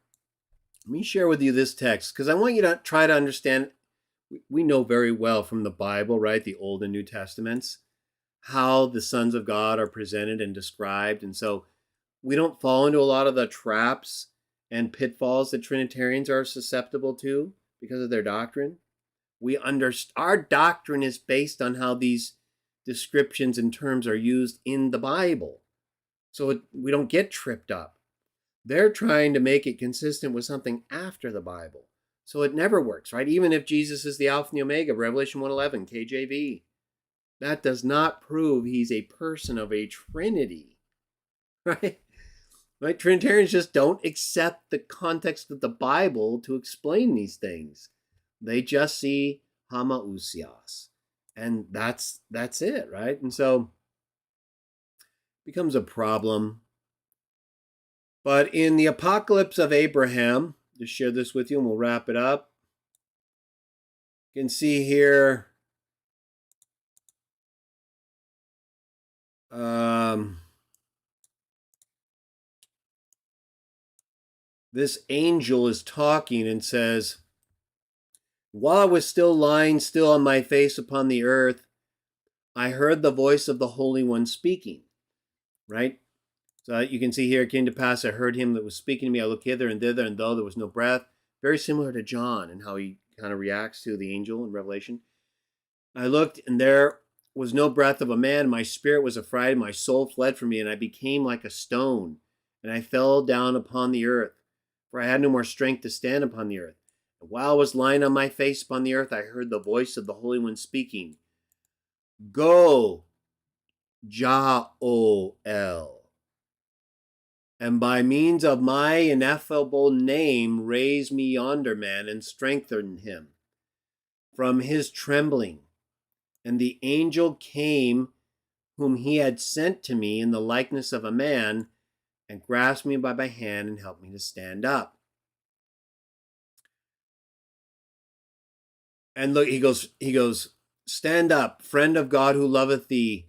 Let me share with you this text because I want you to try to understand. We know very well from the Bible, right, the Old and New Testaments, how the sons of God are presented and described. And so we don't fall into a lot of the traps and pitfalls that Trinitarians are susceptible to because of their doctrine. Our doctrine is based on how these descriptions and terms are used in the Bible. So we don't get tripped up. They're trying to make it consistent with something after the Bible. So it never works, right? Even if Jesus is the Alpha and the Omega, Revelation 1:11, KJV, that does not prove he's a person of a Trinity, right? Right? Trinitarians just don't accept the context of the Bible to explain these things. They just see homoousios, and that's it, right? And so it becomes a problem. But in the Apocalypse of Abraham, just share this with you and we'll wrap it up. You can see here this angel is talking and says, while I was still lying still on my face upon the earth, I heard the voice of the Holy One speaking, right? So you can see here, it came to pass, I heard him that was speaking to me. I looked hither and thither, and though there was no breath, very similar to John and how he kind of reacts to the angel in Revelation. I looked, and there was no breath of a man. My spirit was affrighted. My soul fled from me, and I became like a stone, and I fell down upon the earth, for I had no more strength to stand upon the earth. And while I was lying on my face upon the earth, I heard the voice of the Holy One speaking, Go, Jael, and by means of my ineffable name raise me yonder man and strengthen him from his trembling. And the angel came whom he had sent to me in the likeness of a man and grasped me by my hand and helped me to stand up. And look, he goes, stand up, friend of God who loveth thee.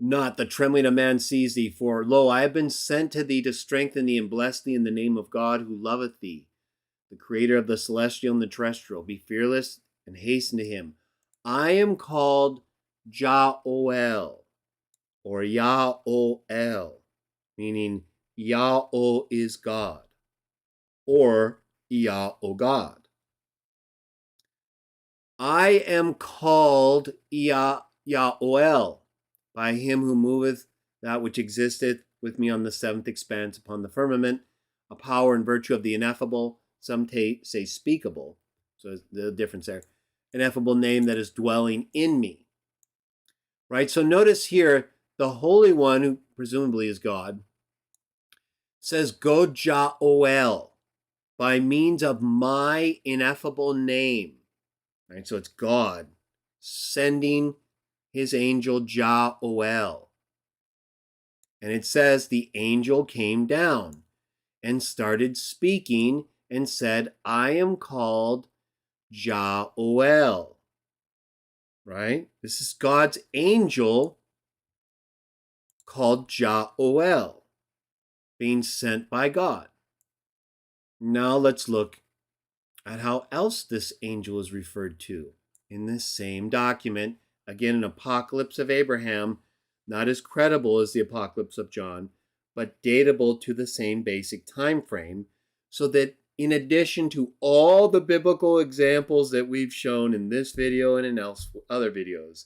Not the trembling of man sees thee, for lo, I have been sent to thee to strengthen thee and bless thee in the name of God who loveth thee, the creator of the celestial and the terrestrial. Be fearless and hasten to him. I am called Jael, or Yael, meaning Yael is God, or Yael God. I am called Yael, by him who moveth that which existeth with me on the seventh expanse upon the firmament, a power and virtue of the ineffable, some say speakable, so the difference there, ineffable name that is dwelling in me. Right? So notice here, the Holy One, who presumably is God, says, Go Jael, by means of my ineffable name. Right? So it's God sending his angel Jael. And it says the angel came down and started speaking and said, I am called Jael. Right? This is God's angel called Jael, being sent by God. Now let's look at how else this angel is referred to in this same document. Again, an Apocalypse of Abraham, not as credible as the Apocalypse of John, but datable to the same basic time frame, so that in addition to all the biblical examples that we've shown in this video and in other videos,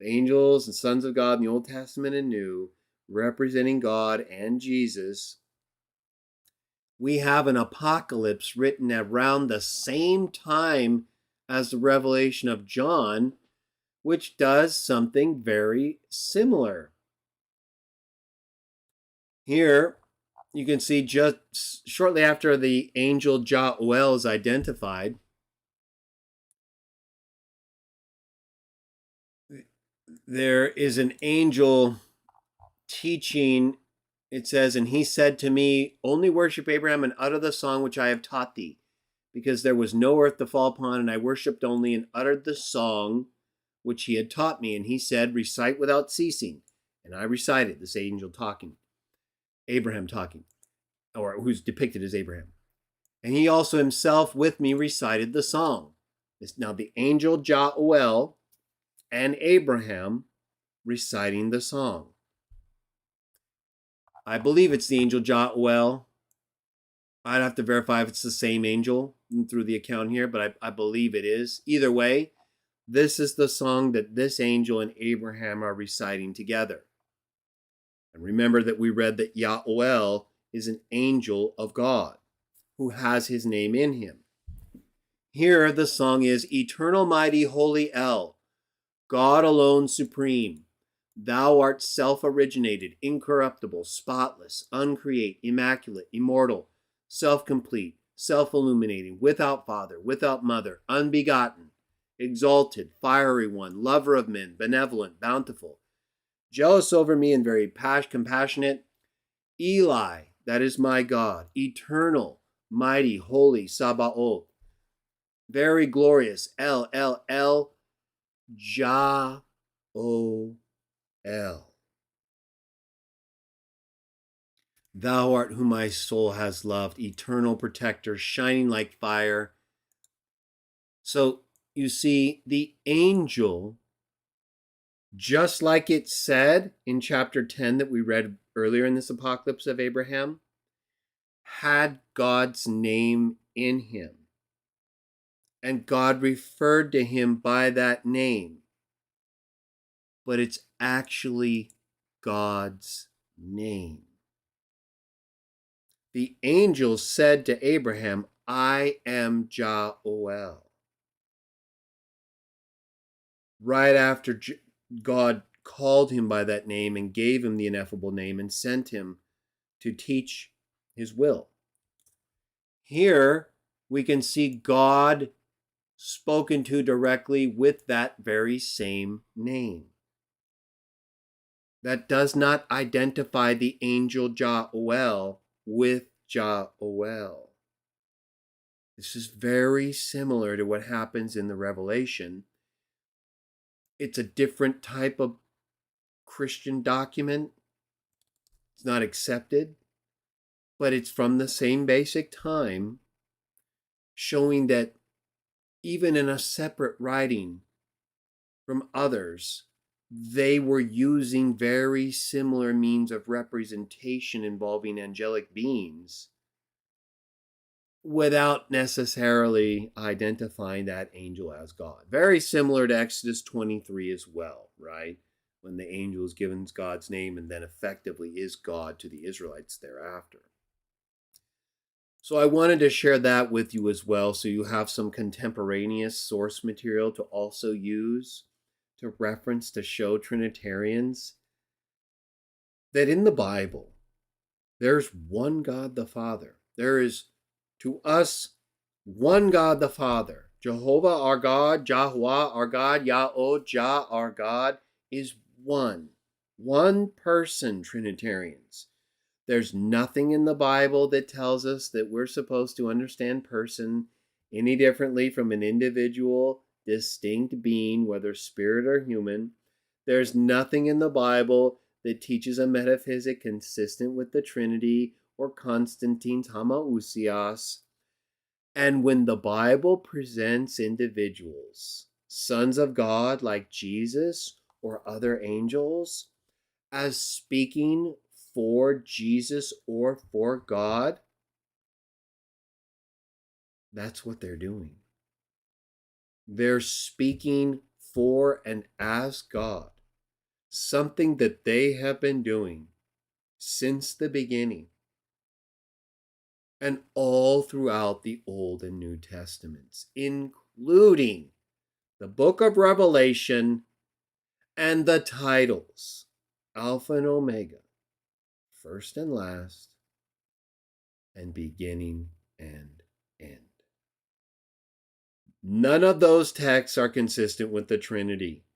angels and sons of God in the Old Testament and New, representing God and Jesus, we have an apocalypse written around the same time as the Revelation of John, which does something very similar. Here, you can see just shortly after the angel Jael is identified, there is an angel teaching. It says, and he said to me, only worship Abraham and utter the song which I have taught thee, because there was no earth to fall upon, and I worshipped only and uttered the song which he had taught me. And he said, recite without ceasing. And I recited, this angel talking, Abraham talking, or who's depicted as Abraham. And he also himself with me recited the song. Now the angel Jael and Abraham reciting the song. I believe it's the angel Jael. I'd have to verify if it's the same angel through the account here, but I believe it is. Either way, this is the song that this angel and Abraham are reciting together. And remember that we read that Yael is an angel of God who has his name in him. Here the song is, Eternal, mighty, holy El, God alone supreme. Thou art self-originated, incorruptible, spotless, uncreate, immaculate, immortal, self-complete, self-illuminating, without father, without mother, unbegotten, exalted, fiery one, lover of men, benevolent, bountiful, jealous over me and very compassionate, Eli, that is my God, eternal, mighty, holy, Sabaoth, very glorious, El, Jah-O-El. Thou art whom my soul has loved, eternal protector, shining like fire. So you see, the angel, just like it said in chapter 10 that we read earlier in this Apocalypse of Abraham, had God's name in him. And God referred to him by that name. But it's actually God's name. The angel said to Abraham, I am Jah-O-El. Right after God called him by that name and gave him the ineffable name and sent him to teach his will. Here we can see God spoken to directly with that very same name. That does not identify the angel Jah-O-El with Jah-O-El. This is very similar to what happens in the Revelation. It's a different type of Christian document. It's not accepted, but it's from the same basic time, showing that even in a separate writing from others, they were using very similar means of representation involving angelic beings without necessarily identifying that angel as God. Very similar to Exodus 23 as well, right? When the angel is given God's name and then effectively is God to the Israelites thereafter. So I wanted to share that with you as well, so you have some contemporaneous source material to also use to reference to show Trinitarians that in the Bible, there's one God the Father. There is, to us, one God the Father. Jehovah our God, Yahuwah our God, Yahweh our God is one. One person, Trinitarians. There's nothing in the Bible that tells us that we're supposed to understand person any differently from an individual, distinct being, whether spirit or human. There's nothing in the Bible that teaches a metaphysic consistent with the Trinity or Constantine's homoousios. And when the Bible presents individuals, sons of God like Jesus or other angels, as speaking for Jesus or for God, that's what they're doing. They're speaking for and as God, something that they have been doing since the beginning and all throughout the Old and New Testaments, including the book of Revelation and the titles, Alpha and Omega, first and last, and beginning and end. None of those texts are consistent with the Trinity.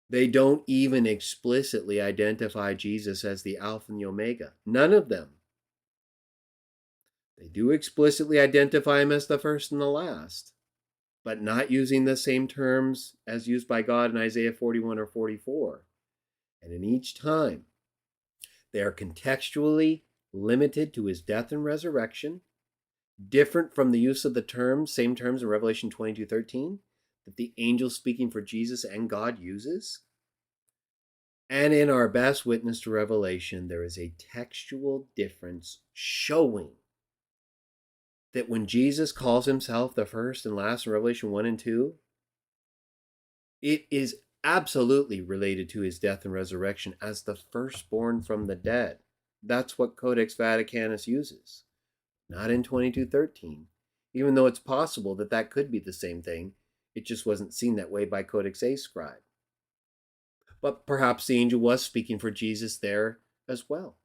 They don't even explicitly identify Jesus as the Alpha and the Omega. None of them. They do explicitly identify him as the first and the last, but not using the same terms as used by God in Isaiah 41 or 44. And in each time, they are contextually limited to his death and resurrection, different from the use of the terms, same terms in Revelation 22:13, that the angel speaking for Jesus and God uses. And in our best witness to Revelation, there is a textual difference showing that when Jesus calls himself the first and last in Revelation 1 and 2, it is absolutely related to his death and resurrection as the firstborn from the dead. that's what Codex Vaticanus uses, not in 2213, even though it's possible that that could be the same thing. It just wasn't seen that way by Codex A scribe. But perhaps the angel was speaking for Jesus there as well.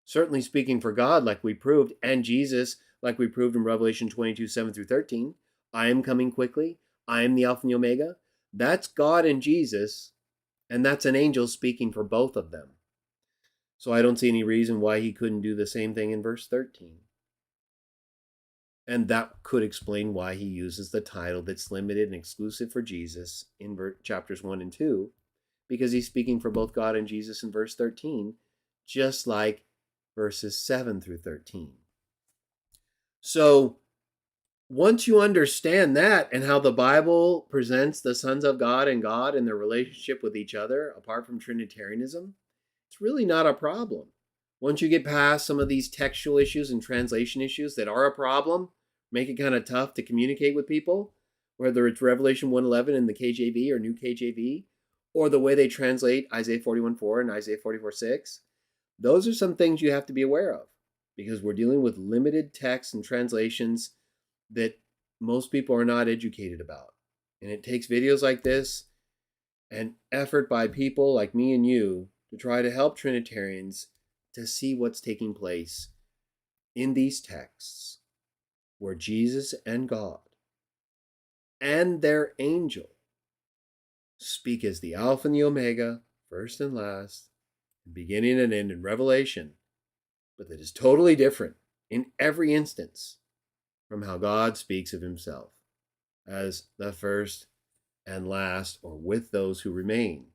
Certainly speaking for God, like we proved, and Jesus, like we proved in Revelation 22, 7 through 13. I am coming quickly. I am the Alpha and the Omega. That's God and Jesus, and that's an angel speaking for both of them. So I don't see any reason why he couldn't do the same thing in verse 13. And that could explain why he uses the title that's limited and exclusive for Jesus in chapters 1 and 2, because he's speaking for both God and Jesus in verse 13, just like verses 7 through 13. So once you understand that and how the Bible presents the sons of God and their relationship with each other, apart from Trinitarianism, it's really not a problem. Once you get past some of these textual issues and translation issues that are a problem, make it kind of tough to communicate with people, whether it's Revelation 1:11 in the KJV or New KJV, or the way they translate Isaiah 41:4 and Isaiah 44:6, those are some things you have to be aware of, because we're dealing with limited texts and translations that most people are not educated about. And it takes videos like this and effort by people like me and you to try to help Trinitarians to see what's taking place in these texts where Jesus and God and their angel speak as the Alpha and the Omega, first and last, beginning and end in Revelation, but that is totally different in every instance from how God speaks of himself as the first and last, or with those who remain,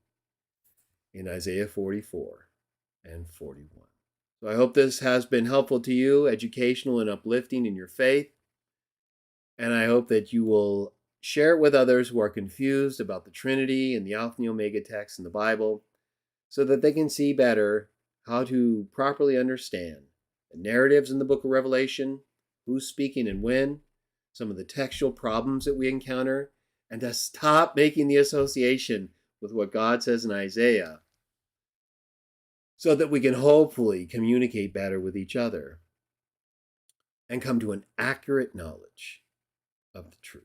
in Isaiah 44 and 41. So I hope this has been helpful to you, educational and uplifting in your faith. And I hope that you will share it with others who are confused about the Trinity and the Alpha and the Omega text in the Bible, so that they can see better how to properly understand the narratives in the book of Revelation, who's speaking and when, some of the textual problems that we encounter, and to stop making the association with what God says in Isaiah, so that we can hopefully communicate better with each other and come to an accurate knowledge of the truth.